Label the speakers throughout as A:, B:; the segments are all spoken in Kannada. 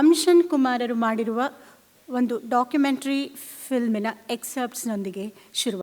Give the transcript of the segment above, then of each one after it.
A: ಅಂಶನ್ ಕುಮಾರರು ಮಾಡಿರುವ ಒಂದು ಡಾಕ್ಯುಮೆಂಟ್ರಿ ಫಿಲ್ಮಿನ ಎಕ್ಸರ್ಪ್ಟ್ಸ್ನೊಂದಿಗೆ ಶುರು.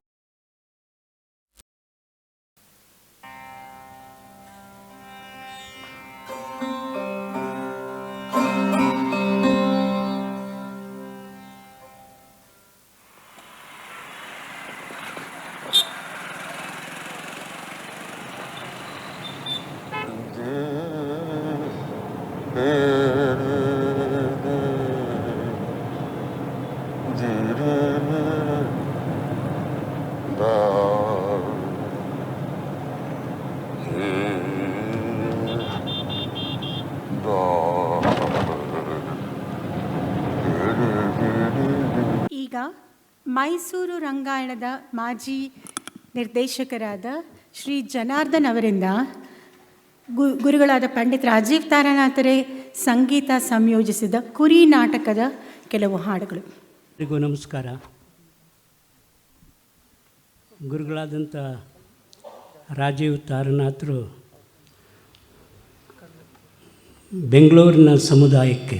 A: ಈಗ ಮೈಸೂರು ರಂಗಾಯಣದ ಮಾಜಿ ನಿರ್ದೇಶಕರಾದ ಶ್ರೀ ಜನಾರ್ದನ್ ಅವರಿಂದ ಗುರುಗಳಾದ ಪಂಡಿತ್ ರಾಜೀವ್ ತಾರಾನಾಥರೇ ಸಂಗೀತ ಸಂಯೋಜಿಸಿದ ಕುರಿ ನಾಟಕದ ಕೆಲವು ಹಾಡುಗಳು.
B: ಎಲ್ಲರಿಗೂ ನಮಸ್ಕಾರ. ಗುರುಗಳಾದಂಥ ರಾಜೀವ್ ತಾರನಾಥರು ಬೆಂಗಳೂರಿನ ಸಮುದಾಯಕ್ಕೆ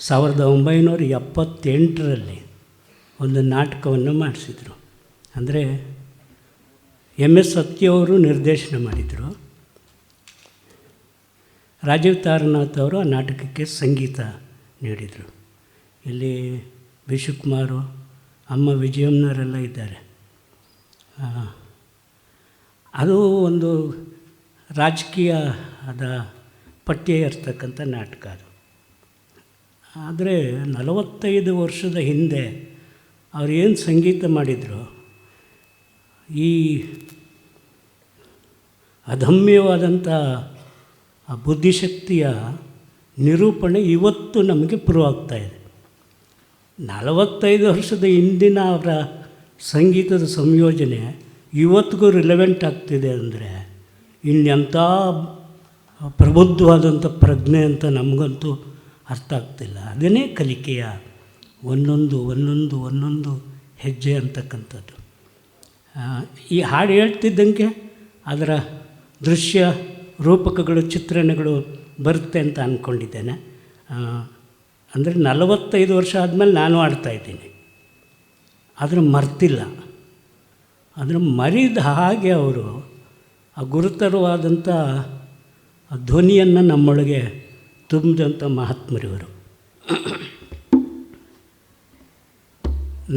B: 1978ರಲ್ಲಿ ಒಂದು ನಾಟಕವನ್ನು ಮಾಡಿಸಿದರು. ಅಂದರೆ MS ಸತ್ಯವರು ನಿರ್ದೇಶನ ಮಾಡಿದರು. ರಾಜೀವ್ ತಾರನಾಥ್ ಅವರು ಆ ನಾಟಕಕ್ಕೆ ಸಂಗೀತ ನೀಡಿದರು. ಇಲ್ಲಿ ವಿಶ್ವಕುಮಾರು, ಅಮ್ಮ ವಿಜಯಮ್ಮನವರೆಲ್ಲ ಇದ್ದಾರೆ. ಅದು ಒಂದು ರಾಜಕೀಯದ ಪಠ್ಯ ಇರ್ತಕ್ಕಂಥ ನಾಟಕ ಅದು. ಆದರೆ 45 ವರ್ಷದ ಹಿಂದೆ ಅವ್ರು ಏನು ಸಂಗೀತ ಮಾಡಿದರು, ಈ ಅದಮ್ಯವಾದಂಥ ಆ ಬುದ್ಧಿಶಕ್ತಿಯ ನಿರೂಪಣೆ ಇವತ್ತು ನಮಗೆ ಪ್ರೂವ್ ಆಗ್ತಾಯಿದೆ. 45 ವರ್ಷದ ಹಿಂದಿನ ಅವರ ಸಂಗೀತದ ಸಂಯೋಜನೆ ಇವತ್ತಿಗೂ ರಿಲೆವೆಂಟ್ ಆಗ್ತಿದೆ ಅಂದರೆ ಇನ್ನೆಂಥ ಪ್ರಬುದ್ಧವಾದಂಥ ಪ್ರಜ್ಞೆ ಅಂತ ನಮಗಂತೂ ಅರ್ಥ ಆಗ್ತಿಲ್ಲ. ಅದನ್ನೇ ಕಲಿಕೆಯ ಒಂದೊಂದು ಹೆಜ್ಜೆ ಅಂತಕ್ಕಂಥದ್ದು. ಈ ಹಾಡು ಹೇಳ್ತಿದ್ದಂಗೆ ಅದರ ದೃಶ್ಯ ರೂಪಕಗಳು, ಚಿತ್ರಣಗಳು ಬರುತ್ತೆ ಅಂತ ಅಂದ್ಕೊಂಡಿದ್ದೇನೆ. ಅಂದರೆ 45 ವರ್ಷ ಆದಮೇಲೆ ನಾನು ಆಡ್ತಾಯಿದ್ದೀನಿ, ಆದರೆ ಮರ್ತಿಲ್ಲ. ಅದನ್ನು ಮರಿದ ಹಾಗೆ ಅವರು ಆ ಗುರುತರವಾದಂಥ ಧ್ವನಿಯನ್ನು ನಮ್ಮೊಳಗೆ ತುಂಬಿದಂಥ ಮಹಾತ್ಮರಿವರು.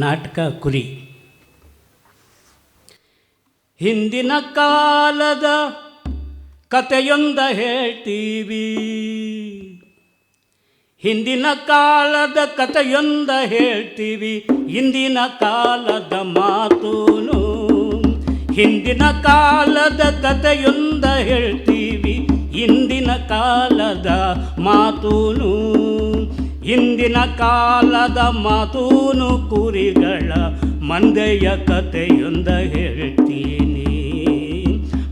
B: ನಾಟಕ ಕುರಿ. ಹಿಂದಿನ ಕಾಲದ ಕಥೆಯೊಂದ ಹೇಳ್ತೀವಿ, ಹಿಂದಿನ ಕಾಲದ ಕಥೆಯೊಂದ ಹೇಳ್ತೀವಿ, ಇಂದಿನ ಕಾಲದ ಮಾತೂನು. ಹಿಂದಿನ ಕಾಲದ ಕಥೆಯೊಂದ ಹೇಳ್ತೀವಿ, ಇಂದಿನ ಕಾಲದ ಮಾತೂನು. ಇಂದಿನ ಕಾಲದ ಮಾತೂನು ಕುರಿಗಳ ಮಂದೆಯ ಕಥೆಯೊಂದ ಹೇಳ್ತೀನಿ,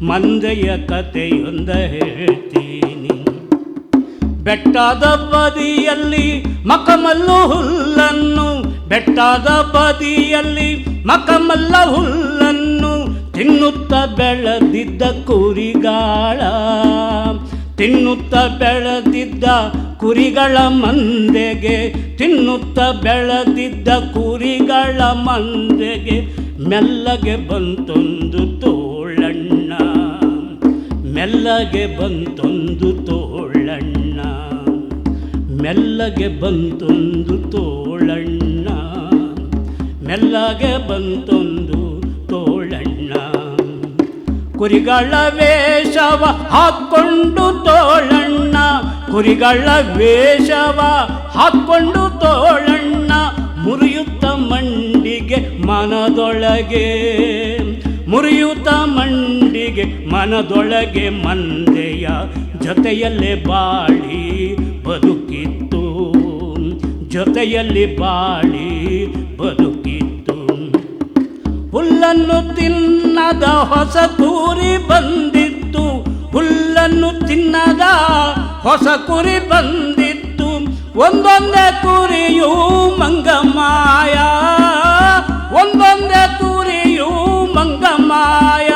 B: ಮಂದೆಯ ಕಥೆಯೊಂದ ಹೇಳ್ತೀನಿ. ಬೆಟ್ಟದ ಬದಿಯಲ್ಲಿ ಮಕಮಲ್ಲು ಹುಲ್ಲನ್ನು, ಬೆಟ್ಟದ ಬದಿಯಲ್ಲಿ ಮಕಮಲ್ಲ ಹುಲ್ಲನ್ನು ತಿನ್ನುತ್ತ ಬೆಳೆದಿದ್ದ ಕುರಿಗಾಳ, ತಿನ್ನುತ್ತ ಬೆಳೆದಿದ್ದ ಕುರಿಗಳ ಮಂದೆಗೆ, ತಿನ್ನುತ್ತ ಬೆಳೆದಿದ್ದ ಕುರಿಗಳ ಮಂದೆಗೆ ಮೆಲ್ಲಗೆ ಬಂತೊಂದು ತೋಳಣ್ಣ, ಮೆಲ್ಲಗೆ ಬಂತೊಂದು ತೋಳಣ್ಣ, ಮೆಲ್ಲಗೆ ಬಂತೊಂದು ತೋಳಣ್ಣ, ಮೆಲ್ಲಗೆ ಬಂತೊಂದು ತೋಳಣ್ಣ. ಕುರಿಗಳ ವೇಷವ ಹಾಕ್ಕೊಂಡು ತೋಳಣ್ಣ, ಕುರಿಗಳ ವೇಷವ ಹಾಕ್ಕೊಂಡು ತೋಳಣ್ಣ, ಮುರಿಯುತ್ತ ಮಂಡಿಗೆ ಮನದೊಳಗೆ, ಮುರಿಯುತ್ತ ಮಂಡಿಗೆ ಮನದೊಳಗೆ ಮಂದೆಯ ಜೊತೆಯಲ್ಲೇ ಬಾಳಿ ಬದುಕಿತ್ತು, ಜೊತೆಯಲ್ಲಿ ಬಾಳಿ ಬದುಕಿತ್ತು. ಹುಲ್ಲನ್ನು ತಿನ್ನದ ಹೊಸ ಕುರಿ ಬಂದಿತ್ತು, ಹುಲ್ಲನ್ನು ತಿನ್ನದ ಹೊಸ ಕುರಿ ಬಂದಿತ್ತು. ಒಂದೊಂದೇ ಕುರಿಯೂ ಮಂಗಮಾಯ, ಒಂದೊಂದೇ ಕುರಿಯೂ ಮಂಗಮಾಯ.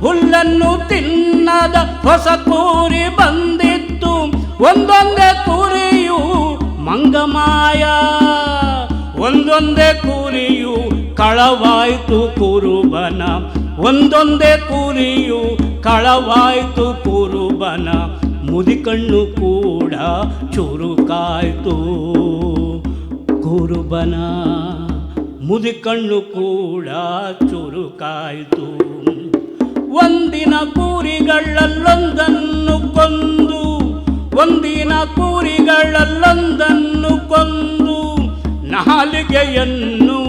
B: ಹುಲ್ಲನ್ನು ತಿನ್ನದ ಹೊಸ ಕುರಿ ಬಂದಿತ್ತು, ಒಂದೊಂದೇ ಕುರಿಯು ಮಂಗಮಾಯ, ಒಂದೊಂದೇ ಕುರಿಯು ಕಳವಾಯ್ತು ಕುರುಬನ, ಒಂದೊಂದೇ ಕುರಿಯು ಕಳವಾಯ್ತು ಕುರುಬನ, ಮುದಿಕಣ್ಣು ಕೂಡ ಚುರುಕಾಯ್ತು ಕುರುಬನ, ಮುದಿಕಣ್ಣು ಕೂಡ ಚುರುಕಾಯ್ತು. ಒಂದಿನ ಕುರಿಗಳಲ್ಲೊಂದನ್ನು ಕೊಂದು, ಒಂದಿನ ಕುರಿಗಳಲ್ಲೊಂದನ್ನು ಕೊಂದು, ನಾಲಿಗೆಯನ್ನು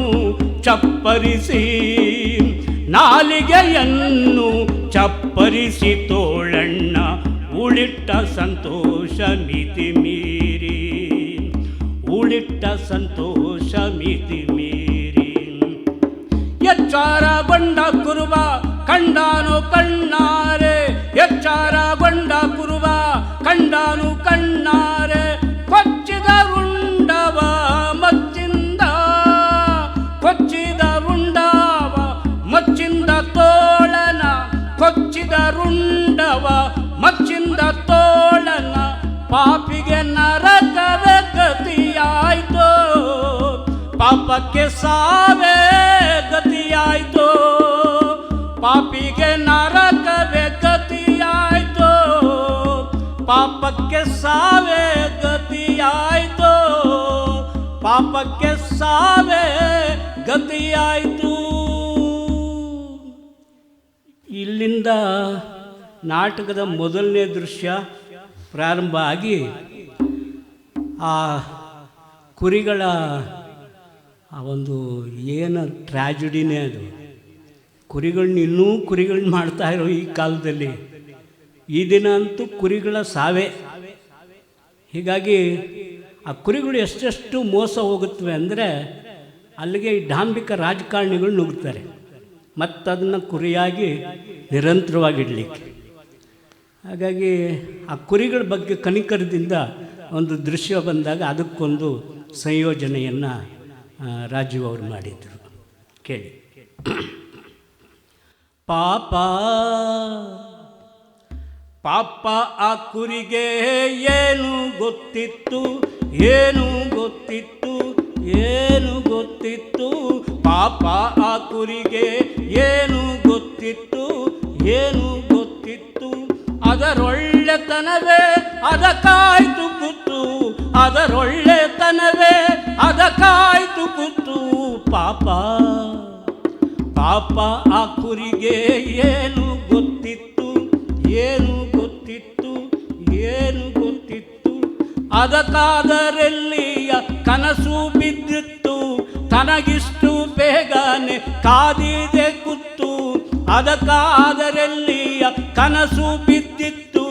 B: ಚಪ್ಪರಿಸಿ, ನಾಲಿಗೆಯನ್ನು ಚಪ್ಪರಿಸಿ ತೋಳಣ್ಣ ಉಳಿಟ್ಟ ಸಂತೋಷ ಮಿತಿ ಮೀರಿ, ಉಳಿಟ್ಟ ಸಂತೋಷ ಮಿತಿ ಮೀರಿ. ಎಚ್ಚಾರಗೊಂಡ ಕುರುಬ ಕಂಡಾನು ಕಣ್ಣಾರೆ, ಎಚ್ಚಾರಗೊಂಡ ಕುರುಬ ಕಂಡಾನು ಕಣ್ಣಾರೆ, ಕೊಚ್ಚಿದ ರುಂಡವ ಮಚ್ಚಿಂದ, ಕೊಚ್ಚಿದ ರುಂಡವ ಮಚ್ಚಿಂದ ತೋಳನ, ಕೊಚ್ಚಿದ ರುಂಡವ ಮಚ್ಚಿಂದ ತೋಳನ, ಪಾಪಿಗೆ ನರಕವೇ ಗತಿಯಾಯ್ತು, ಪಾಪಕ್ಕೆ ಸಾವೇ ಗತಿಯಾಯ್ತು, ಪಾಪಿಗೆ ನರಕವೇ ಗತಿಯಾಯ್ತು, ಪಾಪಕ್ಕೆ ಸಾವೇ ಗತಿಯಾಯ್ತು, ಪಾಪಕ್ಕೆ ಸಾವೇ ಗತಿಯಾಯ್ತು. ಇಲ್ಲಿಂದ ನಾಟಕದ ಮೊದಲನೇ ದೃಶ್ಯ ಪ್ರಾರಂಭ ಆಗಿ ಆ ಕುರಿಗಳ ಆ ಒಂದು ಏನು ಟ್ರ್ಯಾಜಿಡಿನೇ ಅದು. ಕುರಿಗಳನ್ನ ಇನ್ನೂ ಕುರಿಗಳನ್ನ ಮಾಡ್ತಾಯಿರೋ ಈ ಕಾಲದಲ್ಲಿ, ಈ ದಿನ ಅಂತೂ ಕುರಿಗಳ ಸಾವೇ. ಹೀಗಾಗಿ ಆ ಕುರಿಗಳು ಎಷ್ಟೆಷ್ಟು ಮೋಸ ಹೋಗುತ್ತವೆ ಅಂದರೆ ಅಲ್ಲಿಗೆ ಈ ಡಾಂಬಿಕ ರಾಜಕಾರಣಿಗಳು ನುಗ್ತಾರೆ ಮತ್ತು ಅದನ್ನು ಕುರಿಯಾಗಿ ನಿರಂತರವಾಗಿಡಲಿಕ್ಕೆ. ಹಾಗಾಗಿ ಆ ಕುರಿಗಳ ಬಗ್ಗೆ ಕನಿಕರದಿಂದ ಒಂದು ದೃಶ್ಯ ಬಂದಾಗ ಅದಕ್ಕೊಂದು ಸಂಯೋಜನೆಯನ್ನು ರಾಜೀವ್ ಅವರು ಮಾಡಿದರು. ಕೇಳಿ. ಪಾಪ ಪಾಪ ಆ ಕುರಿಗೆ ಏನು ಗೊತ್ತಿತ್ತು, ಏನು ಗೊತ್ತಿತ್ತು, ಏನು ಗೊತ್ತಿತ್ತು, ಪಾಪ ಆ ಕುರಿಗೆ ಏನು ಗೊತ್ತಿತ್ತು, ಏನು ಗೊತ್ತಿತ್ತು, ಅದರೊಳ್ಳೆತನವೇ ಅದಕ್ಕಾಯ್ತು ಗುತ್ತು, ಅದರೊಳ್ಳೆತನವೇ ಅದಕ್ಕಾಯ್ತು ಗುತ್ತು. ಪಾಪ ಪಾಪ ಆ ಕುರಿಗೆ ಏನು ಗೊತ್ತಿತ್ತು, ಏನು ಗೊತ್ತಿತ್ತು, ಏನು ಗೊತ್ತಿತ್ತು, ಅದಕ್ಕಾದರೆಲ್ಲಿಯ ಕನಸು ಬಿದ್ದಿತ್ತು, ತನಗಿಷ್ಟು ಬೇಗನೆ ಕಾದಿದೆ ಕುತ್ತು, ಅದಕ್ಕಾದರೆಲ್ಲಿಯ ಕನಸು ಬಿದ್ದಿತ್ತು,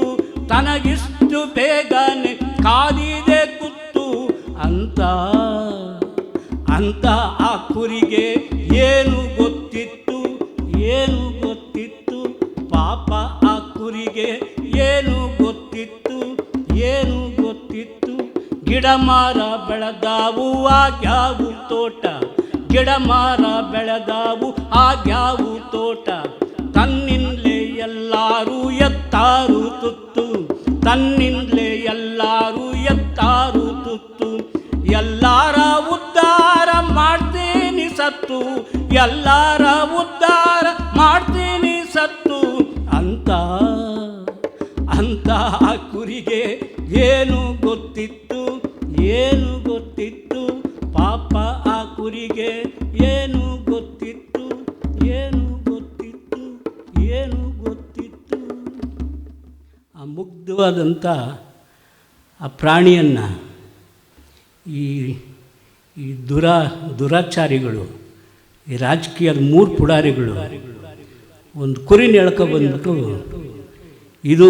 B: ತನಗಿಷ್ಟು ಬೇಗನೆ ಕಾದಿದೆ ಕುತ್ತು. ಅಂತ ಅಂತ ಆ ಕುರಿಗೆ ಏನು ಗೊತ್ತಿತ್ತು, ಏನು ಗೊತ್ತಿತ್ತು, ಪಾಪ ಆ ಕುರಿಗೆ ಏನು ಗೊತ್ತಿತ್ತು, ಏನು ಗೊತ್ತಿತ್ತು. ಗಿಡ ಮರ ಬೆಳೆದಾವು ಆಗ್ಯಾವು ತೋಟ, ಗಿಡ ಮರ ಬೆಳೆದಾವು ಆಗ್ಯಾವು ತೋಟ, ತನ್ನಿಂದಲೇ ಎಲ್ಲರೂ ಎತ್ತಾರು ತುತ್ತು, ತನ್ನಿಂದಲೇ ಎಲ್ಲರೂ ಎತ್ತಾರು ತುತ್ತು. ಎಲ್ಲರ ಉದ್ಧಾರ ಮಾಡ್ತೀನಿ ಸತ್ತು, ಎಲ್ಲರ ಉದ್ಧಾರ ಮಾಡ್ತೀನಿ ಸತ್ತು. ಅಂತ ಅಂತ ಆ ಕುರಿಗೆ ಏನು ಗೊತ್ತಿತ್ತು, ಏನು ಗೊತ್ತಿತ್ತು, ಪಾಪ ಆ ಕುರಿಗೆ ಏನು ಗೊತ್ತಿತ್ತು, ಏನು ಗೊತ್ತಿತ್ತು, ಏನು ಗೊತ್ತಿತ್ತು. ಆ ಮುಗ್ಧವಾದಂಥ ಆ ಪ್ರಾಣಿಯನ್ನು ಈ ದುರಾಚಾರಿಗಳು, ಈ ರಾಜಕೀಯದ ಮೂರು ಪುಡಾರಿಗಳು ಒಂದು ಕುರಿನ ಎಳ್ಕೊಬಂದ್ಬಿಟ್ಟು, ಇದು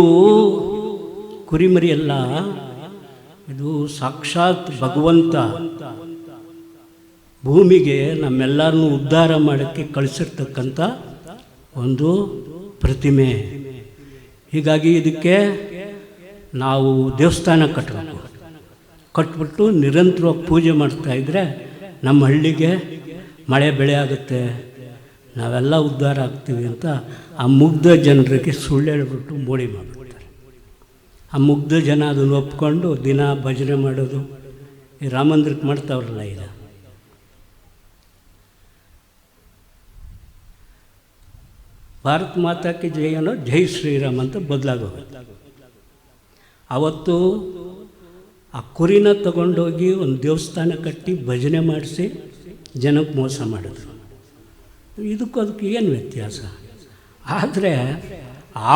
B: ಕುರಿಮರಿಯಲ್ಲ, ಇದು ಸಾಕ್ಷಾತ್ ಭಗವಂತ ಭೂಮಿಗೆ ನಮ್ಮೆಲ್ಲರನ್ನೂ ಉದ್ಧಾರ ಮಾಡೋಕ್ಕೆ ಕಳಿಸಿರ್ತಕ್ಕಂಥ ಒಂದು ಪ್ರತಿಮೆ. ಹೀಗಾಗಿ ಇದಕ್ಕೆ ನಾವು ದೇವಸ್ಥಾನ ಕಟ್ಟಬೇಕು, ಕಟ್ಬಿಟ್ಟು ನಿರಂತರವಾಗಿ ಪೂಜೆ ಮಾಡ್ತಾಯಿದ್ರೆ ನಮ್ಮ ಹಳ್ಳಿಗೆ ಮಳೆ ಬೆಳೆ ಆಗುತ್ತೆ, ನಾವೆಲ್ಲ ಉದ್ಧಾರ ಆಗ್ತೀವಿ ಅಂತ ಆ ಮುಗ್ಧ ಜನರಿಗೆ ಸುಳ್ಳು ಹೇಳ್ಬಿಟ್ಟು ಮೋಡಿ ಮಾಡಿಬಿಡ್ತಾರೆ. ಆ ಮುಗ್ಧ ಜನ ಅದನ್ನು ಒಪ್ಕೊಂಡು ದಿನ ಭಜನೆ ಮಾಡೋದು, ಈ ರಾಮಂದಿರಕ್ಕೆ ಮಾಡ್ತಾವ್ರಲ್ಲ ಈಗ. ಭಾರತ್ ಮಾತಾಕ್ಕೆ ಜೈ ಅನ್ನೋ ಜೈ ಶ್ರೀರಾಮ್ ಅಂತ ಬದಲಾಗೋಗುತ್ತೆ. ಅವತ್ತು ಆ ಕುರಿನ ತಗೊಂಡೋಗಿ ಒಂದು ದೇವಸ್ಥಾನ ಕಟ್ಟಿ ಭಜನೆ ಮಾಡಿಸಿ ಜನಕ್ಕೆ ಮೋಸ ಮಾಡಿದ್ರು. ಇದಕ್ಕೂ ಅದಕ್ಕೆ ಏನು ವ್ಯತ್ಯಾಸ? ಆದರೆ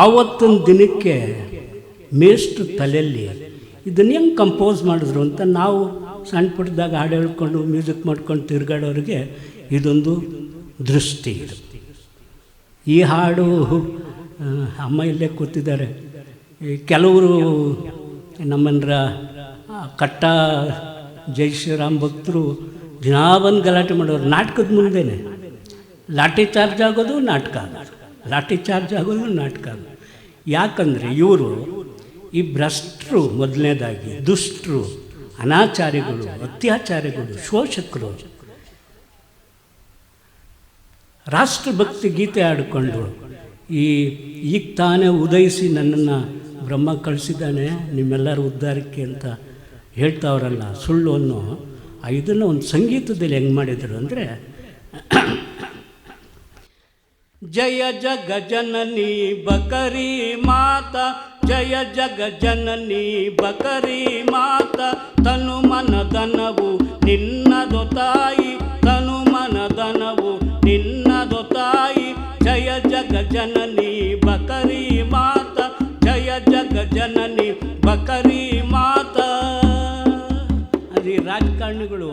B: ಆವತ್ತಿನ ದಿನಕ್ಕೆ ಮೇಷ್ಟ್ರ ತಲೆಯಲ್ಲಿ ಇದನ್ನು ಹೆಂಗೆ ಕಂಪೋಸ್ ಮಾಡಿದ್ರು ಅಂತ ನಾವು ಸಣ್ಣ ಪುಟ್ಟದಾಗ ಹಾಡು ಹೇಳ್ಕೊಂಡು ಮ್ಯೂಸಿಕ್ ಮಾಡ್ಕೊಂಡು ತಿರುಗಾಡೋರಿಗೆ ಇದೊಂದು ದೃಷ್ಟಿ. ಈ ಹಾಡು ಅಮ್ಮ ಇಲ್ಲೇ ಕೂತಿದ್ದಾರೆ. ಕೆಲವರು ನಮ್ಮನ್ರ ಕಟ್ಟ ಜೈ ಶ್ರೀರಾಮ್ ಭಕ್ತರು ದಿನ ಬಂದು ಗಲಾಟೆ ಮಾಡೋರು. ನಾಟಕದ ಮುಂದೆನೇ ಲಾಠಿ ಚಾರ್ಜ್ ಆಗೋದು ನಾಟಕ ಆಗೋದು, ಲಾಠಿ ಚಾರ್ಜ್ ಆಗೋದು ನಾಟಕ ಆಗೋದು. ಯಾಕಂದರೆ ಇವರು ಈ ಭ್ರಷ್ಟರು, ಮೊದಲನೇದಾಗಿ ದುಷ್ಟರು, ಅನಾಚಾರಿಗಳು, ಅತ್ಯಾಚಾರಿಗಳು, ಶೋಷಕರು ರಾಷ್ಟ್ರಭಕ್ತಿ ಗೀತೆ ಆಡಿಕೊಂಡು ಈಗ ತಾನೇ ಉದಯಿಸಿ ನನ್ನನ್ನು ಬ್ರಹ್ಮ ಕಳಿಸಿದ್ದಾನೆ ನಿಮ್ಮೆಲ್ಲರ ಉದ್ಧಾರಕ್ಕೆ ಅಂತ ಹೇಳ್ತಾವ್ರಲ್ಲ, ಸುಳ್ಳು ಅನ್ನೋ ಇದನ್ನು ಒಂದು ಸಂಗೀತದಲ್ಲಿ ಹೆಂಗೆ ಮಾಡಿದರು ಅಂದರೆ, ಜಯ ಜಗ ಜನನಿ ಬಕರಿ ಮಾತಾ, ಜಯ ಜಗ ಜನನಿ ಬಕರಿ ಮಾತಾ, ತನು ಮನದನವು ನಿನ್ನದು ತಾಯಿ, ತನು ಮನದನವು ನಿನ್ನದು ತಾಯಿ, ಜಯ ಜಗ ಜನನಿ ಬಕರಿ ಮಾತಾ, ಜಯ ಜಗ ಜನನಿ ಬಕರಿ ಮಾತಾ. ಅದು ರಾಜಕಾರಣಿಗಳು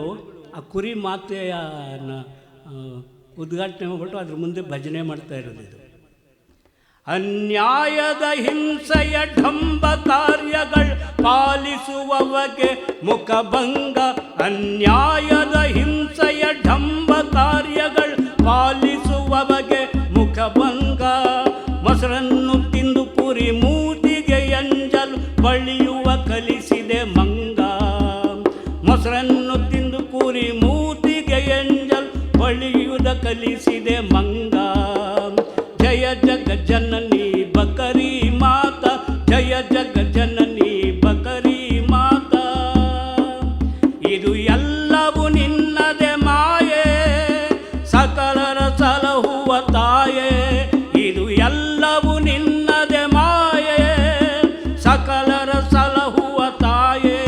B: ಆ ಕುರಿ ಮಾತೆಯನ್ನು ಉದ್ಘಾಟನೆ ಮಾಡ್ಬಿಟ್ಟು ಅದ್ರ ಮುಂದೆ ಭಜನೆ ಮಾಡ್ತಾ ಇರೋದು. ಇದು ಅನ್ಯಾಯದ ಹಿಂಸೆಯ ಢಂಬ ಕಾರ್ಯಗಳು ಪಾಲಿಸುವವಗೆ ಮುಖಭಂಗ, ಅನ್ಯಾಯದ ಹಿಂಸೆಯ ಢಂಬ ಕಾರ್ಯಗಳು ಪಾಲಿಸುವವಗೆ ಮುಖಭಂಗ, ಮೊಸರನ್ನು ತಿಂದು ಕುರಿ ಮೂತಿಗೆ ಎಂಜಲು ಬಳಿಯುವ ಕಲಿಸಿದೆ ಮಂಗ, ಮೊಸರನ್ನು ತಿಂದು ಕುರಿ ಮೂತಿಗೆ ಎಂಜಲು ಬಳಿಯುವುದ ಕಲಿಸಿದೆ ಮಂಗ, ಜಯ ಜಗ ಜನನಿ ಬಕರಿ ಮಾತಾ, ಜಯ ಜಗ ಜನನಿ ಬಕರಿ ಮಾತಾ. ಇದು ಎಲ್ಲವೂ ನಿನ್ನದೆ ಮಾಯೆ, ಸಕಲರ ಸಲಹುವ ತಾಯೇ, ಇದು ಎಲ್ಲವೂ ನಿನ್ನದೆ ಮಾಯೆ, ಸಕಲರ ಸಲಹುವ ತಾಯೇ,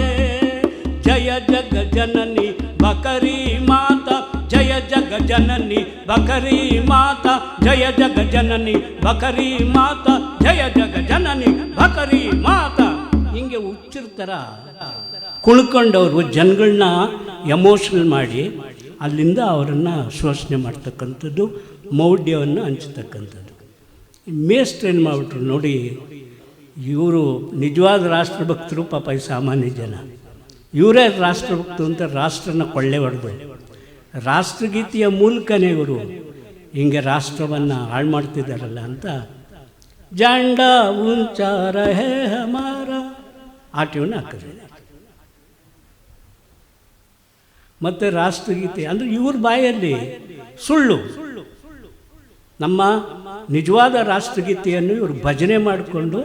B: ಜಯ ಜಗ ಜನನಿ ಬಕರಿ ಮಾತಾ, ಜಯ ಜಗ ಜನನಿ ಬಕರಿ ಮಾತಾ, ಜಯ ಜಗ ಜನನಿ ಬಕರಿ ಮಾತಾ, ಜಯ ಜಗ ಜನನಿ ಬಕರಿ ಮಾತಾ. ಹಿಂಗೆ ಹುಚ್ಚಿರ್ತಾರ ಕುಳ್ಕೊಂಡವರು ಜನಗಳನ್ನ ಎಮೋಷ್ನಲ್ ಮಾಡಿ ಅಲ್ಲಿಂದ ಅವರನ್ನು ಶೋಷಣೆ ಮಾಡ್ತಕ್ಕಂಥದ್ದು, ಮೌಢ್ಯವನ್ನು ಹಂಚ್ತಕ್ಕಂಥದ್ದು. ಮೇಷ್ಟ್ರು ಏನು ಮಾಡಿಬಿಟ್ರು ನೋಡಿ, ಇವರು ನಿಜವಾದ ರಾಷ್ಟ್ರಭಕ್ತರು, ಪಾಪ ಈ ಸಾಮಾನ್ಯ ಜನ ಇವರೇ ರಾಷ್ಟ್ರಭಕ್ತರು ಅಂತ ರಾಷ್ಟ್ರನ ಕೊಳ್ಳೆ ಹೊಡೆದು ರಾಷ್ಟ್ರಗೀತೆಯ ಮೂಲಕನೇ ಇವರು ಹಿಂಗೆ ರಾಷ್ಟ್ರವನ್ನು ಹಾಳು ಮಾಡ್ತಿದ್ದಾರಲ್ಲ ಅಂತ ಜಾಂಡ ಉಂಚಾರ ಹೇ ಹಮಾರ ಆ ಟ್ಯೂನ್ ಹಾಕಿದ್ರೆ. ಮತ್ತು ರಾಷ್ಟ್ರಗೀತೆ ಅಂದರೆ ಇವ್ರ ಬಾಯಲ್ಲಿ ಸುಳ್ಳು. ನಮ್ಮ ನಿಜವಾದ ರಾಷ್ಟ್ರಗೀತೆಯನ್ನು ಇವರು ಭಜನೆ ಮಾಡಿಕೊಂಡು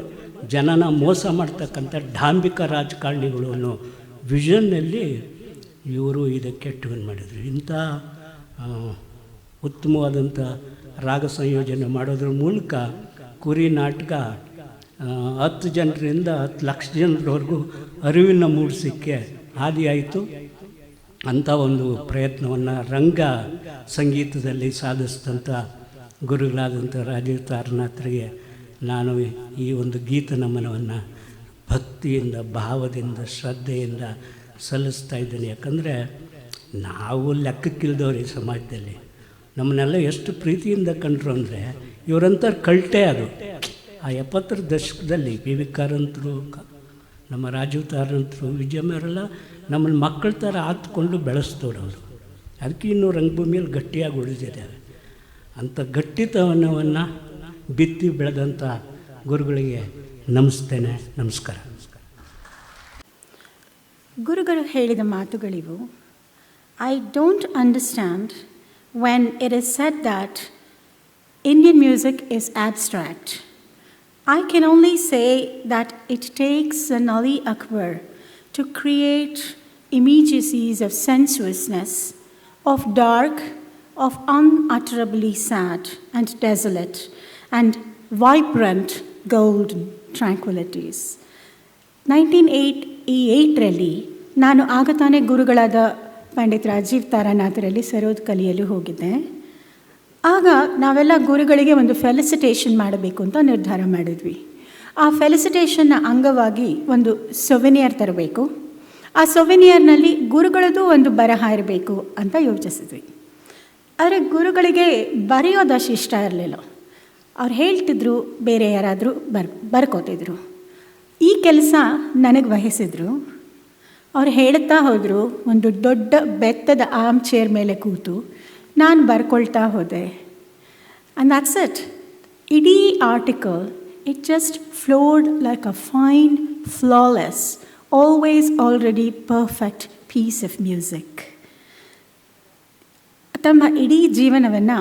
B: ಜನನ ಮೋಸ ಮಾಡ್ತಕ್ಕಂಥ ಡಾಂಬಿಕ ರಾಜಕಾರಣಿಗಳು ಅನ್ನೋ ವಿಷನ್ನಲ್ಲಿ ಇವರು ಇದಕ್ಕೆ ಟ್ಯೂನ್ ಮಾಡಿದರು. ಇಂಥ ಉತ್ತಮವಾದಂಥ ರಾಗ ಸಂಯೋಜನೆ ಮಾಡೋದ್ರ ಮೂಲಕ ಕುರಿ ನಾಟಕ 10 ಜನರಿಂದ 10 ಲಕ್ಷ ಜನರವರೆಗೂ ಅರಿವಿನ ಮೂಡಿಸೋಕ್ಕೆ ಹಾದಿಯಾಯಿತು. ಅಂಥ ಒಂದು ಪ್ರಯತ್ನವನ್ನು ರಂಗ ಸಂಗೀತದಲ್ಲಿ ಸಾಧಿಸಿದಂಥ ಗುರುಗಳಾದಂಥ ರಾಜೀವ್ ತಾರನಾಥರಿಗೆ ನಾನು ಈ ಒಂದು ಗೀತ ನಮನವನ್ನು ಭಕ್ತಿಯಿಂದ, ಭಾವದಿಂದ, ಶ್ರದ್ಧೆಯಿಂದ ಸಲ್ಲಿಸ್ತಾ ಇದ್ದೇನೆ. ಯಾಕಂದರೆ ನಾವು ಲೆಕ್ಕಕ್ಕಿಲ್ದವ್ರು ಈ ಸಮಾಜದಲ್ಲಿ ನಮ್ಮನ್ನೆಲ್ಲ ಎಷ್ಟು ಪ್ರೀತಿಯಿಂದ ಕಂಡ್ರು ಅಂದರೆ ಇವರಂತ ಕಳ್ಟೆ. ಅದು ಆ 70ರ ದಶಕದಲ್ಲಿ ವಿ ಕಾರಂತರು, ನಮ್ಮ ರಾಜೀವ್ ತಾರಂತರು, ವಿಜಯಮ್ಮರೆಲ್ಲ ನಮ್ಮನ್ನು ಮಕ್ಕಳ ಥರ ಹಾತ್ಕೊಂಡು ಬೆಳೆಸ್ತವ್ರು ಅವರು. ಅದಕ್ಕೆ ಇನ್ನೂ ರಂಗಭೂಮಿಯಲ್ಲಿ ಗಟ್ಟಿಯಾಗಿ ಉಳಿದಿದ್ದಾರೆ. ಅಂಥ ಗಟ್ಟಿತನವನ್ನು ಬಿತ್ತಿ ಬೆಳೆದಂಥ ಗುರುಗಳಿಗೆ ನಮಿಸ್ತೇನೆ. ನಮಸ್ಕಾರ.
A: ಗುರುಗಳು ಹೇಳಿದ ಮಾತುಗಳಿವು. I don't understand when it is said that Indian music is abstract. I can only say that it takes an Ali Akbar to create immediacies of sensuousness, of dark, of unutterably sad and desolate, and vibrant golden tranquillities. 1988ರಲ್ಲಿ ನಾನು ಆಗ ತಾನೇ ಗುರುಗಳಾದ ಪಂಡಿತ್ ರಾಜೀವ್ ತಾರಾನಾಥರಲ್ಲಿ ಸರೋದ್ ಕಲಿಯಲು ಹೋಗಿದ್ದೆ. ಆಗ ನಾವೆಲ್ಲ ಗುರುಗಳಿಗೆ ಒಂದು ಫೆಲಿಸಿಟೇಷನ್ ಮಾಡಬೇಕು ಅಂತ ನಿರ್ಧಾರ ಮಾಡಿದ್ವಿ. ಆ ಫೆಲಿಸಿಟೇಷನ್ನ ಅಂಗವಾಗಿ ಒಂದು ಸೊವೆನಿಯರ್ ತರಬೇಕು. ಆ ಸೊವೆನಿಯರ್ನಲ್ಲಿ ಗುರುಗಳದ್ದು ಒಂದು ಬರಹ ಇರಬೇಕು ಅಂತ ಯೋಚಿಸಿದ್ವಿ. ಆದರೆ ಗುರುಗಳಿಗೆ ಬರೆಯೋದಷ್ಟು ಇಷ್ಟ ಇರಲಿಲ್ಲ. ಅವ್ರು ಹೇಳ್ತಿದ್ರು, ಬೇರೆ ಯಾರಾದರೂ ಬರ್ಕೋತಿದ್ರು. ಈ ಕೆಲಸ ನನಗೆ ವಹಿಸಿದ್ರು. ಅವ್ರು ಹೇಳ್ತಾ ಹೋದರು. ಒಂದು ದೊಡ್ಡ ಬೆತ್ತದ ಆರ್ಮ್ ಚೇರ್ ಮೇಲೆ ಕೂತು ನಾನು ಬರ್ಕೊಳ್ತಾ ಹೋದೆ. And that's it. ಇಡೀ article it just flowed like a fine, flawless, always already perfect piece of music. ತಮ್ಮ ಇಡೀ ಜೀವನವನ್ನು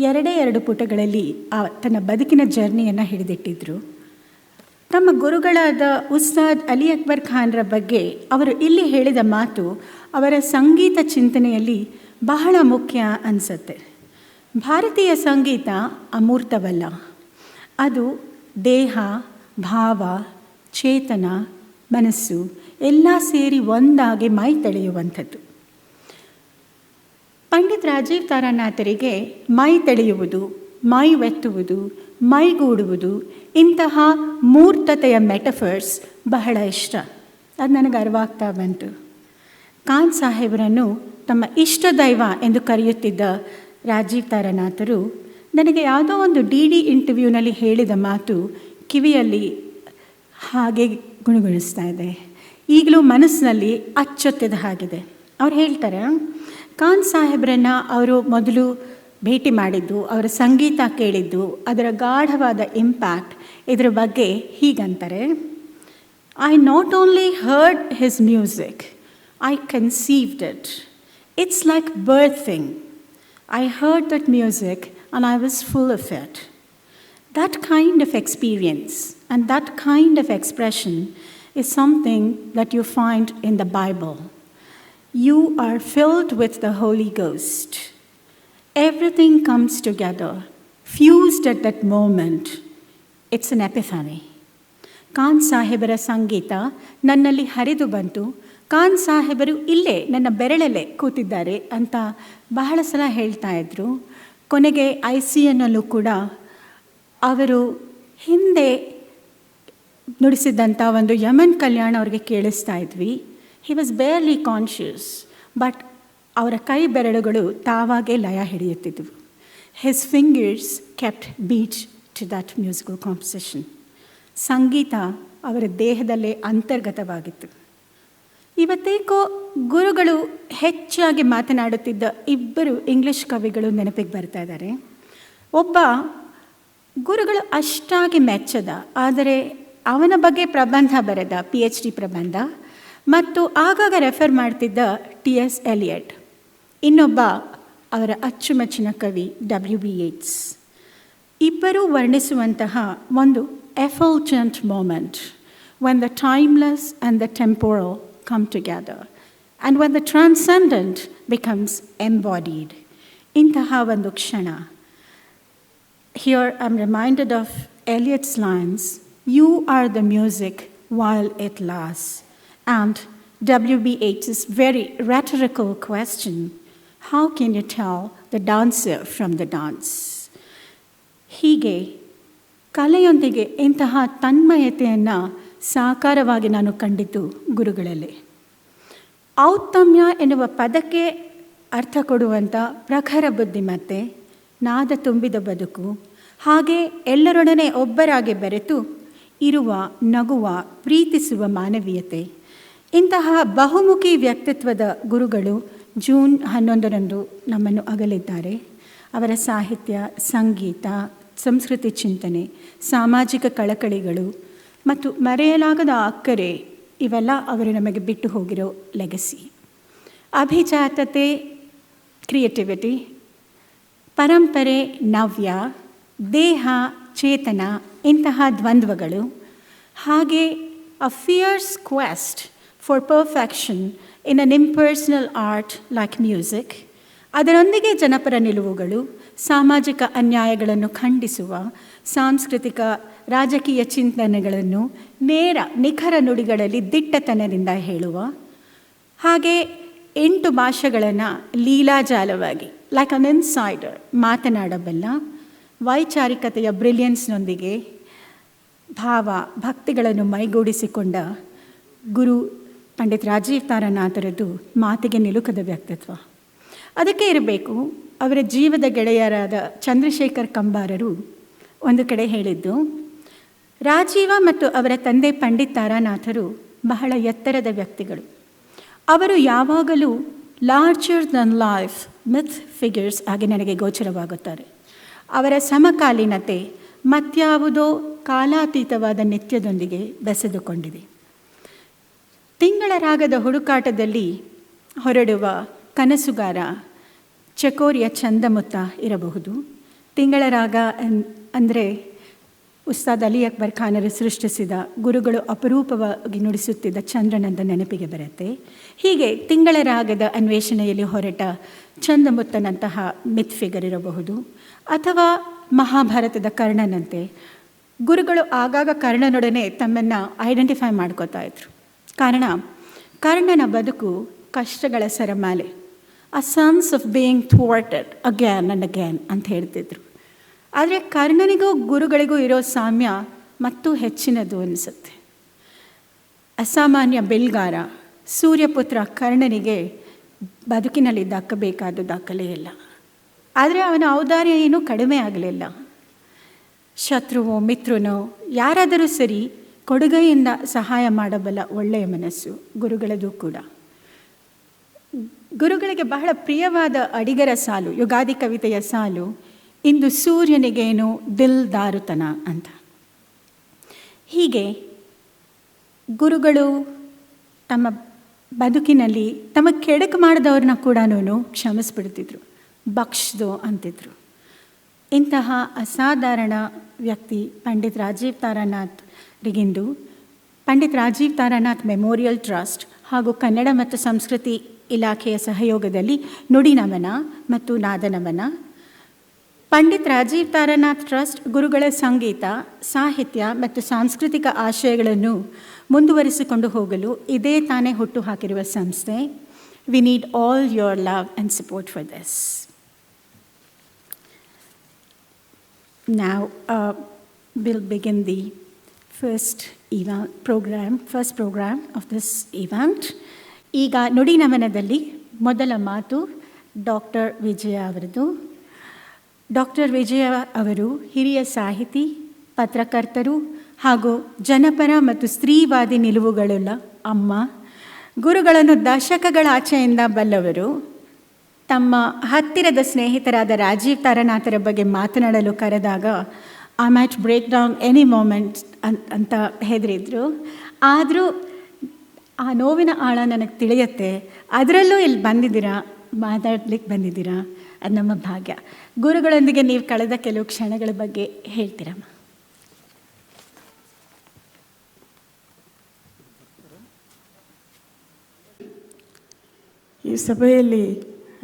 A: 2 ಪುಟಗಳಲ್ಲಿ ತನ್ನ ಬದುಕಿನ ಜರ್ನಿಯನ್ನು ಹಿಡಿದಿಟ್ಟಿದ್ರು. ತಮ್ಮ ಗುರುಗಳಾದ ಉಸ್ತಾದ್ ಅಲಿ ಅಕ್ಬರ್ ಖಾನ್ರ ಬಗ್ಗೆ ಅವರು ಇಲ್ಲಿ ಹೇಳಿದ ಮಾತು ಅವರ ಸಂಗೀತ ಚಿಂತನೆಯಲ್ಲಿ ಬಹಳ ಮುಖ್ಯ ಅನಿಸುತ್ತೆ. ಭಾರತೀಯ ಸಂಗೀತ ಅಮೂರ್ತವಲ್ಲ. ಅದು ದೇಹ, ಭಾವ, ಚೇತನ, ಮನಸ್ಸು ಎಲ್ಲ ಸೇರಿ ಒಂದಾಗಿ ಮೈ ತಳೆಯುವಂಥದ್ದು. ಪಂಡಿತ್ ರಾಜೀವ್ ತಾರಾನಾಥರಿಗೆ ಮೈ ತಳೆಯುವುದು, ಮೈ ವೆತ್ತುವುದು, ಮೈಗೂಡುವುದು ಇಂತಹ ಮೂರ್ತತೆಯ ಮೆಟಫರ್ಸ್ ಬಹಳ ಇಷ್ಟ. ಅದು ನನಗೆ ಅರಿವಾಗ್ತಾ ಬಂತು. ಖಾನ್ ಸಾಹೇಬರನ್ನು ತಮ್ಮ ಇಷ್ಟ ದೈವ ಎಂದು ಕರೆಯುತ್ತಿದ್ದ ರಾಜೀವ್ ತಾರಾನಾಥರು ನನಗೆ ಯಾವುದೋ ಒಂದು DD ಇಂಟರ್ವ್ಯೂನಲ್ಲಿ ಹೇಳಿದ ಮಾತು ಕಿವಿಯಲ್ಲಿ ಹಾಗೆ ಗುಣಗುಣಿಸ್ತಾ ಇದೆ. ಈಗಲೂ ಮನಸ್ಸಿನಲ್ಲಿ ಅಚ್ಚೊತ್ತಿದ ಹಾಗಿದೆ. ಅವ್ರು ಹೇಳ್ತಾರೆ, ಖಾನ್ ಸಾಹೇಬ್ರನ್ನು ಅವರು ಮೊದಲು ಭೇಟಿ ಮಾಡಿದ್ದು, ಅವರ ಸಂಗೀತ ಕೇಳಿದ್ದು, ಅದರ ಗಾಢವಾದ ಇಂಪ್ಯಾಕ್ಟ್ ಇದರ ಬಗ್ಗೆ ಹೀಗಂತಾರೆ. I not only heard his music, I conceived it. It's like birthing. I heard that music and I was full of it. That kind of experience and that kind of expression is something that you find in the Bible. You are filled with the Holy Ghost. Everything comes together, fused at that moment. It's an epiphany. Khan ಸಾಹೇಬರ ಸಂಗೀತ ನನ್ನಲ್ಲಿ ಹರಿದು ಬಂತು. ಖಾನ್ ಸಾಹೇಬರು ಇಲ್ಲೇ ನನ್ನ ಬೆರಳಲ್ಲೇ ಕೂತಿದ್ದಾರೆ ಅಂತ ಬಹಳ ಸಲ ಹೇಳ್ತಾ ಇದ್ರು. ಕೊನೆಗೆ ICNಲ್ಲೂ ಕೂಡ ಅವರು ಹಿಂದೆ ನುಡಿಸಿದ್ದಂಥ ಒಂದು ಯಮನ್ ಕಲ್ಯಾಣ ಅವ್ರಿಗೆ ಕೇಳಿಸ್ತಾ ಇದ್ವಿ. He was barely conscious, but ಅವರ ಕೈ ಬೆರಳುಗಳು ತಾವಾಗೇ ಲಯ ಹಿಡಿಯುತ್ತಿದ್ದವು. His fingers kept beat to that musical composition. ಸಂಗೀತ ಅವರ ದೇಹದಲ್ಲೇ ಅಂತರ್ಗತವಾಗಿತ್ತು. ಇವತ್ತೇಕೋ ಗುರುಗಳು ಹೆಚ್ಚಾಗಿ ಮಾತನಾಡುತ್ತಿದ್ದ 2 ಇಂಗ್ಲಿಷ್ ಕವಿಗಳು ನೆನಪಿಗೆ ಬರ್ತಾ ಇದ್ದಾರೆ. ಒಬ್ಬ ಗುರುಗಳು ಅಷ್ಟಾಗಿ ಮೆಚ್ಚದ, ಆದರೆ ಅವನ ಬಗ್ಗೆ ಪ್ರಬಂಧ ಬರೆದ PhD ಪ್ರಬಂಧ ಮತ್ತು ಆಗಾಗ ರೆಫರ್ ಮಾಡ್ತಿದ್ದ T.S. ಎಲಿಯಟ್. ಇನ್ನೊಬ್ಬ ಅವರ ಅಚ್ಚುಮೆಚ್ಚಿನ ಕವಿ W.B. Yeats. ಇಬ್ಬರೂ ವರ್ಣಿಸುವಂತಹ ಒಂದು effulgent moment when the timeless and the temporal come together and when the transcendent becomes embodied. ಇಂತಹ ಒಂದು ಕ್ಷಣ. Here I'm reminded of Eliot's lines, "You are the music while it lasts." And W.B. Yeats' very rhetorical question, how can you tell the dancer from the dance? ಹೀಗೆ ಕಲೆಯೊಂದಿಗೆ ಇಂತಹ ತನ್ಮಯತೆಯನ್ನು ಸಾಕಾರವಾಗಿ ನಾನು ಕಂಡಿದ್ದು ಗುರುಗಳಲ್ಲೇ. ಔತ್ತಮ್ಯ ಎನ್ನುವ ಪದಕ್ಕೆ ಅರ್ಥ ಕೊಡುವಂಥ ಪ್ರಖರ ಬುದ್ಧಿಮತ್ತೆ, ನಾದ ತುಂಬಿದ ಬದುಕು, ಹಾಗೆ ಎಲ್ಲರೊಡನೆ ಒಬ್ಬರಾಗಿ ಬೆರೆತು ಇರುವ, ನಗುವ, ಪ್ರೀತಿಸುವ ಮಾನವೀಯತೆ, ಇಂತಹ ಬಹುಮುಖಿ ವ್ಯಕ್ತಿತ್ವದ ಗುರುಗಳು ಜೂನ್ 11ರಂದು ನಮ್ಮನ್ನು ಅಗಲಿದ್ದಾರೆ. ಅವರ ಸಾಹಿತ್ಯ, ಸಂಗೀತ, ಸಂಸ್ಕೃತಿ ಚಿಂತನೆ, ಸಾಮಾಜಿಕ ಕಳಕಳಿಗಳು ಮತ್ತು ಮರೆಯಲಾಗದ ಅಕ್ಕರೆ ಇವೆಲ್ಲ ಅವರು ನಮಗೆ ಬಿಟ್ಟು ಹೋಗಿರೋ ಲೆಗಸಿ. ಅಭಿಜಾತತೆ, ಕ್ರಿಯೇಟಿವಿಟಿ, ಪರಂಪರೆ, ನವ್ಯ, ದೇಹ, ಚೇತನ, ಇಂತಹ ದ್ವಂದ್ವಗಳು, ಹಾಗೆ a fierce quest for perfection in an impersonal art like music, ಅದರೊಂದಿಗೆ ಜನಪರ ನಿಲುವುಗಳು, ಸಾಮಾಜಿಕ ಅನ್ಯಾಯಗಳನ್ನು ಖಂಡಿಸುವ ಸಾಂಸ್ಕೃತಿಕ ರಾಜಕೀಯ ಚಿಂತನೆಗಳನ್ನು ನಿಖರ ನುಡಿಗಳಲ್ಲಿ ದಿಟ್ಟತನದಿಂದ ಹೇಳುವ, ಹಾಗೆ 8 ಭಾಷೆಗಳನ್ನು ಲೀಲಾಜಾಲವಾಗಿ ಲೈಕ್ ಅನ್ ಇನ್ಸೈಡರ್ ಮಾತನಾಡಬಲ್ಲ, ವೈಚಾರಿಕತೆಯ ಬ್ರಿಲಿಯನ್ಸ್ನೊಂದಿಗೆ ಭಾವ ಭಕ್ತಿಗಳನ್ನು ಮೈಗೂಡಿಸಿಕೊಂಡ ಗುರು ಪಂಡಿತ್ ರಾಜೀವ್ ತಾರಾನಾಥರದ್ದು ಮಾತಿಗೆ ನಿಲುಕದ ವ್ಯಕ್ತಿತ್ವ. ಅದಕ್ಕೆ ಇರಬೇಕು ಅವರ ಜೀವದ ಗೆಳೆಯರಾದ ಚಂದ್ರಶೇಖರ್ ಕಂಬಾರರು ಒಂದು ಕಡೆ ಹೇಳಿದ್ದು, ರಾಜೀವ ಮತ್ತು ಅವರ ತಂದೆ ಪಂಡಿತ್ ತಾರಾನಾಥರು ಬಹಳ ಎತ್ತರದ ವ್ಯಕ್ತಿಗಳು. ಅವರು ಯಾವಾಗಲೂ ಲಾರ್ಜರ್ ದನ್ ಲೈಫ್ ಮಿತ್ ಫಿಗರ್ಸ್ ಆಗಿ ನನಗೆ ಗೋಚರವಾಗುತ್ತಾರೆ. ಅವರ ಸಮಕಾಲೀನತೆ ಮತ್ಯಾವುದೋ ಕಾಲಾತೀತವಾದ ನಿತ್ಯದೊಂದಿಗೆ ಬೆಸೆದುಕೊಂಡಿದೆ. ತಿಂಗಳ ರಾಗದ ಹುಡುಕಾಟದಲ್ಲಿ ಹೊರಡುವ ಕನಸುಗಾರ ಚಕೋರಿಯ ಚಂದಮುತ್ತ ಇರಬಹುದು. ತಿಂಗಳ ರಾಗ ಅಂದರೆ ಉಸ್ತಾದ್ ಅಲಿ ಅಕ್ಬರ್ ಖಾನರು ಸೃಷ್ಟಿಸಿದ, ಗುರುಗಳು ಅಪರೂಪವಾಗಿ ನುಡಿಸುತ್ತಿದ್ದ ಚಂದ್ರನಂದ ನೆನಪಿಗೆ ಬರುತ್ತೆ. ಹೀಗೆ ತಿಂಗಳ ರಾಗದ ಅನ್ವೇಷಣೆಯಲ್ಲಿ ಹೊರಟ ಚಂದಮುತ್ತನಂತಹ ಮಿತ್ ಫಿಗರ್ ಇರಬಹುದು, ಅಥವಾ ಮಹಾಭಾರತದ ಕರ್ಣನಂತೆ ಗುರುಗಳು ಆಗಾಗ ಕರ್ಣನೊಡನೆ ತಮ್ಮನ್ನು ಐಡೆಂಟಿಫೈ ಮಾಡ್ಕೋತಾ ಇದ್ರು. ಕಾರಣ ಕರ್ಣನ ಬದುಕು ಕಷ್ಟಗಳ ಸರಮಾಲೆ, a sense of being thwarted again and again ಅಂತ ಹೇಳ್ತಿದ್ರು. ಆದರೆ ಕರ್ಣನಿಗೂ ಗುರುಗಳಿಗೂ ಇರೋ ಸಾಮ್ಯ ಮತ್ತೂ ಹೆಚ್ಚಿನದು ಅನಿಸುತ್ತೆ. ಅಸಾಮಾನ್ಯ ಬೆಲ್ಗಾರ ಸೂರ್ಯಪುತ್ರ ಕರ್ಣನಿಗೆ ಬದುಕಿನಲ್ಲಿ ದಕ್ಕಬೇಕಾದ ದಾಖಲೆ ಇಲ್ಲ. ಆದರೆ ಅವನ ಔದಾರ್ಯ ಏನೂ ಕಡಿಮೆ ಆಗಲಿಲ್ಲ. ಶತ್ರುವೋ ಮಿತ್ರನೋ ಯಾರಾದರೂ ಸರಿ ಕೊಡುಗೆಯಿಂದ ಸಹಾಯ ಮಾಡಬಲ್ಲ ಒಳ್ಳೆಯ ಮನಸ್ಸು ಗುರುಗಳದು ಕೂಡ. ಗುರುಗಳಿಗೆ ಬಹಳ ಪ್ರಿಯವಾದ ಅಡಿಗರ ಸಾಲು, ಯುಗಾದಿ ಕವಿತೆಯ ಸಾಲು, ಇಂದು ಸೂರ್ಯನಿಗೇನು ದಿಲ್ ದಾರುತನ ಅಂತ. ಹೀಗೆ ಗುರುಗಳು ತಮ್ಮ ಬದುಕಿನಲ್ಲಿ ತಮ್ಮ ಕೆಡಕು ಮಾಡಿದವ್ರನ್ನ ಕೂಡ ಕ್ಷಮಿಸ್ಬಿಡ್ತಿದ್ರು, ಬಕ್ಷದು ಅಂತಿದ್ರು. ಇಂತಹ ಅಸಾಧಾರಣ ವ್ಯಕ್ತಿ ಪಂಡಿತ್ ರಾಜೀವ್ ತಾರಾನಾಥ್ರಿಗಿಂದು ಪಂಡಿತ್ ರಾಜೀವ್ ತಾರಾನಾಥ್ ಮೆಮೋರಿಯಲ್ ಟ್ರಸ್ಟ್ ಹಾಗೂ ಕನ್ನಡ ಮತ್ತು ಸಂಸ್ಕೃತಿ ಇಲಾಖೆಯ ಸಹಯೋಗದಲ್ಲಿ ನುಡಿ ನಮನ ಮತ್ತು ನಾದ ನಮನ. ಪಂಡಿತ್ ರಾಜೀವ್ ತಾರಾನಾಥ್ ಟ್ರಸ್ಟ್ ಗುರುಗಳ ಸಂಗೀತ, ಸಾಹಿತ್ಯ ಮತ್ತು ಸಾಂಸ್ಕೃತಿಕ ಆಶಯಗಳನ್ನು ಮುಂದುವರಿಸಿಕೊಂಡು ಹೋಗಲು ಇದೇ ತಾನೇ ಹುಟ್ಟು ಹಾಕಿರುವ ಸಂಸ್ಥೆ. We need all your love and support for this. Now we'll begin the first program of this event. ಈಗ ನುಡಿ ನಮನದಲ್ಲಿ ಮೊದಲ ಮಾತು ಡಾಕ್ಟರ್ ವಿಜಯ ಅವರದು. ಡಾಕ್ಟರ್ ವಿಜಯ ಅವರು ಹಿರಿಯ ಸಾಹಿತಿ, ಪತ್ರಕರ್ತರು ಹಾಗೂ ಜನಪರ ಮತ್ತು ಸ್ತ್ರೀವಾದಿ ನಿಲುವುಗಳುಳ್ಳ ಅಮ್ಮ. ಗುರುಗಳನ್ನು ದಶಕಗಳಾಚೆಯಿಂದ ಬಲ್ಲವರು. ತಮ್ಮ ಹತ್ತಿರದ ಸ್ನೇಹಿತರಾದ ರಾಜೀವ್ ತಾರಾನಾಥರ ಬಗ್ಗೆ ಮಾತನಾಡಲು ಕರೆದಾಗ I might break down any moment ಅಂತ ಹೆದರಿದ್ರು. ಆದರೂ ಆ ನೋವಿನ ಆಳ ನನಗೆ ತಿಳಿಯುತ್ತೆ. ಅದರಲ್ಲೂ ಇಲ್ಲಿ ಬಂದಿದ್ದೀರಾ, ಮಾತಾಡ್ಲಿಕ್ಕೆ ಬಂದಿದ್ದೀರಾ, ಅದು ನಮ್ಮ ಭಾಗ್ಯ. ಗುರುಗಳೊಂದಿಗೆ ನೀವು ಕಳೆದ ಕೆಲವು ಕ್ಷಣಗಳ ಬಗ್ಗೆ ಹೇಳ್ತೀರಮ್ಮ.
C: ಈ ಸಭೆಯಲ್ಲಿ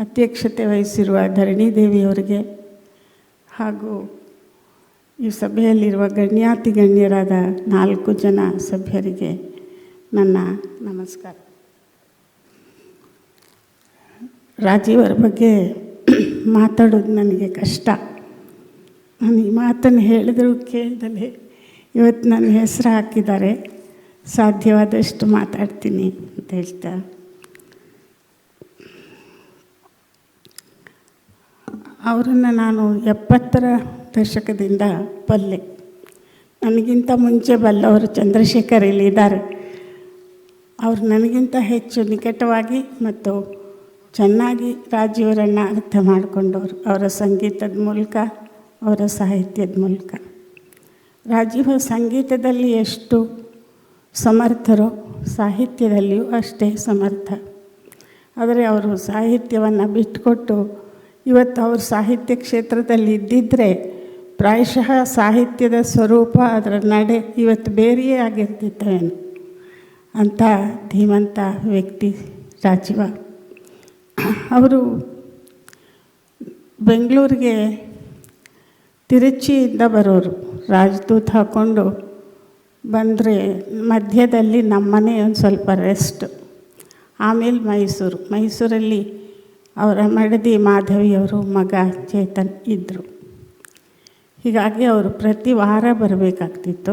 C: ಅಧ್ಯಕ್ಷತೆ ವಹಿಸಿರುವ ಧರಣಿದೇವಿಯವರಿಗೆ ಹಾಗೂ ಈ ಸಭೆಯಲ್ಲಿರುವ ಗಣ್ಯಾತಿ ಗಣ್ಯರಾದ 4 ಜನ ಸಭ್ಯರಿಗೆ ನನ್ನ ನಮಸ್ಕಾರ. ರಾಜೀವರ ಬಗ್ಗೆ ಮಾತಾಡೋದು ನನಗೆ ಕಷ್ಟ. ನಾನು ಈ ಮಾತನ್ನು ಹೇಳಿದರೂ ಕೇಳ್ದಲೇ ಇವತ್ತು ನನ್ನ ಹೆಸರು ಹಾಕಿದ್ದಾರೆ. ಸಾಧ್ಯವಾದಷ್ಟು ಮಾತಾಡ್ತೀನಿ ಅಂತ ಹೇಳ್ತಾ, ಅವರನ್ನು ನಾನು 70ರ ದಶಕದಿಂದ ಬಲ್ಲೆ. ನನಗಿಂತ ಮುಂಚೆ ಬಲ್ಲವರು ಚಂದ್ರಶೇಖರ್ ಇಲ್ಲಿದ್ದಾರೆ. ಅವರು ನನಗಿಂತ ಹೆಚ್ಚು ನಿಕಟವಾಗಿ ಮತ್ತು ಚೆನ್ನಾಗಿ ರಾಜೀವರನ್ನು ಅರ್ಥ ಮಾಡಿಕೊಂಡವರು, ಅವರ ಸಂಗೀತದ ಮೂಲಕ, ಅವರ ಸಾಹಿತ್ಯದ ಮೂಲಕ. ರಾಜೀವ ಸಂಗೀತದಲ್ಲಿ ಎಷ್ಟು ಸಮರ್ಥರೋ ಸಾಹಿತ್ಯದಲ್ಲಿಯೂ ಅಷ್ಟೇ ಸಮರ್ಥ. ಆದರೆ ಅವರು ಸಾಹಿತ್ಯವನ್ನು ಬಿಟ್ಟುಕೊಟ್ಟು ಇವತ್ತು ಅವರು ಸಾಹಿತ್ಯ ಕ್ಷೇತ್ರದಲ್ಲಿ ಇದ್ದಿದ್ದರೆ ಪ್ರಾಯಶಃ ಸಾಹಿತ್ಯದ ಸ್ವರೂಪ, ಅದರ ನಡೆ ಇವತ್ತು ಬೇರೆಯೇ ಆಗಿರ್ತಿತ್ತೇನು ಅಂಥ ಧೀಮಂತ ವ್ಯಕ್ತಿ ರಾಜೀವ. ಅವರು ಬೆಂಗಳೂರಿಗೆ ತಿರುಚಿಯಿಂದ ಬರೋರು. ರಾಜದೂತ ಹಾಕ್ಕೊಂಡು ಬಂದರೆ ಮಧ್ಯದಲ್ಲಿ ನಮ್ಮನೆ ಒಂದು ಸ್ವಲ್ಪ ರೆಸ್ಟ್. ಆಮೇಲೆ ಮೈಸೂರಲ್ಲಿ ಅವರ ಮಡದಿ ಮಾಧವಿಯವರು ಮಗ ಚೇತನ್ ಇದ್ದರು. ಹೀಗಾಗಿ ಅವರು ಪ್ರತಿ ವಾರ ಬರಬೇಕಾಗ್ತಿತ್ತು.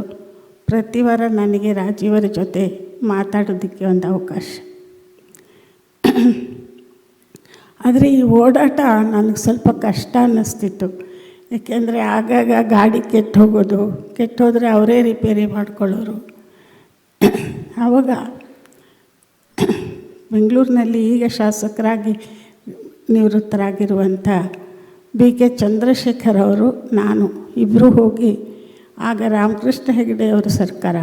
C: ಪ್ರತಿ ವಾರ ನನಗೆ ರಾಜೀವರ ಜೊತೆ ಮಾತಾಡೋದಕ್ಕೆ ಒಂದು ಅವಕಾಶ. ಆದರೆ ಈ ಓಡಾಟ ನನಗೆ ಸ್ವಲ್ಪ ಕಷ್ಟ ಅನ್ನಿಸ್ತಿತ್ತು. ಏಕೆಂದರೆ ಆಗಾಗ ಗಾಡಿ ಕೆಟ್ಟೋದ್ರೆ ಅವರೇ ರಿಪೇರಿ ಮಾಡ್ಕೊಳ್ಳೋರು. ಆವಾಗ ಬೆಂಗಳೂರಿನಲ್ಲಿ ಈಗ ಶಾಸಕರಾಗಿ ನಿವೃತ್ತರಾಗಿರುವಂಥ ಬಿ ಕೆ ಚಂದ್ರಶೇಖರ್ ಅವರು, ನಾನು ಇಬ್ಬರು ಹೋಗಿ, ಆಗ ರಾಮಕೃಷ್ಣ ಹೆಗಡೆಯವರು ಸರ್ಕಾರ,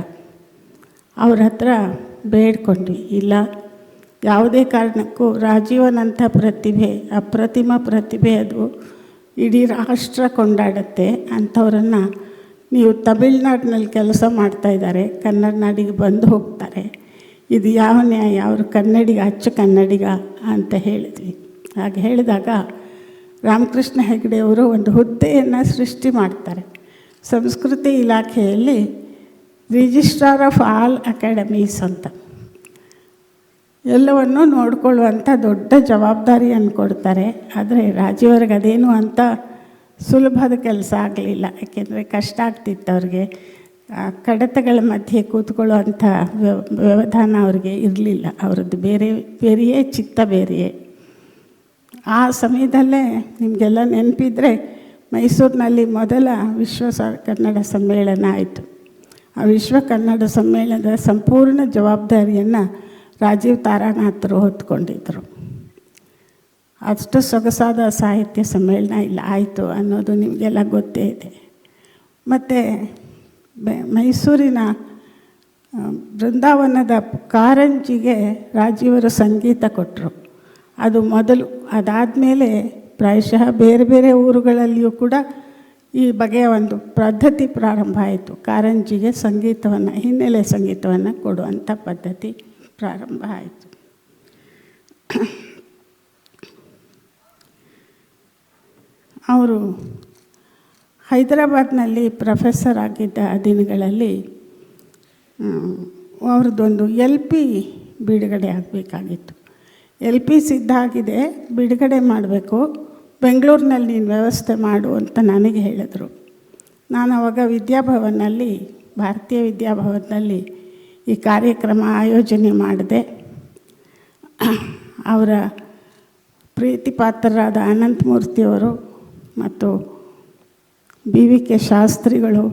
C: ಅವ್ರ ಹತ್ರ ಬೇಡ್ಕೊಂಡ್ವಿ, ಇಲ್ಲ ಯಾವುದೇ ಕಾರಣಕ್ಕೂ ರಾಜೀವನಂಥ ಪ್ರತಿಭೆ, ಅಪ್ರತಿಮ ಪ್ರತಿಭೆ, ಅದು ಇಡೀ ರಾಷ್ಟ್ರ ಕೊಂಡಾಡುತ್ತೆ. ಅಂಥವ್ರನ್ನು ನೀವು ತಮಿಳ್ನಾಡಿನಲ್ಲಿ ಕೆಲಸ ಮಾಡ್ತಾಯಿದ್ದಾರೆ, ಕನ್ನಡ ನಾಡಿಗೆ ಬಂದು ಹೋಗ್ತಾರೆ, ಇದು ಯಾವ ನ್ಯಾಯ? ಅವರು ಕನ್ನಡಿಗ, ಅಚ್ಚ ಕನ್ನಡಿಗ ಅಂತ ಹೇಳಿದ್ವಿ. ಹಾಗೆ ಹೇಳಿದಾಗ ರಾಮಕೃಷ್ಣ ಹೆಗಡೆಯವರು ಒಂದು ಹುದ್ದೆಯನ್ನು ಸೃಷ್ಟಿ ಮಾಡ್ತಾರೆ. ಸಂಸ್ಕೃತಿ ಇಲಾಖೆಯಲ್ಲಿ ರಿಜಿಸ್ಟ್ರಾರ್ ಆಫ್ ಆಲ್ ಅಕಾಡೆಮೀಸ್ ಅಂತ, ಎಲ್ಲವನ್ನೂ ನೋಡಿಕೊಳ್ಳುವಂಥ ದೊಡ್ಡ ಜವಾಬ್ದಾರಿಯನ್ನು ಕೊಡ್ತಾರೆ. ಆದರೆ ರಾಜೀವರಿಗೆ ಅದೇನು ಅಂತ ಸುಲಭದ ಕೆಲಸ ಆಗಲಿಲ್ಲ. ಯಾಕೆಂದರೆ ಕಷ್ಟ ಆಗ್ತಿತ್ತು ಅವ್ರಿಗೆ. ಕಡತಗಳ ಮಧ್ಯೆ ಕೂತ್ಕೊಳ್ಳುವಂಥ ವ್ಯವಧಾನ ಅವ್ರಿಗೆ ಇರಲಿಲ್ಲ. ಅವ್ರದ್ದು ಬೇರೆಯೇ ಚಿತ್ತ ಬೇರೆಯೇ. ಆ ಸಮಯದಲ್ಲೇ ನಿಮಗೆಲ್ಲ ನೆನಪಿದ್ರೆ ಮೈಸೂರಿನಲ್ಲಿ ಮೊದಲ ಕನ್ನಡ ಸಮ್ಮೇಳನ ಆಯಿತು. ಆ ಕನ್ನಡ ಸಮ್ಮೇಳನದ ಸಂಪೂರ್ಣ ಜವಾಬ್ದಾರಿಯನ್ನು ರಾಜೀವ್ ತಾರಾನಾಥರು ಹೊತ್ಕೊಂಡಿದ್ದರು. ಅಷ್ಟು ಸೊಗಸಾದ ಸಾಹಿತ್ಯ ಸಮ್ಮೇಳನ ಇಲ್ಲ ಆಯಿತು ಅನ್ನೋದು ನಿಮಗೆಲ್ಲ ಗೊತ್ತೇ ಇದೆ. ಮತ್ತು ಮೈಸೂರಿನ ಬೃಂದಾವನದ ಕಾರಂಜಿಗೆ ರಾಜೀವರು ಸಂಗೀತ ಕೊಟ್ಟರು. ಅದು ಮೊದಲು. ಅದಾದಮೇಲೆ ಪ್ರಾಯಶಃ ಬೇರೆ ಬೇರೆ ಊರುಗಳಲ್ಲಿಯೂ ಕೂಡ ಈ ಬಗೆಯ ಒಂದು ಪದ್ಧತಿ ಪ್ರಾರಂಭ ಆಯಿತು. ಕಾರಂಜಿಗೆ ಸಂಗೀತವನ್ನು, ಹಿನ್ನೆಲೆ ಸಂಗೀತವನ್ನು ಕೊಡುವಂಥ ಪದ್ಧತಿ ಪ್ರಾರಂಭ ಆಯಿತು. ಅವರು ಹೈದರಾಬಾದ್ನಲ್ಲಿ ಪ್ರೊಫೆಸರ್ ಆಗಿದ್ದ ದಿನಗಳಲ್ಲಿ ಅವ್ರದ್ದೊಂದು LP ಬಿಡುಗಡೆ ಆಗಬೇಕಾಗಿತ್ತು. LP ಸಿದ್ಧ ಆಗಿದೆ, ಬಿಡುಗಡೆ ಮಾಡಬೇಕು, ಬೆಂಗಳೂರಿನಲ್ಲಿ ನೀನು ವ್ಯವಸ್ಥೆ ಮಾಡು ಅಂತ ನನಗೆ ಹೇಳಿದರು. ನಾನು ಆವಾಗ ವಿದ್ಯಾಭವನಲ್ಲಿ, ಭಾರತೀಯ ವಿದ್ಯಾಭವನದಲ್ಲಿ ಈ ಕಾರ್ಯಕ್ರಮ ಆಯೋಜನೆ ಮಾಡಿದೆ. ಅವರ ಪ್ರೀತಿಪಾತ್ರರಾದ ಅನಂತಮೂರ್ತಿಯವರು ಮತ್ತು BVK ಶಾಸ್ತ್ರಿಗಳು,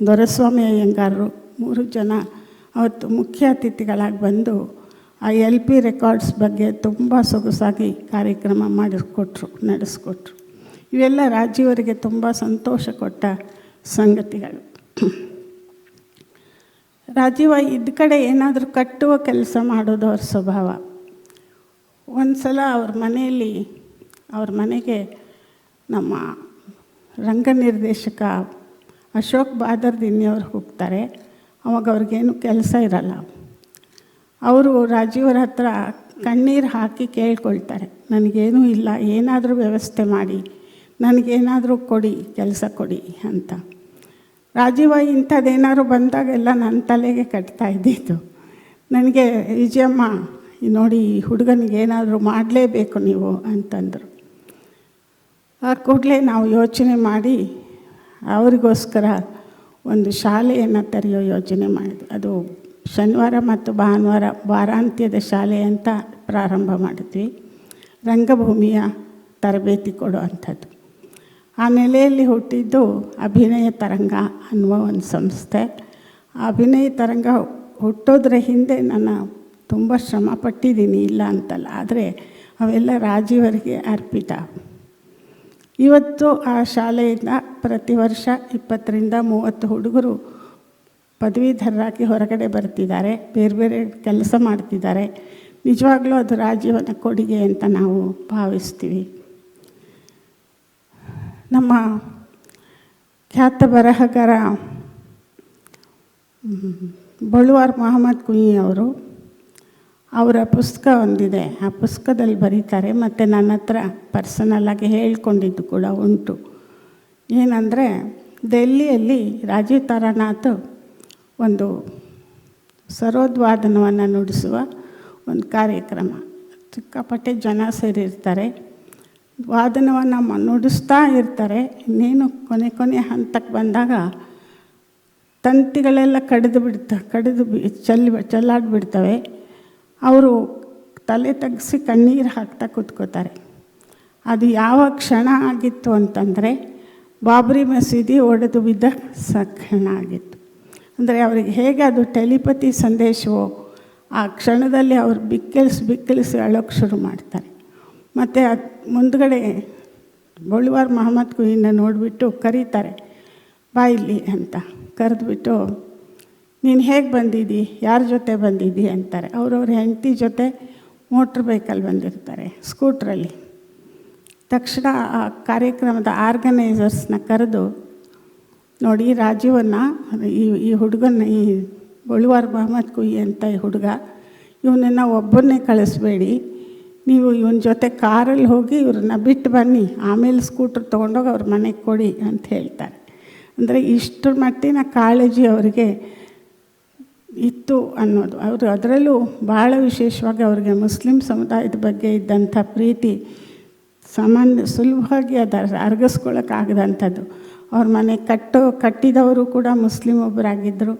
C: ದೊರೆಸ್ವಾಮಿ ಅಯ್ಯಂಗಾರರು 3 ಜನ ಅವತ್ತು ಮುಖ್ಯ ಅತಿಥಿಗಳಾಗಿ ಬಂದು ಆ LP ರೆಕಾರ್ಡ್ಸ್ ಬಗ್ಗೆ ತುಂಬ ಸೊಗಸಾಗಿ ಕಾರ್ಯಕ್ರಮ ನಡೆಸ್ಕೊಟ್ರು. ಇವೆಲ್ಲ ರಾಜೀವರಿಗೆ ತುಂಬ ಸಂತೋಷ ಕೊಟ್ಟ ಸಂಗತಿಗಳು. ರಾಜೀವ ಇದ್ದ ಕಡೆ ಏನಾದರೂ ಕಟ್ಟುವ ಕೆಲಸ ಮಾಡೋದು ಅವ್ರ ಸ್ವಭಾವ. ಒಂದು ಸಲ ಅವ್ರ ಮನೆಗೆ ನಮ್ಮ ರಂಗ ನಿರ್ದೇಶಕ ಅಶೋಕ್ ಬಾದರ್ದಿನ್ನಿಯವರು ಹೋಗ್ತಾರೆ. ಅವಾಗ ಅವ್ರಿಗೇನು ಕೆಲಸ ಇರಲ್ಲ. ಅವರು ರಾಜೀವರ ಹತ್ರ ಕಣ್ಣೀರು ಹಾಕಿ ಕೇಳ್ಕೊಳ್ತಾರೆ, ನನಗೇನೂ ಇಲ್ಲ, ಏನಾದರೂ ವ್ಯವಸ್ಥೆ ಮಾಡಿ, ನನಗೇನಾದರೂ ಕೊಡಿ, ಕೆಲಸ ಕೊಡಿ ಅಂತ. ರಾಜೀವ ಇಂಥದ್ದೇನಾದ್ರು ಬಂದಾಗೆಲ್ಲ ನನ್ನ ತಲೆಗೆ ಕಟ್ತಾ ಇದ್ದಿದ್ದು. ನನಗೆ ವಿಜಯಮ್ಮ ನೋಡಿ, ಈ ಹುಡುಗನಿಗೆ ಏನಾದರೂ ಮಾಡಲೇಬೇಕು ನೀವು ಅಂತಂದರು. ಆ ಕೂಡಲೇ ನಾವು ಯೋಚನೆ ಮಾಡಿ ಅವರಿಗೋಸ್ಕರ ಒಂದು ಶಾಲೆಯನ್ನು ತೆರೆಯೋ ಯೋಚನೆ ಮಾಡಿದ್ವಿ. ಅದು ಶನಿವಾರ ಮತ್ತು ಭಾನುವಾರ ವಾರಾಂತ್ಯದ ಶಾಲೆ ಅಂತ ಪ್ರಾರಂಭ ಮಾಡಿದ್ವಿ. ರಂಗಭೂಮಿಯ ತರಬೇತಿ ಕೊಡುವಂಥದ್ದು. ಆ ನೆಲೆಯಲ್ಲಿ ಹುಟ್ಟಿದ್ದು ಅಭಿನಯ ತರಂಗ ಅನ್ನುವ ಒಂದು ಸಂಸ್ಥೆ. ಆ ಅಭಿನಯ ತರಂಗ ಹುಟ್ಟೋದ್ರ ಹಿಂದೆ ನಾನು ತುಂಬ ಶ್ರಮ ಪಟ್ಟಿದ್ದೀನಿ, ಇಲ್ಲ ಅಂತಲ್ಲ. ಆದರೆ ಅವೆಲ್ಲ ರಾಜೀವರಿಗೆ ಅರ್ಪಿತ. ಇವತ್ತು ಆ ಶಾಲೆಯಿಂದ ಪ್ರತಿ ವರ್ಷ 20ರಿಂದ 30 ಹುಡುಗರು ಪದವೀಧರರಾಗಿ ಹೊರಗಡೆ ಬರ್ತಿದ್ದಾರೆ, ಬೇರೆ ಬೇರೆ ಕೆಲಸ ಮಾಡ್ತಿದ್ದಾರೆ. ನಿಜವಾಗ್ಲೂ ಅದು ರಾಜೀವನ ಕೊಡುಗೆ ಅಂತ ನಾವು ಭಾವಿಸ್ತೀವಿ. ನಮ್ಮ ಖ್ಯಾತ ಬರಹಗಾರ ಬಳುವಾರ್ ಮೊಹಮ್ಮದ್ ಕುಯಿ ಅವರು, ಅವರ ಪುಸ್ತಕ ಒಂದಿದೆ. ಆ ಪುಸ್ತಕದಲ್ಲಿ ಬರೀತಾರೆ, ಮತ್ತು ನನ್ನ ಹತ್ರ ಪರ್ಸನಲ್ಲಾಗಿ ಹೇಳ್ಕೊಂಡಿದ್ದು ಕೂಡ ಉಂಟು. ಏನಂದರೆ, ದೆಹಲಿಯಲ್ಲಿ ರಾಜೀವ್ ತಾರಾನಾಥ್ ಒಂದು ಸರೋದ್ವಾದನವನ್ನು ನುಡಿಸುವ ಒಂದು ಕಾರ್ಯಕ್ರಮ, ಸಿಕ್ಕಾಪಟ್ಟೆ ಜನ ಸೇರಿರ್ತಾರೆ, ವಾದನವನ್ನು ನುಡಿಸ್ತಾ ಇರ್ತಾರೆ. ಇನ್ನೇನು ಕೊನೆ ಹಂತಕ್ಕೆ ಬಂದಾಗ ತಂತಿಗಳೆಲ್ಲ ಚೆಲ್ಲಾಡಿಬಿಡ್ತವೆ. ಅವರು ತಲೆ ತಗ್ಗಿಸಿ ಕಣ್ಣೀರು ಹಾಕ್ತಾ ಕೂತ್ಕೋತಾರೆ. ಅದು ಯಾವ ಕ್ಷಣ ಆಗಿತ್ತು ಅಂತಂದರೆ, ಬಾಬ್ರಿ ಮಸೀದಿ ಒಡೆದು ಬಿದ್ದ ಕ್ಷಣ ಆಗಿತ್ತು. ಅಂದರೆ ಅವರಿಗೆ ಹೇಗೆ ಅದು ಟೆಲಿಪತಿ ಸಂದೇಶವೋ, ಆ ಕ್ಷಣದಲ್ಲಿ ಅವರು ಬಿಕ್ಕಳಿಸಿ ಅಳೋಕ್ಕೆ ಶುರು ಮಾಡ್ತಾರೆ. ಮತ್ತು ಅದು ಮುಂದುಗಡೆ ಬಳುವಾರ್ ಮೊಹಮ್ಮದ್ ಕುಯಿನ ನೋಡಿಬಿಟ್ಟು ಕರೀತಾರೆ, ಬಾ ಇಲ್ಲಿ ಅಂತ ಕರೆದುಬಿಟ್ಟು, ನೀನು ಹೇಗೆ ಬಂದಿದ್ದಿ, ಯಾರ ಜೊತೆ ಬಂದಿದ್ದಿ ಅಂತಾರೆ. ಅವ್ರವ್ರ ಹೆಂಡತಿ ಜೊತೆ ಮೋಟ್ರ್ ಬೈಕಲ್ಲಿ ಬಂದಿರ್ತಾರೆ, ಸ್ಕೂಟ್ರಲ್ಲಿ. ತಕ್ಷಣ ಆ ಕಾರ್ಯಕ್ರಮದ ಆರ್ಗನೈಸರ್ಸ್ನ ಕರೆದು, ನೋಡಿ ರಾಜೀವನ್ನು, ಈ ಹುಡುಗನ, ಈ ಬಳುವಾರ್ ಮೊಹಮ್ಮದ್ ಕುಯಿ ಅಂತ ಈ ಹುಡುಗ, ಇವನನ್ನು ಒಬ್ಬನ್ನೇ ಕಳಿಸ್ಬೇಡಿ, ನೀವು ಇವನ ಜೊತೆ ಕಾರಲ್ಲಿ ಹೋಗಿ ಇವ್ರನ್ನ ಬಿಟ್ಟು ಬನ್ನಿ, ಆಮೇಲೆ ಸ್ಕೂಟ್ರ್ ತೊಗೊಂಡೋಗಿ ಅವ್ರ ಮನೆಗೆ ಕೊಡಿ ಅಂತ ಹೇಳ್ತಾರೆ. ಅಂದರೆ ಇಷ್ಟರ ಮಟ್ಟಿನ ಕಾಳಜಿ ಅವರಿಗೆ ಇತ್ತು ಅನ್ನೋದು. ಅವರು ಅದರಲ್ಲೂ ಭಾಳ ವಿಶೇಷವಾಗಿ ಅವ್ರಿಗೆ ಮುಸ್ಲಿಂ ಸಮುದಾಯದ ಬಗ್ಗೆ ಇದ್ದಂಥ ಪ್ರೀತಿ ಸುಲಭವಾಗಿ ಅದು ಅರ್ಗಿಸ್ಕೊಳ್ಳೋಕ್ಕಾಗದಂಥದ್ದು. ಅವ್ರ ಮನೆ ಕಟ್ಟಿದವರು ಕೂಡ ಮುಸ್ಲಿಂ ಒಬ್ಬರಾಗಿದ್ದರು.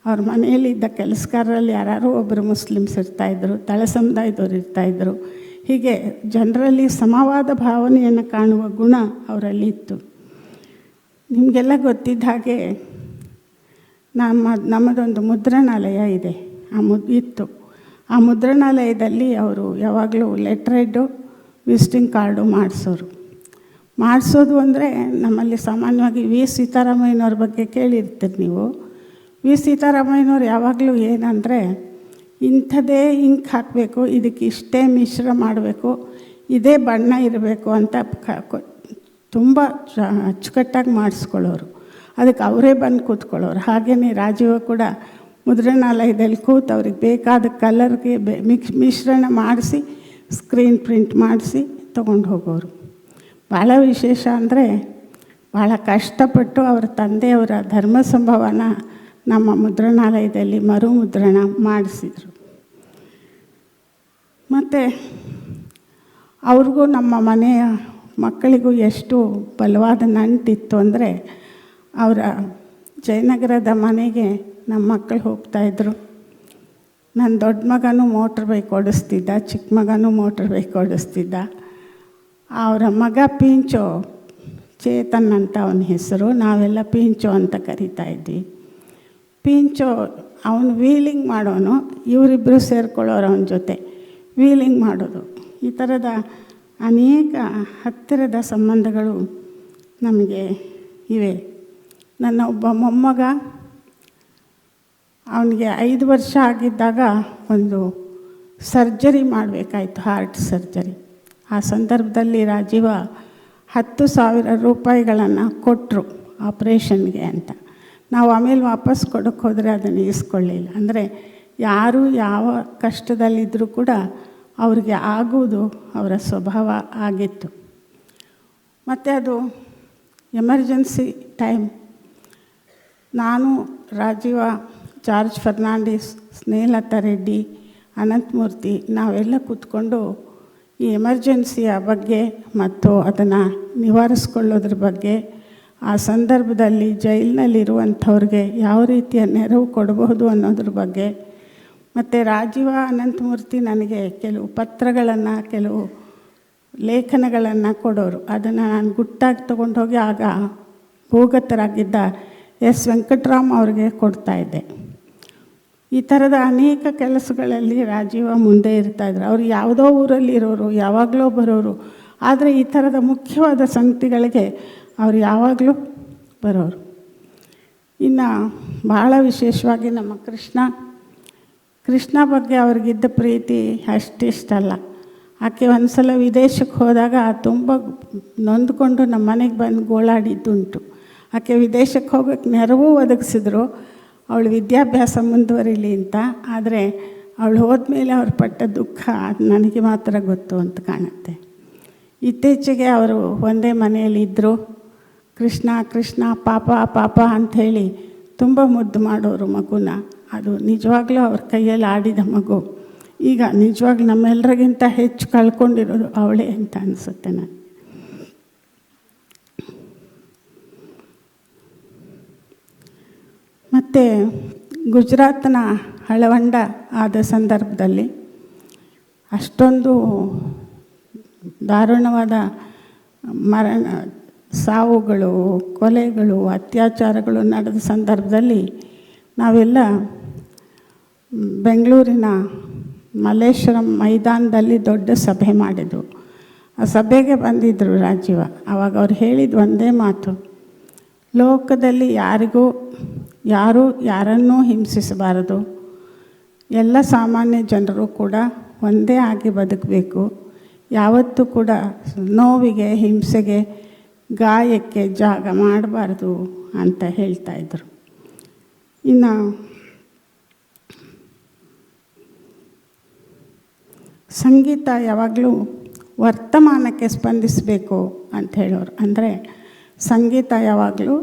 C: ಅವ್ರ ಮನೆಯಲ್ಲಿದ್ದ ಕೆಲಸಗಾರರಲ್ಲಿ ಯಾರು ಒಬ್ಬರು ಮುಸ್ಲಿಮ್ಸ್ ಇರ್ತಾಯಿದ್ರು, ತಳ ಸಮುದಾಯದವ್ರು ಇರ್ತಾಯಿದ್ರು. ಹೀಗೆ ಜನರಲ್ಲಿ ಸಮವಾದ ಭಾವನೆಯನ್ನು ಕಾಣುವ ಗುಣ ಅವರಲ್ಲಿ ಇತ್ತು. ನಿಮಗೆಲ್ಲ ಗೊತ್ತಿದ್ದ ಹಾಗೆ ನಮ್ಮದೊಂದು ಮುದ್ರಣಾಲಯ ಇದೆ, ಇತ್ತು. ಆ ಮುದ್ರಣಾಲಯದಲ್ಲಿ ಅವರು ಯಾವಾಗಲೂ ಲೆಟ್ರೆಡ್ಡು, ವಿಸಿಟಿಂಗ್ ಕಾರ್ಡು ಮಾಡಿಸೋದು ಅಂದರೆ, ನಮ್ಮಲ್ಲಿ ಸಾಮಾನ್ಯವಾಗಿ ವಿ ಸೀತಾರಾಮಯ್ಯನವ್ರ ಬಗ್ಗೆ ಕೇಳಿರ್ತೀರಿ ನೀವು. ವಿ ಸೀತಾರಾಮಯ್ಯನವ್ರು ಯಾವಾಗಲೂ ಏನಂದರೆ, ಇಂಥದ್ದೇ ಇಂಕ್ ಹಾಕಬೇಕು, ಇದಕ್ಕೆ ಇಷ್ಟೇ ಮಿಶ್ರ ಮಾಡಬೇಕು, ಇದೇ ಬಣ್ಣ ಇರಬೇಕು ಅಂತ ತುಂಬ ಅಚ್ಚುಕಟ್ಟಾಗಿ ಮಾಡಿಸ್ಕೊಳ್ಳೋರು. ಅದಕ್ಕೆ ಅವರೇ ಬಂದು ಕೂತ್ಕೊಳ್ಳೋರು. ಹಾಗೆಯೇ ರಾಜೀವ ಕೂಡ ಮುದ್ರಣಾಲಯದಲ್ಲಿ ಕೂತು ಅವ್ರಿಗೆ ಬೇಕಾದ ಕಲರ್ಗೆ ಮಿಶ್ರಣ ಮಾಡಿಸಿ, ಸ್ಕ್ರೀನ್ ಪ್ರಿಂಟ್ ಮಾಡಿಸಿ ತೊಗೊಂಡು ಹೋಗೋರು. ಭಾಳ ವಿಶೇಷ ಅಂದರೆ, ಭಾಳ ಕಷ್ಟಪಟ್ಟು ಅವರ ತಂದೆಯವರ ಧರ್ಮ ಸಂಭವನ ನಮ್ಮ ಮುದ್ರಣಾಲಯದಲ್ಲಿ ಮರುಮುದ್ರಣ ಮಾಡಿಸಿದರು. ಮತ್ತು ಅವ್ರಿಗೂ ನಮ್ಮ ಮನೆಯ ಮಕ್ಕಳಿಗೂ ಎಷ್ಟು ಬಲವಾದ ನಂಟಿತ್ತು ಅಂದರೆ, ಅವರ ಜಯನಗರದ ಮನೆಗೆ ನಮ್ಮ ಮಕ್ಕಳು ಹೋಗ್ತಾಯಿದ್ರು. ನನ್ನ ದೊಡ್ಡ ಮಗನೂ ಮೋಟ್ರ್ ಬೈಕ್ ಓಡಿಸ್ತಿದ್ದ, ಚಿಕ್ಕ ಮಗನೂ ಮೋಟ್ರ್ ಬೈಕ್ ಓಡಿಸ್ತಿದ್ದ. ಅವರ ಮಗ ಪಿಂಚೋ, ಚೇತನ್ ಅಂತ ಅವನ ಹೆಸರು, ನಾವೆಲ್ಲ ಪಿಂಚೋ ಅಂತ ಕರಿತಾಯಿದ್ವಿ. ಪಿಂಚೋ ಅವನು ವೀಲಿಂಗ್ ಮಾಡೋನು, ಇವರಿಬ್ಬರು ಸೇರ್ಕೊಳ್ಳೋರು ಅವನ ಜೊತೆ ವೀಲಿಂಗ್ ಮಾಡೋದು. ಈ ಥರದ ಅನೇಕ ಹತ್ತಿರದ ಸಂಬಂಧಗಳು ನಮಗೆ ಇವೆ. ನನ್ನ ಒಬ್ಬ ಮೊಮ್ಮಗ, ಅವನಿಗೆ 5 ವರ್ಷ ಆಗಿದ್ದಾಗ ಒಂದು ಸರ್ಜರಿ ಮಾಡಬೇಕಾಯ್ತು, ಹಾರ್ಟ್ ಸರ್ಜರಿ. ಆ ಸಂದರ್ಭದಲ್ಲಿ ರಾಜೀವ 10,000 ರೂಪಾಯಿಗಳನ್ನು ಕೊಟ್ಟರು ಆಪ್ರೇಷನ್ಗೆ ಅಂತ. ನಾವು ಆಮೇಲೆ ವಾಪಸ್ ಕೊಡೋಕ್ಕೆ ಹೋದರೆ ಅದನ್ನು ಇಸ್ಕೊಳ್ಳಿಲ್ಲ. ಅಂದರೆ ಯಾರು ಯಾವ ಕಷ್ಟದಲ್ಲಿದ್ದರೂ ಕೂಡ ಅವ್ರಿಗೆ ಆಗುವುದು ಅವರ ಸ್ವಭಾವ ಆಗಿತ್ತು. ಮತ್ತು ಅದು ಎಮರ್ಜೆನ್ಸಿ ಟೈಮ್. ನಾನು, ರಾಜೀವ, ಜಾರ್ಜ್ ಫರ್ನಾಂಡಿಸ್, ಸ್ನೇಹಲತಾ ರೆಡ್ಡಿ, ಅನಂತಮೂರ್ತಿ ನಾವೆಲ್ಲ ಕೂತ್ಕೊಂಡು ಈ ಎಮರ್ಜೆನ್ಸಿಯ ಬಗ್ಗೆ ಮತ್ತು ಅದನ್ನು ನಿವಾರಿಸ್ಕೊಳ್ಳೋದ್ರ ಬಗ್ಗೆ, ಆ ಸಂದರ್ಭದಲ್ಲಿ ಜೈಲಿನಲ್ಲಿರುವಂಥವ್ರಿಗೆ ಯಾವ ರೀತಿಯ ನೆರವು ಕೊಡಬಹುದು ಅನ್ನೋದ್ರ ಬಗ್ಗೆ, ಮತ್ತು ರಾಜೀವ, ಅನಂತಮೂರ್ತಿ ನನಗೆ ಕೆಲವು ಪತ್ರಗಳನ್ನು, ಕೆಲವು ಲೇಖನಗಳನ್ನು ಕೊಡೋರು. ಅದನ್ನು ನಾನು ಗುಟ್ಟಾಗಿ ತೊಗೊಂಡೋಗಿ ಆಗ ಭೂಗತರಾಗಿದ್ದ ಎಸ್ ವೆಂಕಟರಾಮ್ ಅವ್ರಿಗೆ ಕೊಡ್ತಾಯಿದ್ದೆ. ಈ ಥರದ ಅನೇಕ ಕೆಲಸಗಳಲ್ಲಿ ರಾಜೀವ ಮುಂದೆ ಇರ್ತಾಯಿದ್ರು. ಅವರು ಯಾವುದೋ ಊರಲ್ಲಿರೋರು, ಯಾವಾಗಲೂ ಬರೋರು. ಆದರೆ ಈ ಥರದ ಮುಖ್ಯವಾದ ಸಂಗತಿಗಳಿಗೆ ಅವರು ಯಾವಾಗಲೂ ಬರೋರು. ಇನ್ನು ಭಾಳ ವಿಶೇಷವಾಗಿ ನಮ್ಮ ಕೃಷ್ಣ ಬಗ್ಗೆ ಅವ್ರಿಗಿದ್ದ ಪ್ರೀತಿ ಅಷ್ಟಿಷ್ಟಲ್ಲ. ಆಕೆ ಒಂದು ಸಲ ವಿದೇಶಕ್ಕೆ ಹೋದಾಗ ತುಂಬ ನೊಂದ್ಕೊಂಡು ನಮ್ಮ ಮನೆಗೆ ಬಂದು ಗೋಳಾಡಿದ್ದುಂಟು. ಆಕೆ ವಿದೇಶಕ್ಕೆ ಹೋಗೋಕ್ಕೆ ನೆರವು ಒದಗಿಸಿದ್ರು ಅವಳು ವಿದ್ಯಾಭ್ಯಾಸ ಮುಂದುವರಿಲಿ ಅಂತ. ಆದರೆ ಅವಳು ಹೋದ್ಮೇಲೆ ಅವ್ರು ಪಟ್ಟ ದುಃಖ ಅದು ನನಗೆ ಮಾತ್ರ ಗೊತ್ತು ಅಂತ ಕಾಣುತ್ತೆ. ಇತ್ತೀಚೆಗೆ ಅವರು ಒಂದೇ ಮನೆಯಲ್ಲಿ ಇದ್ದರು. ಕೃಷ್ಣ ಕೃಷ್ಣ ಪಾಪ ಪಾಪ ಅಂಥೇಳಿ ತುಂಬ ಮುದ್ದು ಮಾಡೋರು ಮಗುನ. ಅದು ನಿಜವಾಗ್ಲೂ ಅವ್ರ ಕೈಯಲ್ಲಿ ಆಡಿದ ಮಗು. ಈಗ ನಿಜವಾಗ್ಲೂ ನಮ್ಮೆಲ್ಲರಿಗಿಂತ ಹೆಚ್ಚು ಕಳ್ಕೊಂಡಿರೋದು ಅವಳೇ ಅಂತ ಅನಿಸುತ್ತೆ ನನಗೆ. ಮತ್ತು ಗುಜರಾತ್ನ ಹಳವಂಡ ಆದ ಸಂದರ್ಭದಲ್ಲಿ ಅಷ್ಟೊಂದು ದಾರುಣವಾದ ಸಾವುಗಳು, ಕೊಲೆಗಳು, ಅತ್ಯಾಚಾರಗಳು ನಡೆದ ಸಂದರ್ಭದಲ್ಲಿ ನಾವೆಲ್ಲ ಬೆಂಗಳೂರಿನ ಮಲ್ಲೇಶ್ವರಂ ಮೈದಾನದಲ್ಲಿ ದೊಡ್ಡ ಸಭೆ ಮಾಡಿದ್ದು. ಆ ಸಭೆಗೆ ಬಂದಿದ್ದರು ರಾಜೀವ. ಆವಾಗ ಅವ್ರು ಹೇಳಿದ ಒಂದೇ ಮಾತು, ಲೋಕದಲ್ಲಿ ಯಾರೂ ಯಾರನ್ನೂ ಹಿಂಸಿಸಬಾರದು, ಎಲ್ಲ ಸಾಮಾನ್ಯ ಜನರು ಕೂಡ ಒಂದೇ ಆಗಿ ಬದುಕಬೇಕು, ಯಾವತ್ತೂ ಕೂಡ ನೋವಿಗೆ, ಹಿಂಸೆಗೆ, ಗಾಯಕ್ಕೆ ಜಾಗ ಮಾಡಬಾರ್ದು ಅಂತ ಹೇಳ್ತಾಯಿದ್ರು. ಇನ್ನು ಸಂಗೀತ ಯಾವಾಗಲೂ ವರ್ತಮಾನಕ್ಕೆ ಸ್ಪಂದಿಸಬೇಕು ಅಂತ ಹೇಳೋರು. ಅಂದರೆ ಸಂಗೀತ ಯಾವಾಗಲೂ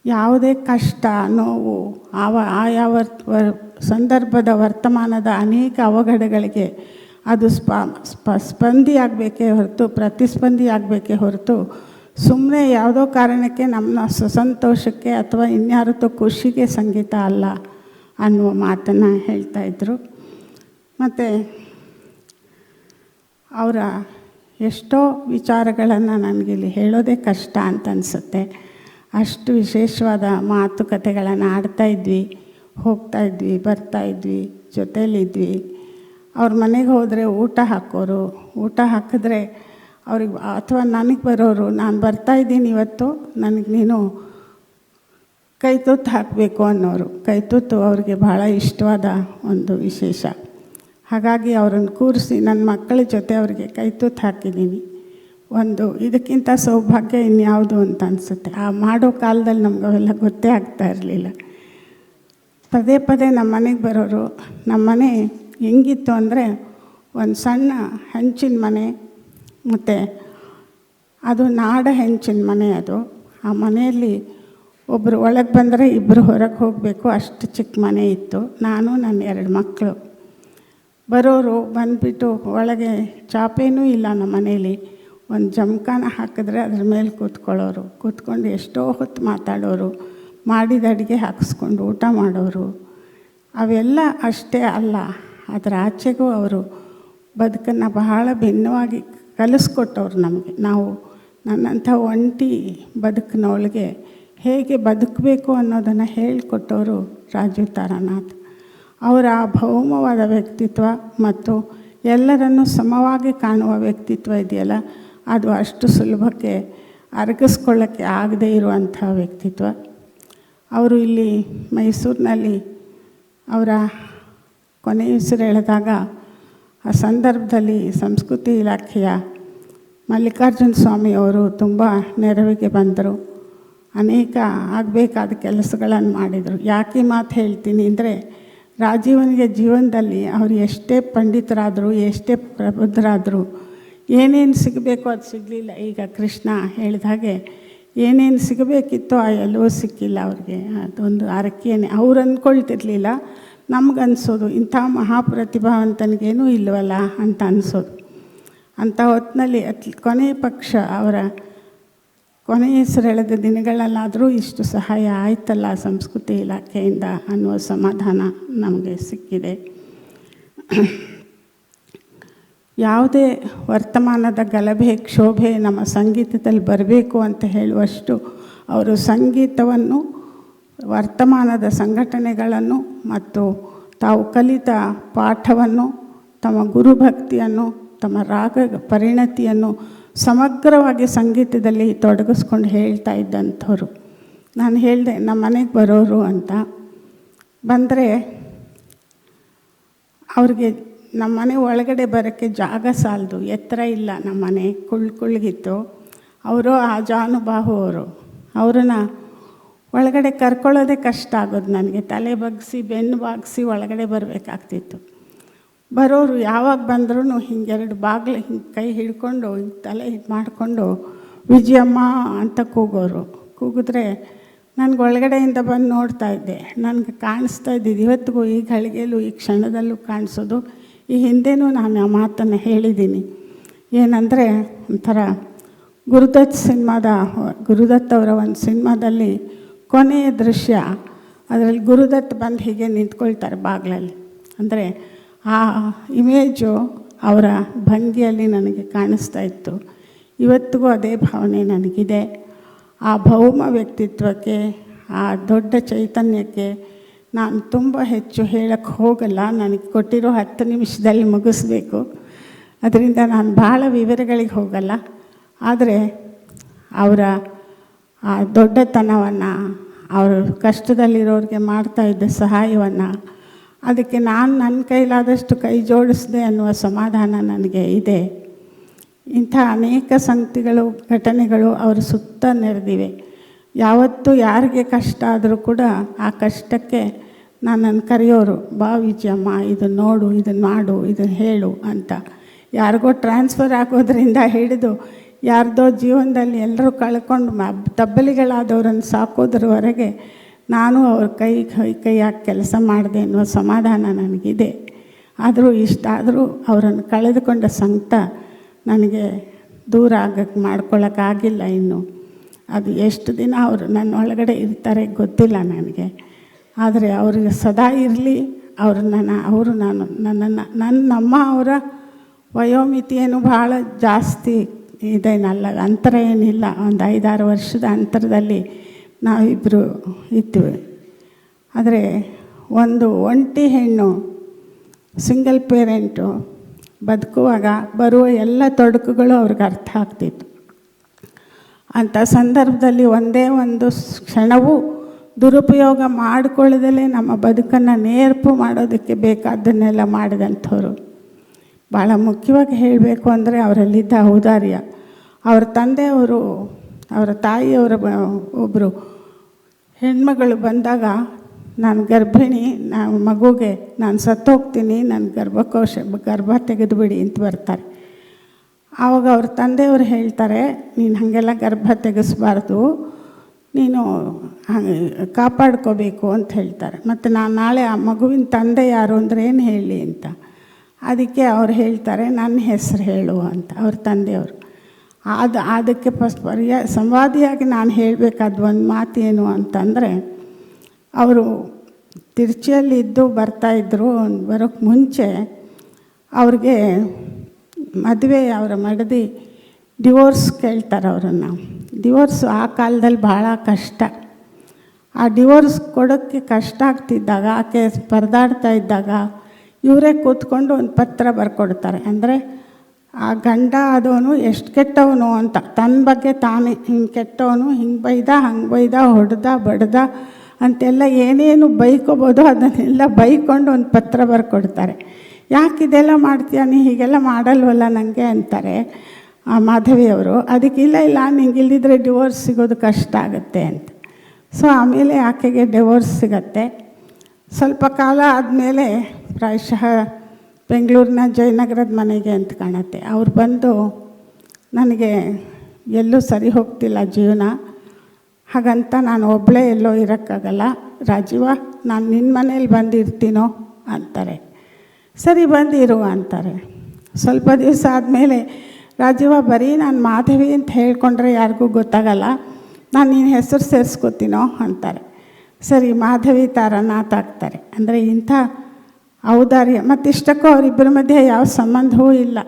C: ಯಾವುದೇ ಕಷ್ಟ, ನೋವು, ಆಯಾ ಸಂದರ್ಭದ ವರ್ತಮಾನದ ಅನೇಕ ಅವಘಡಗಳಿಗೆ ಅದು ಸ್ಪಂದಿಯಾಗಬೇಕೇ ಹೊರತು, ಪ್ರತಿಸ್ಪಂದಿಯಾಗಬೇಕೇ ಹೊರತು ಸುಮ್ಮನೆ ಯಾವುದೋ ಕಾರಣಕ್ಕೆ ನಮ್ಮ ಸಂತೋಷಕ್ಕೆ ಅಥವಾ ಇನ್ಯಾರತ್ತೋ ಖುಷಿಗೆ ಸಂಗೀತ ಅಲ್ಲ ಅನ್ನುವ ಮಾತನ್ನು ಹೇಳ್ತಾಯಿದ್ರು. ಮತ್ತು ಅವರ ಎಷ್ಟೋ ವಿಚಾರಗಳನ್ನು ನನಗಿಲ್ಲಿ ಹೇಳೋದೇ ಕಷ್ಟ ಅಂತ ಅನಿಸುತ್ತೆ. ಅಷ್ಟು ವಿಶೇಷವಾದ ಮಾತುಕತೆಗಳನ್ನು ಆಡ್ತಾಯಿದ್ವಿ, ಹೋಗ್ತಾಯಿದ್ವಿ, ಬರ್ತಾಯಿದ್ವಿ, ಜೊತೇಲಿದ್ವಿ. ಅವ್ರ ಮನೆಗೆ ಹೋದರೆ ಊಟ ಹಾಕೋರು. ಊಟ ಹಾಕಿದ್ರೆ ಅವ್ರಿಗೆ ಅಥವಾ ನನಗೆ ಬರೋರು, ನಾನು ಬರ್ತಾಯಿದ್ದೀನಿ ಇವತ್ತು, ನನಗೆ ನೀನು ಕೈತುತ್ತು ಹಾಕಬೇಕು ಅನ್ನೋರು. ಕೈತುತ್ತು ಅವ್ರಿಗೆ ಭಾಳ ಇಷ್ಟವಾದ ಒಂದು ವಿಶೇಷ. ಹಾಗಾಗಿ ಅವರನ್ನು ಕೂರಿಸಿ ನನ್ನ ಮಕ್ಕಳ ಜೊತೆ ಅವರಿಗೆ ಕೈತುತ್ತು ಹಾಕಿದ್ದೀನಿ. ಒಂದು ಇದಕ್ಕಿಂತ ಸೌಭಾಗ್ಯ ಇನ್ಯಾವುದು ಅಂತ ಅನಿಸುತ್ತೆ. ಆ ಮಾಡೋ ಕಾಲದಲ್ಲಿ ನಮ್ಗೆ ಅವೆಲ್ಲ ಗೊತ್ತೇ ಆಗ್ತಾ ಇರಲಿಲ್ಲ. ಪದೇ ಪದೇ ನಮ್ಮ ಮನೆಗೆ ಬರೋರು. ನಮ್ಮ ಮನೆ ಹೆಂಗಿತ್ತು ಅಂದರೆ ಒಂದು ಸಣ್ಣ ಹೆಂಚಿನ ಮನೆ, ಮತ್ತು ಅದು ನಾಡ ಹೆಂಚಿನ ಮನೆ. ಅದು ಆ ಮನೆಯಲ್ಲಿ ಒಬ್ಬರು ಒಳಗೆ ಬಂದರೆ ಇಬ್ಬರು ಹೊರಗೆ ಹೋಗಬೇಕು, ಅಷ್ಟು ಚಿಕ್ಕ ಮನೆ ಇತ್ತು. ನಾನು ನನ್ನ 2 ಮಕ್ಕಳು. ಬರೋರು ಬಂದುಬಿಟ್ಟು ಒಳಗೆ ಚಾಪೇನೂ ಇಲ್ಲ ನಮ್ಮ ಮನೇಲಿ. ಒಂದು ಜಮಖಾನ ಹಾಕಿದ್ರೆ ಅದ್ರ ಮೇಲೆ ಕೂತ್ಕೊಳ್ಳೋರು. ಕೂತ್ಕೊಂಡು ಎಷ್ಟೋ ಹೊತ್ತು ಮಾತಾಡೋರು, ಮಾಡಿದ ಅಡುಗೆ ಹಾಕಿಸ್ಕೊಂಡು ಊಟ ಮಾಡೋರು. ಅವೆಲ್ಲ ಅಷ್ಟೇ ಅಲ್ಲ, ಅದರ ಆಚೆಗೂ ಅವರು ಬದುಕನ್ನು ಬಹಳ ಭಿನ್ನವಾಗಿ ಕಲಿಸ್ಕೊಟ್ಟವ್ರು ನಮಗೆ. ನನ್ನಂಥ ಒಂಟಿ ಬದುಕಿನೊಳಗೆ ಹೇಗೆ ಬದುಕಬೇಕು ಅನ್ನೋದನ್ನು ಹೇಳಿಕೊಟ್ಟವರು ರಾಜೀವ್ ತಾರಾನಾಥ್. ಅವರ ಭೌಮವಾದ ವ್ಯಕ್ತಿತ್ವ ಮತ್ತು ಎಲ್ಲರನ್ನೂ ಸಮವಾಗಿ ಕಾಣುವ ವ್ಯಕ್ತಿತ್ವ ಇದೆಯಲ್ಲ, ಅದು ಅಷ್ಟು ಸುಲಭಕ್ಕೆ ಅರಗಿಸ್ಕೊಳ್ಳೋಕ್ಕೆ ಆಗದೇ ಇರುವಂಥ ವ್ಯಕ್ತಿತ್ವ. ಅವರು ಇಲ್ಲಿ ಮೈಸೂರಿನಲ್ಲಿ ಅವರ ಕೊನೆಯುಸಿರು ಎಳೆದಾಗ ಆ ಸಂದರ್ಭದಲ್ಲಿ ಸಂಸ್ಕೃತಿ ಇಲಾಖೆಯ ಮಲ್ಲಿಕಾರ್ಜುನ ಸ್ವಾಮಿಯವರು ತುಂಬ ನೆರವಿಗೆ ಬಂದರು. ಅನೇಕ ಆಗಬೇಕಾದ ಕೆಲಸಗಳನ್ನು ಮಾಡಿದರು. ಯಾಕೆ ಮಾತು ಹೇಳ್ತೀನಿ ಅಂದರೆ, ರಾಜೀವನಿಗೆ ಜೀವನದಲ್ಲಿ ಅವರು ಎಷ್ಟೇ ಪಂಡಿತರಾದರು, ಎಷ್ಟೇ ಪ್ರಬುದ್ಧರಾದರು, ಏನೇನು ಸಿಗಬೇಕೋ ಅದು ಸಿಗಲಿಲ್ಲ. ಈಗ ಕೃಷ್ಣ ಹೇಳಿದ ಹಾಗೆ ಏನೇನು ಸಿಗಬೇಕಿತ್ತೋ ಎಲ್ಲವೂ ಸಿಕ್ಕಿಲ್ಲ ಅವ್ರಿಗೆ. ಅದೊಂದು ಅರಕೆಯೇ. ಅವ್ರು ಅಂದ್ಕೊಳ್ತಿರ್ಲಿಲ್ಲ, ನಮಗನ್ಸೋದು ಇಂಥ ಮಹಾಪ್ರತಿಭಾವಂತನಿಗೇನೂ ಇಲ್ಲವಲ್ಲ ಅಂತ ಅನಿಸೋದು. ಅಂಥ ಹೊತ್ತಿನಲ್ಲಿ ಕೊನೆಯ ಪಕ್ಷ ಅವರ ಕೊನೆಯ ಹೆಸರೆಳೆದ ದಿನಗಳಲ್ಲಾದರೂ ಇಷ್ಟು ಸಹಾಯ ಆಯ್ತಲ್ಲ ಸಂಸ್ಕೃತಿ ಇಲಾಖೆಯಿಂದ ಅನ್ನುವ ಸಮಾಧಾನ ನಮಗೆ ಸಿಕ್ಕಿದೆ. ಯಾವುದೇ ವರ್ತಮಾನದ ಗಲಭೆ, ಕ್ಷೋಭೆ ನಮ್ಮ ಸಂಗೀತದಲ್ಲಿ ಬರಬೇಕು ಅಂತ ಹೇಳುವಷ್ಟು ಅವರು ಸಂಗೀತವನ್ನು, ವರ್ತಮಾನದ ಸಂಘಟನೆಗಳನ್ನು ಮತ್ತು ತಾವು ಕಲಿತ ಪಾಠವನ್ನು, ತಮ್ಮ ಗುರುಭಕ್ತಿಯನ್ನು, ತಮ್ಮ ರಾಗ ಪರಿಣತಿಯನ್ನು ಸಮಗ್ರವಾಗಿ ಸಂಗೀತದಲ್ಲಿ ತೊಡಗಿಸ್ಕೊಂಡು ಹೇಳ್ತಾ ಇದ್ದಂಥವ್ರು. ನಾನು ಹೇಳಿದೆ ನಮ್ಮ ಮನೆಗೆ ಬರೋರು ಅಂತ. ಬಂದರೆ ಅವ್ರಿಗೆ ನಮ್ಮ ಮನೆ ಒಳಗಡೆ ಬರೋಕ್ಕೆ ಜಾಗ ಸಾಲದು, ಎತ್ತರ ಇಲ್ಲ, ನಮ್ಮ ಮನೆ ಕುಳ್ಗಿತ್ತು. ಅವರು ಆ ಜಾನುಬಾಹು ಅವರು. ಅವ್ರನ್ನ ಒಳಗಡೆ ಕರ್ಕೊಳ್ಳೋದೇ ಕಷ್ಟ ಆಗೋದು ನನಗೆ. ತಲೆ ಬಗ್ಗಿಸಿ ಬೆನ್ನು ಬಾಗಿಸಿ ಒಳಗಡೆ ಬರಬೇಕಾಗ್ತಿತ್ತು. ಬರೋರು ಯಾವಾಗ ಬಂದ್ರೂ ಹಿಂಗೆರಡು ಬಾಗಿಲು ಹಿಂಗೆ ಕೈ ಹಿಡ್ಕೊಂಡು ಹಿಂಗೆ ತಲೆ ಇದು ಮಾಡಿಕೊಂಡು ವಿಜಯಮ್ಮ ಅಂತ ಕೂಗೋರು. ಕೂಗಿದ್ರೆ ನನಗೆ ಒಳಗಡೆಯಿಂದ ಬಂದು ನೋಡ್ತಾ ಇದ್ದೆ. ನನಗೆ ಕಾಣಿಸ್ತಾ ಇದ್ದಿದ್ದು ಇವತ್ತಿಗೂ ಈ ಘಳಿಗೆಯಲ್ಲೂ ಈ ಕ್ಷಣದಲ್ಲೂ ಕಾಣಿಸೋದು. ಈ ಹಿಂದೆನೂ ನಾನು ಆ ಮಾತನ್ನು ಹೇಳಿದ್ದೀನಿ. ಏನಂದರೆ ಒಂಥರ ಗುರುದತ್ ಅವರ ಒಂದು ಸಿನಿಮಾದಲ್ಲಿ ಕೊನೆಯ ದೃಶ್ಯ, ಅದರಲ್ಲಿ ಗುರುದತ್ ಬಂದು ಹೀಗೆ ನಿಂತ್ಕೊಳ್ತಾರೆ ಬಾಗಿಲಲ್ಲಿ. ಅಂದರೆ ಆ ಇಮೇಜು ಅವರ ಭಂಗಿಯಲ್ಲಿ ನನಗೆ ಕಾಣಿಸ್ತಾ ಇತ್ತು. ಇವತ್ತಿಗೂ ಅದೇ ಭಾವನೆ ನನಗಿದೆ. ಆ ಭೌಮ ವ್ಯಕ್ತಿತ್ವಕ್ಕೆ, ಆ ದೊಡ್ಡ ಚೈತನ್ಯಕ್ಕೆ ನಾನು ತುಂಬ ಹೆಚ್ಚು ಹೇಳಕ್ಕೆ ಹೋಗಲ್ಲ. ನನಗೆ ಕೊಟ್ಟಿರೋ 10 ನಿಮಿಷದಲ್ಲಿ ಮುಗಿಸ್ಬೇಕು. ಅದರಿಂದ ನಾನು ಭಾಳ ವಿವರಗಳಿಗೆ ಹೋಗಲ್ಲ. ಆದರೆ ಅವರ ಆ ದೊಡ್ಡತನವನ್ನು, ಅವರು ಕಷ್ಟದಲ್ಲಿರೋರಿಗೆ ಮಾಡ್ತಾಯಿದ್ದ ಸಹಾಯವನ್ನು, ಅದಕ್ಕೆ ನಾನು ನನ್ನ ಕೈಲಾದಷ್ಟು ಕೈ ಜೋಡಿಸಿದೆ ಅನ್ನುವ ಸಮಾಧಾನ ನನಗೆ ಇದೆ. ಇಂಥ ಅನೇಕ ಸಂಗತಿಗಳು, ಘಟನೆಗಳು ಅವರ ಸುತ್ತ ನೆರೆದಿವೆ. ಯಾವತ್ತೂ ಯಾರಿಗೆ ಕಷ್ಟ ಆದರೂ ಕೂಡ ಆ ಕಷ್ಟಕ್ಕೆ ನನ್ನನ್ನು ಕರೆಯೋರು, ಬಾ ವಿಜಯಮ್ಮ, ಇದನ್ನು ನೋಡು, ಇದನ್ನು ಮಾಡು, ಇದನ್ನು ಹೇಳು ಅಂತ. ಯಾರಿಗೋ ಟ್ರಾನ್ಸ್ಫರ್ ಆಗೋದ್ರಿಂದ ಹಿಡಿದು ಯಾರ್ದೋ ಜೀವನದಲ್ಲಿ ಎಲ್ಲರೂ ಕಳ್ಕೊಂಡು ತಬ್ಬಲಿಗಳಾದವ್ರನ್ನು ಸಾಕೋದ್ರವರೆಗೆ ನಾನು ಅವ್ರ ಕೈಯಾಗಿ ಕೆಲಸ ಮಾಡಿದೆ ಅನ್ನುವ ಸಮಾಧಾನ ನನಗಿದೆ. ಆದರೂ ಇಷ್ಟಾದರೂ ಅವರನ್ನು ಕಳೆದುಕೊಂಡ ಸಂಕಟ ನನಗೆ ದೂರ ಮಾಡ್ಕೊಳ್ಳೋಕ್ಕಾಗಿಲ್ಲ ಇನ್ನೂ. ಅದು ಎಷ್ಟು ದಿನ ಅವರು ನನ್ನ ಒಳಗಡೆ ಇರ್ತಾರೆ ಗೊತ್ತಿಲ್ಲ ನನಗೆ. ಆದರೆ ಅವ್ರಿಗೆ ಸದಾ ಇರಲಿ. ನಮ್ಮ ಅವರ ವಯೋಮಿತಿಯೇನು ಭಾಳ ಜಾಸ್ತಿ ಇದೇನಲ್ಲ, ಅಂತರ ಏನಿಲ್ಲ. ಒಂದು 5-6 ವರ್ಷದ ಅಂತರದಲ್ಲಿ ನಾವಿಬ್ಬರು ಇದ್ವಿ. ಆದರೆ ಒಂದು ಒಂಟಿ ಹೆಣ್ಣು, ಸಿಂಗಲ್ ಪೇರೆಂಟು ಬದುಕುವಾಗ ಬರುವ ಎಲ್ಲ ತೊಡಕುಗಳು ಅವ್ರಿಗೆ ಅರ್ಥ ಆಗ್ತಿತ್ತು. ಅಂಥ ಸಂದರ್ಭದಲ್ಲಿ ಒಂದೇ ಒಂದು ಕ್ಷಣವೂ ದುರುಪಯೋಗ ಮಾಡಿಕೊಳ್ಳದಲೇ ನಮ್ಮ ಬದುಕನ್ನು ನೇರ್ಪು ಮಾಡೋದಕ್ಕೆ ಬೇಕಾದ್ದನ್ನೆಲ್ಲ ಮಾಡಿದಂಥವ್ರು. ಭಾಳ ಮುಖ್ಯವಾಗಿ ಹೇಳಬೇಕು ಅಂದರೆ ಅವರಲ್ಲಿದ್ದ ಔದಾರ್ಯ. ಅವರ ತಂದೆಯವರು, ಅವರ ತಾಯಿಯವರ ಒಬ್ಬರು ಹೆಣ್ಮಗಳು ಬಂದಾಗ, ನಾನು ಗರ್ಭಿಣಿ, ಮಗುಗೆ ನಾನು ಸತ್ತೋಗ್ತೀನಿ, ನನ್ನ ಗರ್ಭ ತೆಗೆದುಬಿಡಿ ಅಂತ ಬರ್ತಾರೆ. ಆವಾಗ ಅವ್ರ ತಂದೆಯವರು ಹೇಳ್ತಾರೆ, ನೀನು ಹಾಗೆಲ್ಲ ಗರ್ಭ ತೆಗೆಸಬಾರ್ದು, ನೀನು ಕಾಪಾಡ್ಕೋಬೇಕು ಅಂತ ಹೇಳ್ತಾರೆ. ಮತ್ತು ನಾನು ನಾಳೆ ಆ ಮಗುವಿನ ತಂದೆ ಯಾರು ಅಂದರೆ ಏನು ಹೇಳಿ ಅಂತ. ಅದಕ್ಕೆ ಅವ್ರು ಹೇಳ್ತಾರೆ, ನನ್ನ ಹೆಸರು ಹೇಳು ಅಂತ ಅವ್ರ ತಂದೆಯವರು. ಅದಕ್ಕೆ ಸಂವಾದಿಯಾಗಿ ನಾನು ಹೇಳಬೇಕಾದ ಒಂದು ಮಾತೇನು ಅಂತಂದರೆ, ಅವರು ತಿರುಚಿಯಲ್ಲಿದ್ದು ಬರ್ತಾಯಿದ್ರು. ಬರೋಕ್ಕೆ ಮುಂಚೆ ಅವ್ರಿಗೆ ಅವರ ಮಡದಿ ಡಿವೋರ್ಸ್ ಕೇಳ್ತಾರೆ ಅವರನ್ನು. ಡಿವೋರ್ಸು ಆ ಕಾಲದಲ್ಲಿ ಭಾಳ ಕಷ್ಟ. ಆ ಡಿವೋರ್ಸ್ ಕೊಡೋಕ್ಕೆ ಕಷ್ಟ ಆಗ್ತಿದ್ದಾಗ, ಆಕೆ ಪರದಾಡ್ತಾ ಇದ್ದಾಗ ಇವರೇ ಕೂತ್ಕೊಂಡು ಒಂದು ಪತ್ರ ಬರ್ಕೊಡ್ತಾರೆ. ಅಂದರೆ ಆ ಗಂಡ ಆದವನು ಎಷ್ಟು ಕೆಟ್ಟವನು ಅಂತ, ತನ್ನ ಬಗ್ಗೆ ತಾನೇ ಹಿಂಗೆ ಕೆಟ್ಟವನು, ಹಿಂಗೆ ಬೈದ, ಹಂಗೆ ಬೈದ, ಹೊಡೆದ ಬಡ್ದ ಅಂತೆಲ್ಲ ಏನೇನು ಬೈಕೋಬೋದು ಅದನ್ನೆಲ್ಲ ಬೈಕೊಂಡು ಒಂದು ಪತ್ರ ಬರ್ಕೊಡ್ತಾರೆ. ಯಾಕೆ ಇದೆಲ್ಲ ಮಾಡ್ತೀಯ, ನೀ ಹೀಗೆಲ್ಲ ಮಾಡಲ್ವಲ್ಲ ನನಗೆ ಅಂತಾರೆ ಆ ಮಾಧವಿಯವರು. ಅದಕ್ಕೆ ಇಲ್ಲ ನಿಂಗೆ ಇಲ್ದಿದ್ರೆ ಡಿವೋರ್ಸ್ ಸಿಗೋದು ಕಷ್ಟ ಆಗುತ್ತೆ ಅಂತ. ಸೊ ಆಮೇಲೆ ಆಕೆಗೆ ಡಿವೋರ್ಸ್ ಸಿಗತ್ತೆ. ಸ್ವಲ್ಪ ಕಾಲ ಆದಮೇಲೆ ಪ್ರಾಯಶಃ ಬೆಂಗಳೂರಿನ ಜಯನಗರದ ಮನೆಗೆ ಅಂತ ಕಾಣುತ್ತೆ. ಅವ್ರು ಬಂದು, ನನಗೆ ಎಲ್ಲೂ ಸರಿ ಹೋಗ್ತಿಲ್ಲ ಜೀವನ, ಹಾಗಂತ ನಾನು ಒಬ್ಬಳೇ ಎಲ್ಲೋ ಇರೋಕ್ಕಾಗಲ್ಲ, ರಾಜೀವ ನಾನು ನಿನ್ನ ಮನೇಲಿ ಬಂದಿರ್ತೀನೋ ಅಂತಾರೆ. ಸರಿ ಬಂದಿರು ಅಂತಾರೆ. ಸ್ವಲ್ಪ ದಿವಸ ಆದಮೇಲೆ, ರಾಜೀವ ಬರೀ ನಾನು ಮಾಧವಿ ಅಂತ ಹೇಳ್ಕೊಂಡ್ರೆ ಯಾರಿಗೂ ಗೊತ್ತಾಗಲ್ಲ, ನಾನು ನಿನ್ನ ಹೆಸರು ಸೇರಿಸ್ಕೊತೀನೋ ಅಂತಾರೆ. ಸರಿ ಮಾಧವಿ ತಾರನಾಥ್ ಆಗ್ತಾರೆ. ಅಂದರೆ ಇಂಥ ಔದಾರ್ಯ. ಮತ್ತಿಷ್ಟಕ್ಕೂ ಅವರಿಬ್ಬರ ಮಧ್ಯೆ ಯಾವ ಸಂಬಂಧವೂ ಇಲ್ಲ.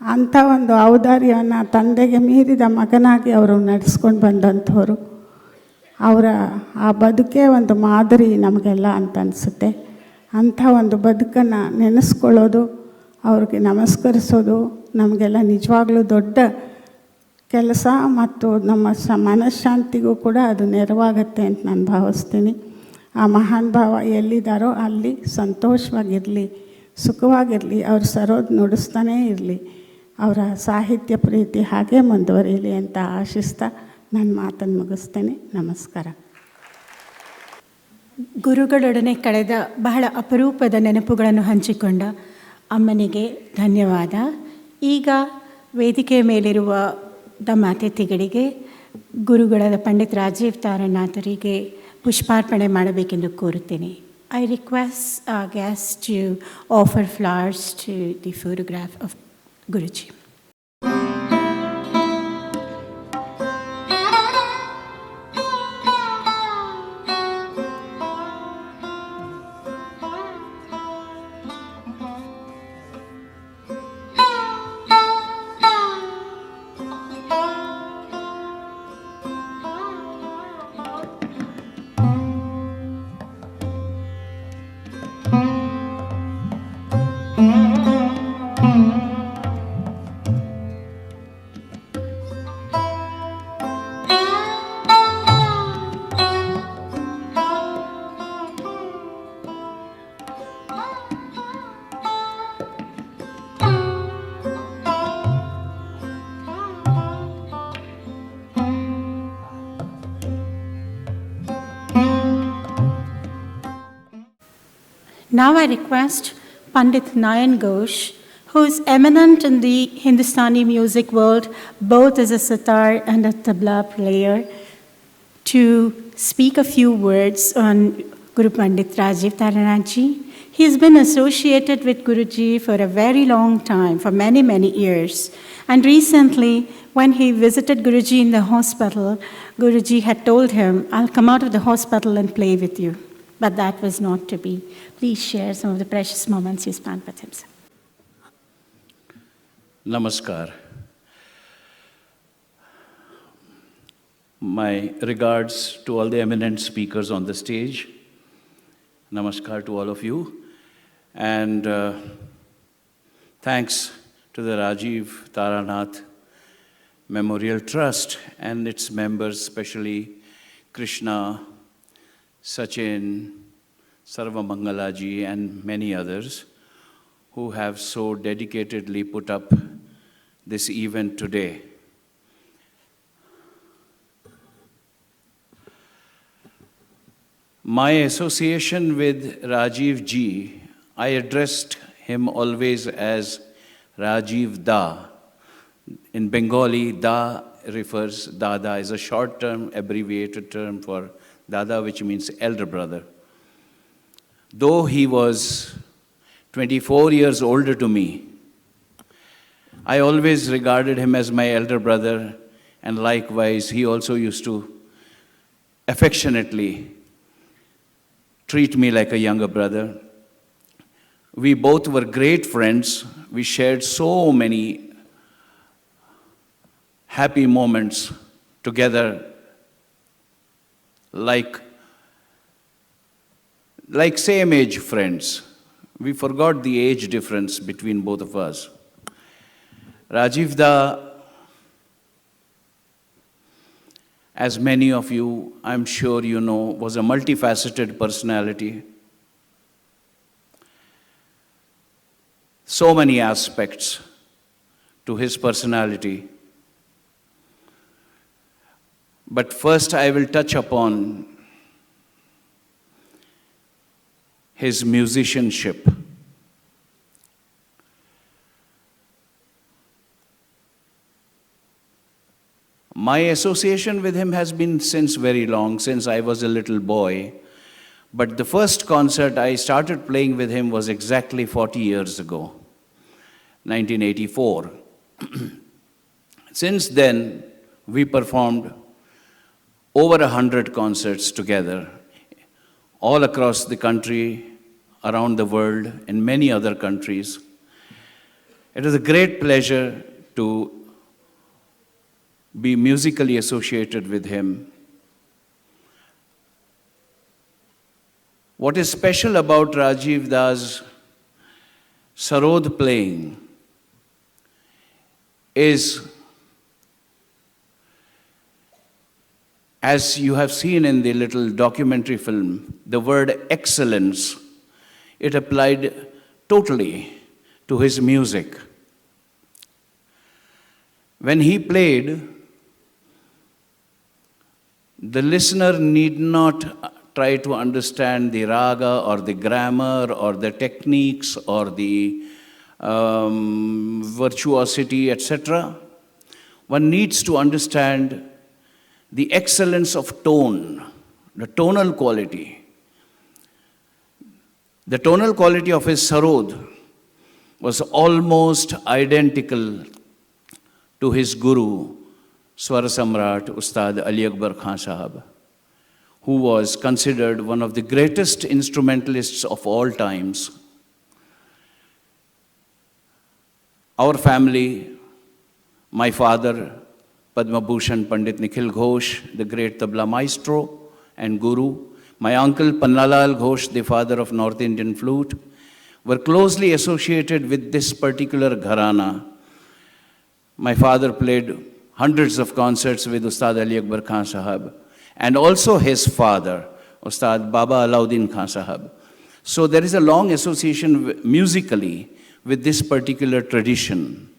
C: ಅಂಥ ಒಂದು ಔದಾರ್ಯವನ್ನು ತಂದೆಗೆ ಮೀರಿದ ಮಗನಾಗಿ ಅವರು ನಡೆಸ್ಕೊಂಡು ಬಂದಂಥವ್ರು. ಅವರ ಆ ಬದುಕೇ ಒಂದು ಮಾದರಿ ನಮಗೆಲ್ಲ ಅಂತ ಅನಿಸುತ್ತೆ. ಅಂಥ ಒಂದು ಬದುಕನ್ನು ನೆನೆಸ್ಕೊಳ್ಳೋದು, ಅವ್ರಿಗೆ ನಮಸ್ಕರಿಸೋದು ನಮಗೆಲ್ಲ ನಿಜವಾಗ್ಲೂ ದೊಡ್ಡ ಕೆಲಸ. ಮತ್ತು ನಮ್ಮ ಮನಃಶಾಂತಿಗೂ ಕೂಡ ಅದು ನೆರವಾಗುತ್ತೆ ಅಂತ ನಾನು ಭಾವಿಸ್ತೀನಿ. ಆ ಮಹಾನ್ ಭಾವ ಎಲ್ಲಿದ್ದಾರೋ ಅಲ್ಲಿ ಸಂತೋಷವಾಗಿರಲಿ, ಸುಖವಾಗಿರಲಿ, ಅವ್ರ ಸರೋದ್ ನುಡಿಸ್ತಾನೇ ಇರಲಿ, ಅವರ ಸಾಹಿತ್ಯ ಪ್ರೀತಿ ಹಾಗೇ ಮುಂದುವರಿಯಲಿ ಅಂತ ಆಶಿಸ್ತಾ ನನ್ನ ಮಾತನ್ನು ಮುಗಿಸ್ತೇನೆ. ನಮಸ್ಕಾರ.
A: ಗುರುಗಳೊಡನೆ ಕಳೆದ ಬಹಳ ಅಪರೂಪದ ನೆನಪುಗಳನ್ನು ಹಂಚಿಕೊಂಡ ಅಮ್ಮನಿಗೆ ಧನ್ಯವಾದ. ಈಗ ವೇದಿಕೆಯ ಮೇಲಿರುವ ನಮ್ಮ ಅತಿಥಿಗಳಿಗೆ ಗುರುಗಳಾದ ಪಂಡಿತ್ ರಾಜೀವ್ ತಾರನಾಥರಿಗೆ ಪುಷ್ಪಾರ್ಪಣೆ ಮಾಡಬೇಕೆಂದು ಕೋರುತ್ತೇನೆ. I request our guests to offer flowers to the photograph of Guruji. Now I request Pandit Nayan Ghosh, who is eminent in the Hindustani music world, both as a sitar and a tabla player, to speak a few words on Guru Pandit Rajeev Taranath Ji. He has been associated with Guruji for a very long time, for many, many years. And recently, when he visited Guruji in the hospital, Guruji had told him, "I'll come out of the hospital and play with you." But that was not to be. Please share some of the precious moments you spent with him, sir.
D: Namaskar. My regards to all the eminent speakers on the stage. Namaskar to all of you. And thanks to the Rajeev Taranath Memorial Trust and its members, especially Krishna, Sachin, Sarvamangalaji, and many others who have so dedicatedly put up this event today. My association with Rajeev Ji, I addressed him always as Rajeev Da. In Bengali, Da refers, Dada is a short term, abbreviated term for Dada, which means elder brother. Though he was 24 years older to me, I always regarded him as my elder brother, and likewise, he also used to affectionately treat me like a younger brother. We both were great friends. We shared so many happy moments together, like same-age friends. We forgot the age difference between both of us. Rajeev Da, as many of you, I'm sure you know, was a multifaceted personality. So many aspects to his personality. But first I will touch upon his musicianship. My association with him has been since very long, since I was a little boy. But the first concert I started playing with him was exactly 40 years ago, 1984. Since then, we performed over 100 concerts together, all across the country, around the world, in many other countries. It is a great pleasure to be musically associated with him. What is special about Rajeev Da's Sarod playing is, as you have seen in the little documentary film, the word excellence, it applied totally to his music. When he played, The listener need not try to understand the raga or the grammar or the techniques or the virtuosity, etc. One needs to understand the excellence of tone, the tonal quality. The tonal quality of his Sarod was almost identical to his guru, Swar Samrat Ustad Ali Akbar Khan Sahab, who was considered one of the greatest instrumentalists of all times. Our family, my father, Padma Bhushan Pandit Nikhil Ghosh, the great tabla maestro and guru, my uncle Pannalal Ghosh, the father of North Indian flute, were closely associated with this particular gharana. My father played hundreds of concerts with Ustad Ali Akbar Khan Sahab, and also his father, Ustad Baba Alauddin Khan Sahab. So there is a long association musically with this particular tradition.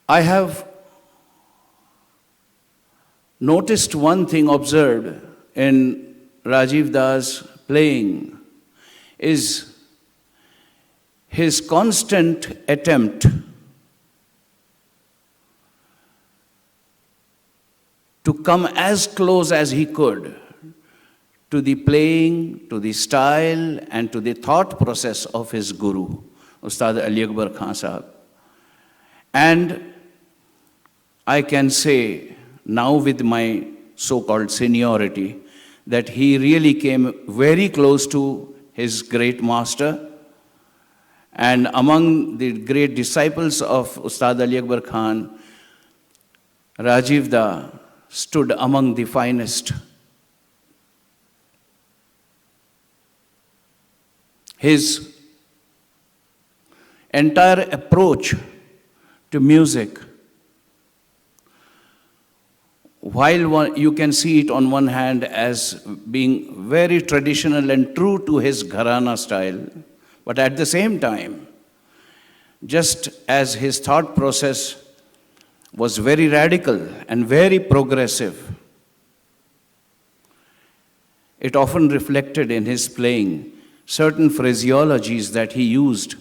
D: I have noticed one thing, observed in Rajeev Das playing, is his constant attempt to come as close as he could to the playing, to the style, and to the thought process of his guru, Ustad Ali Akbar Khan Sahab. And I can say now with my so-called seniority that he really came very close to his great master. And among the great disciples of Ustad Ali Akbar Khan, Rajeev Da stood among the finest. His entire approach to music, while you can see it on one hand as being very traditional and true to his gharana style, but at the same time, just as his thought process was very radical and very progressive, it often reflected in his playing. Certain phraseologies that he used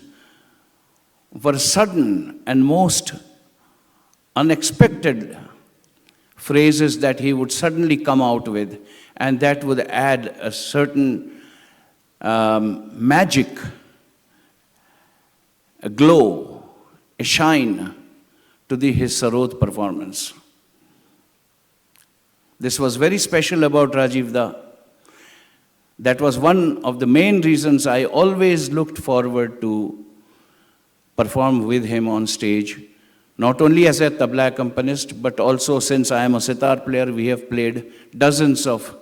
D: were sudden and most unexpected phrases that he would suddenly come out with, and that would add a certain magic, a glow, a shine to his Sarod performance. This was very special about Rajeev Da. That was one of the main reasons I always looked forward to perform with him on stage, not only as a tabla accompanist, but also since I am a sitar player, we have played dozens of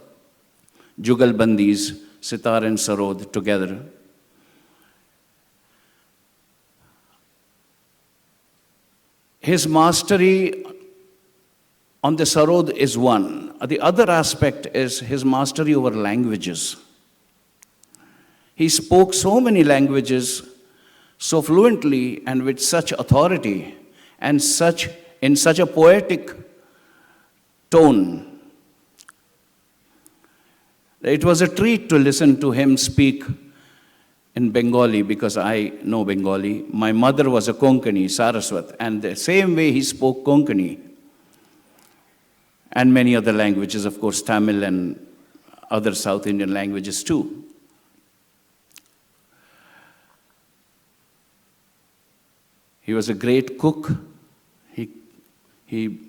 D: jugalbandis, sitar and sarod together. His mastery on the sarod is one. The other aspect is his mastery over languages. He spoke so many languages so fluently and with such authority and in such a poetic tone. It was a treat to listen to him speak in Bengali, because I know Bengali. My mother was a Konkani, Saraswat, and the same way he spoke Konkani. And many other languages, of course, Tamil and other South Indian languages too. He was a great cook. He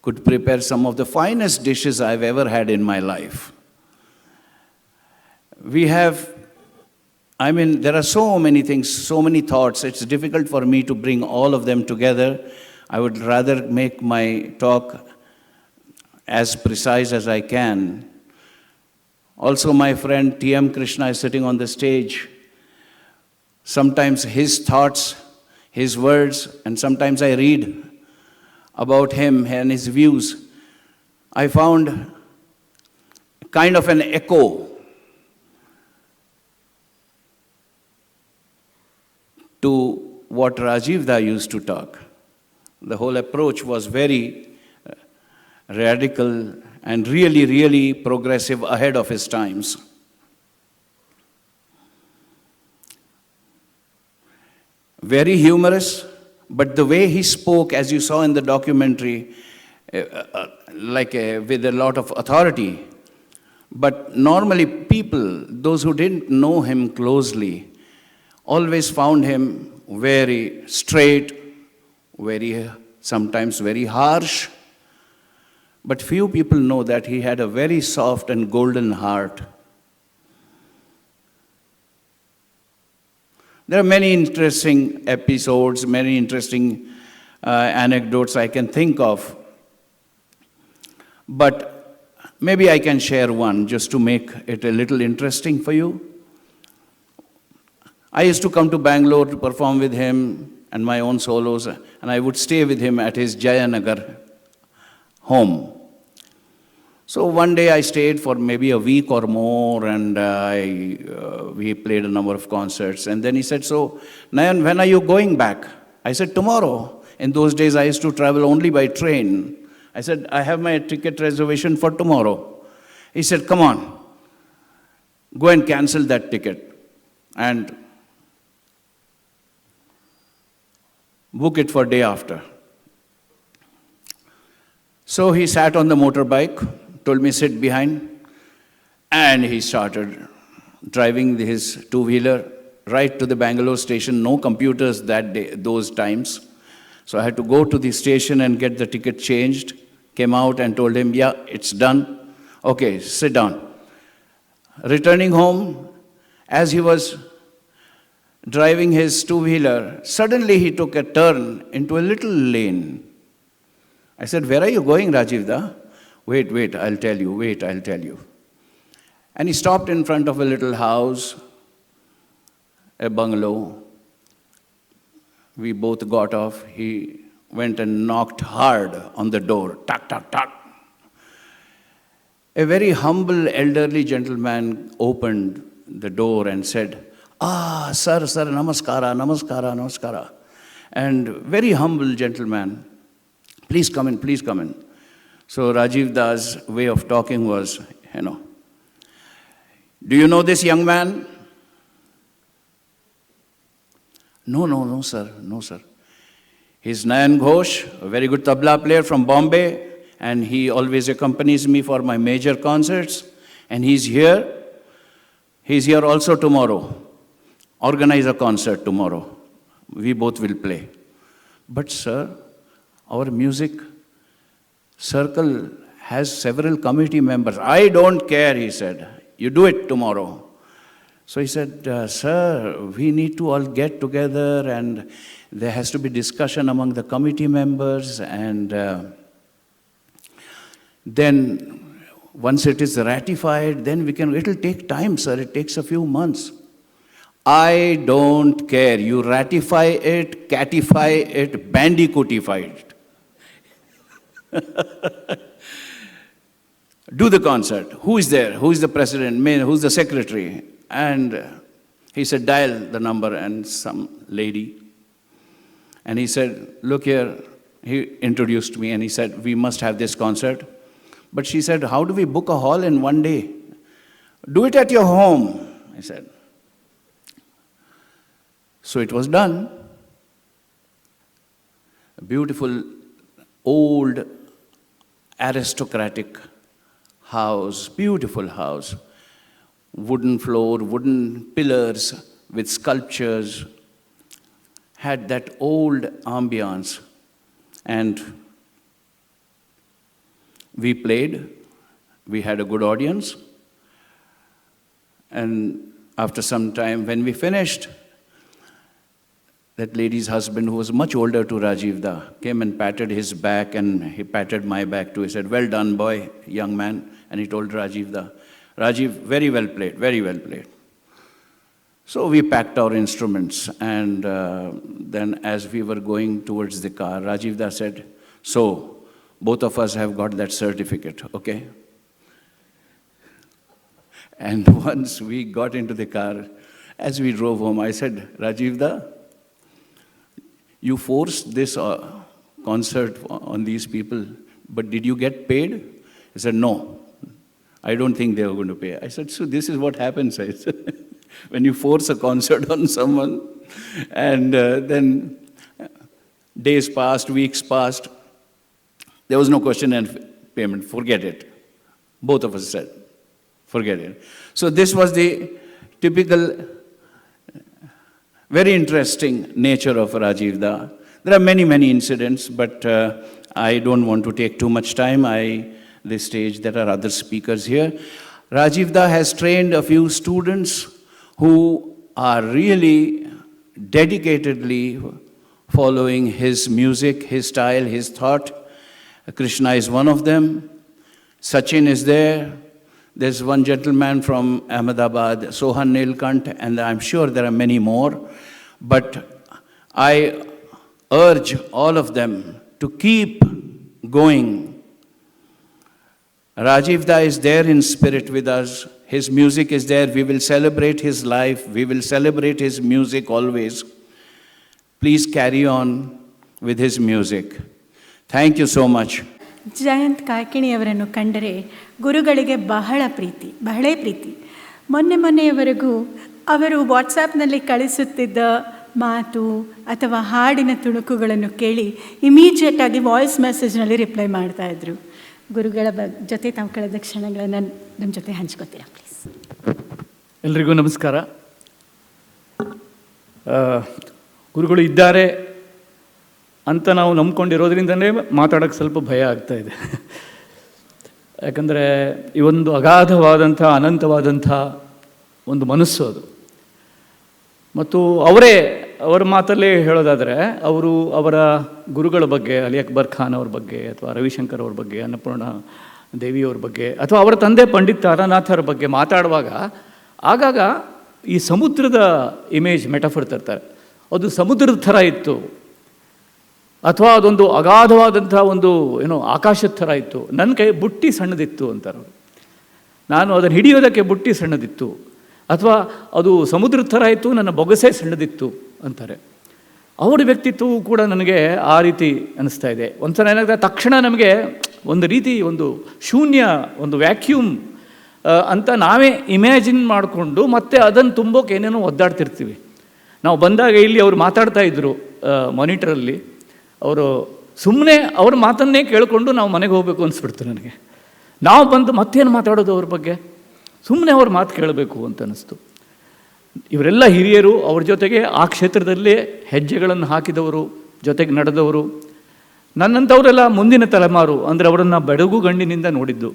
D: could prepare some of the finest dishes I've ever had in my life. There are so many things, so many thoughts. It's difficult for me to bring all of them together. I would rather make my talk as precise as I can. Also, my friend T M Krishna is sitting on the stage. Sometimes his thoughts, his words, and sometimes I read about him and his views. I found kind of an echo to what Rajeev Da used to talk. The whole approach was very radical and really, really progressive, ahead of his times. Very humorous, but the way he spoke, as you saw in the documentary, with a lot of authority. But normally people, those who didn't know him closely, always found him very straight, sometimes very harsh. But few people know that he had a very soft and golden heart. There are many interesting episodes, many interesting anecdotes I can think of. But maybe I can share one just to make it a little interesting for you. I used to come to Bangalore to perform with him and my own solos, and I would stay with him at his Jayanagar home. So one day I stayed for maybe a week or more, and we played a number of concerts. And then he said, "So, Nayan, when are you going back?" I said, "Tomorrow." In those days I used to travel only by train. I said, "I have my ticket reservation for tomorrow." He said, "Come on, go and cancel that ticket and book it for day after." So he sat on the motorbike, told me sit behind, and he started driving his two-wheeler right to the Bangalore station. No computers that day, those times. So I had to go to the station and get the ticket changed. Came out and told him, "Yeah, it's done. Okay, sit down." Returning home, as he was driving his two-wheeler, suddenly he took a turn into a little lane. I said, "Where are you going, Rajeev da?" Wait, I'll tell you. And he stopped in front of a little house, a bungalow. We both got off. He went and knocked hard on the door. Tuck, tuck, tuck. A very humble elderly gentleman opened the door and said, Sir, namaskara. And very humble gentleman, please come in. So Rajeev Da's way of talking was, "Do you know this young man?" No, sir. He's Nayan Ghosh, a very good tabla player from Bombay, and he always accompanies me for my major concerts. And he's here. He's here also tomorrow. Organize a concert tomorrow. We both will play. "But sir, our music circle has several committee members." "I don't care," he said. "You do it tomorrow." So he said, "Sir, we need to all get together, and there has to be discussion among the committee members, and then once it is ratified, then it'll take time, sir. It takes a few months." "I don't care. You ratify it, catify it, bandicootify it. Do the concert. Who is there? Who is the president? Who's the secretary?" And he said, "Dial the number," and some lady. And he said, "Look here." He introduced me and he said, "We must have this concert." But she said, "How do we book a hall in one day?" "Do it at your home," I said. So it was done. A beautiful, old, aristocratic house, beautiful house. Wooden floor, wooden pillars with sculptures. Had that old ambience. And we played. We had a good audience. And after some time, when we finished, that lady's husband, who was much older to Rajeev Da, came and patted his back, and he patted my back too. He said, "Well done, boy, young man." And he told Rajeev Da, "Rajeev, very well played, very well played." So we packed our instruments, and then as we were going towards the car, Rajeev Da said, "So, both of us have got that certificate, okay?" And once we got into the car, as we drove home, I said, "Rajeev Da, you forced this concert on these people, but did you get paid? He said, no, I don't think they were going to pay. I said, so this is what happens, I said, when you force a concert on someone, and then days passed, weeks passed, there was no question and payment, forget it. Both of us said, forget it. So this was the typical, very interesting nature of Rajeev Da. There are many, many incidents, but I don't want to take too much time. This stage, there are other speakers here. Rajeev Da has trained a few students who are really dedicatedly following his music, his style, his thought. Krishna is one of them. Sachin is there. There's one gentleman from Ahmedabad, Sohan Nilkant, and I'm sure there are many more. But I urge all of them to keep going. Rajeev Da is there in spirit with us. His music is there. We will celebrate his life. We will celebrate his music always. Please carry on with his music. Thank you so much.
A: Jayant ಕಾಯ್ಕಿಣಿಯವರನ್ನು ಕಂಡರೆ ಗುರುಗಳಿಗೆ ಬಹಳೇ ಪ್ರೀತಿ. ಮೊನ್ನೆಯವರೆಗೂ ಅವರು ವಾಟ್ಸಾಪ್ನಲ್ಲಿ ಕಳಿಸುತ್ತಿದ್ದ ಮಾತು ಅಥವಾ ಹಾಡಿನ ತುಣುಕುಗಳನ್ನು ಕೇಳಿ ಇಮಿಡಿಯೇಟಾಗಿ ವಾಯ್ಸ್ ಮೆಸೇಜ್ನಲ್ಲಿ ರಿಪ್ಲೈ ಮಾಡ್ತಾಯಿದ್ರು. ಗುರುಗಳ ಜೊತೆ ತಾವು ಕಳೆದ ಕ್ಷಣಗಳನ್ನು ನಮ್ಮ ಜೊತೆ ಹಂಚ್ಕೋತೀರಾ ಪ್ಲೀಸ್?
E: ಎಲ್ರಿಗೂ ನಮಸ್ಕಾರ. ಗುರುಗಳು ಇದ್ದಾರೆ ಅಂತ ನಾವು ನಂಬ್ಕೊಂಡಿರೋದ್ರಿಂದಲೇ ಮಾತಾಡೋಕ್ಕೆ ಸ್ವಲ್ಪ ಭಯ ಆಗ್ತಾಯಿದೆ. ಯಾಕಂದರೆ ಈ ಒಂದು ಅಗಾಧವಾದಂಥ ಅನಂತವಾದಂಥ ಒಂದು ಮನಸ್ಸು ಅದು. ಮತ್ತು ಅವರ ಮಾತಲ್ಲೇ ಹೇಳೋದಾದರೆ ಅವರ ಗುರುಗಳ ಬಗ್ಗೆ ಅಲಿ ಅಕ್ಬರ್ ಖಾನ್ ಅವ್ರ ಬಗ್ಗೆ ಅಥವಾ ರವಿಶಂಕರ್ ಅವ್ರ ಬಗ್ಗೆ, ಅನ್ನಪೂರ್ಣ ದೇವಿಯವ್ರ ಬಗ್ಗೆ ಅಥವಾ ಅವರ ತಂದೆ ಪಂಡಿತ್ ತಾರಾನಾಥರ ಬಗ್ಗೆ ಮಾತಾಡುವಾಗ ಆಗಾಗ ಈ ಸಮುದ್ರದ ಇಮೇಜ್ ಮೆಟಫರ್ ತರ್ತಾರೆ. ಅದು ಸಮುದ್ರದ ಥರ ಇತ್ತು ಅಥವಾ ಅದೊಂದು ಅಗಾಧವಾದಂಥ ಒಂದು ಆಕಾಶದ ಥರ ಇತ್ತು. ನನ್ನ ಕೈ ಬುಟ್ಟಿ ಸಣ್ಣದಿತ್ತು ಅಂತಾರೆ. ನಾನು ಅದನ್ನು ಹಿಡಿಯೋದಕ್ಕೆ ಬುಟ್ಟಿ ಸಣ್ಣದಿತ್ತು. ಅಥವಾ ಅದು ಸಮುದ್ರದ ಥರ ಇತ್ತು, ನನ್ನ ಬೊಗಸೆ ಸಣ್ಣದಿತ್ತು ಅಂತಾರೆ. ಅವರ ವ್ಯಕ್ತಿತ್ವವು ಕೂಡ ನನಗೆ ಆ ರೀತಿ ಅನ್ನಿಸ್ತಾ ಇದೆ. ಒಂದ್ಸಲ ಏನಾಗುತ್ತೆ, ತಕ್ಷಣ ನಮಗೆ ಒಂದು ರೀತಿ ಒಂದು ಶೂನ್ಯ, ಒಂದು ವ್ಯಾಕ್ಯೂಮ್ ಅಂತ ನಾವೇ ಇಮ್ಯಾಜಿನ್ ಮಾಡಿಕೊಂಡು ಮತ್ತೆ ಅದನ್ನು ತುಂಬೋಕೆ ಏನೇನೋ ಒದ್ದಾಡ್ತಿರ್ತೀವಿ. ನಾವು ಬಂದಾಗ ಇಲ್ಲಿ ಅವರು ಮಾತಾಡ್ತಾಯಿದ್ರು ಮಾನಿಟರಲ್ಲಿ. ಅವರು ಸುಮ್ಮನೆ ಅವ್ರ ಮಾತನ್ನೇ ಕೇಳಿಕೊಂಡು ನಾವು ಮನೆಗೆ ಹೋಗಬೇಕು ಅನಿಸ್ಬಿಡ್ತು ನನಗೆ. ನಾವು ಬಂದು ಮತ್ತೇನು ಮಾತಾಡೋದು ಅವ್ರ ಬಗ್ಗೆ, ಸುಮ್ಮನೆ ಅವ್ರ ಮಾತು ಕೇಳಬೇಕು ಅಂತ ಅನ್ನಿಸ್ತು. ಇವರೆಲ್ಲ ಹಿರಿಯರು, ಅವ್ರ ಜೊತೆಗೆ ಆ ಕ್ಷೇತ್ರದಲ್ಲೇ ಹೆಜ್ಜೆಗಳನ್ನು ಹಾಕಿದವರು, ಜೊತೆಗೆ ನಡೆದವರು. ನನ್ನಂಥವರೆಲ್ಲ ಮುಂದಿನ ತಲೆಮಾರು, ಅಂದರೆ ಅವರನ್ನು ಬೆಳಗು ಗಣ್ಣಿನಿಂದ ನೋಡಿದ್ದು.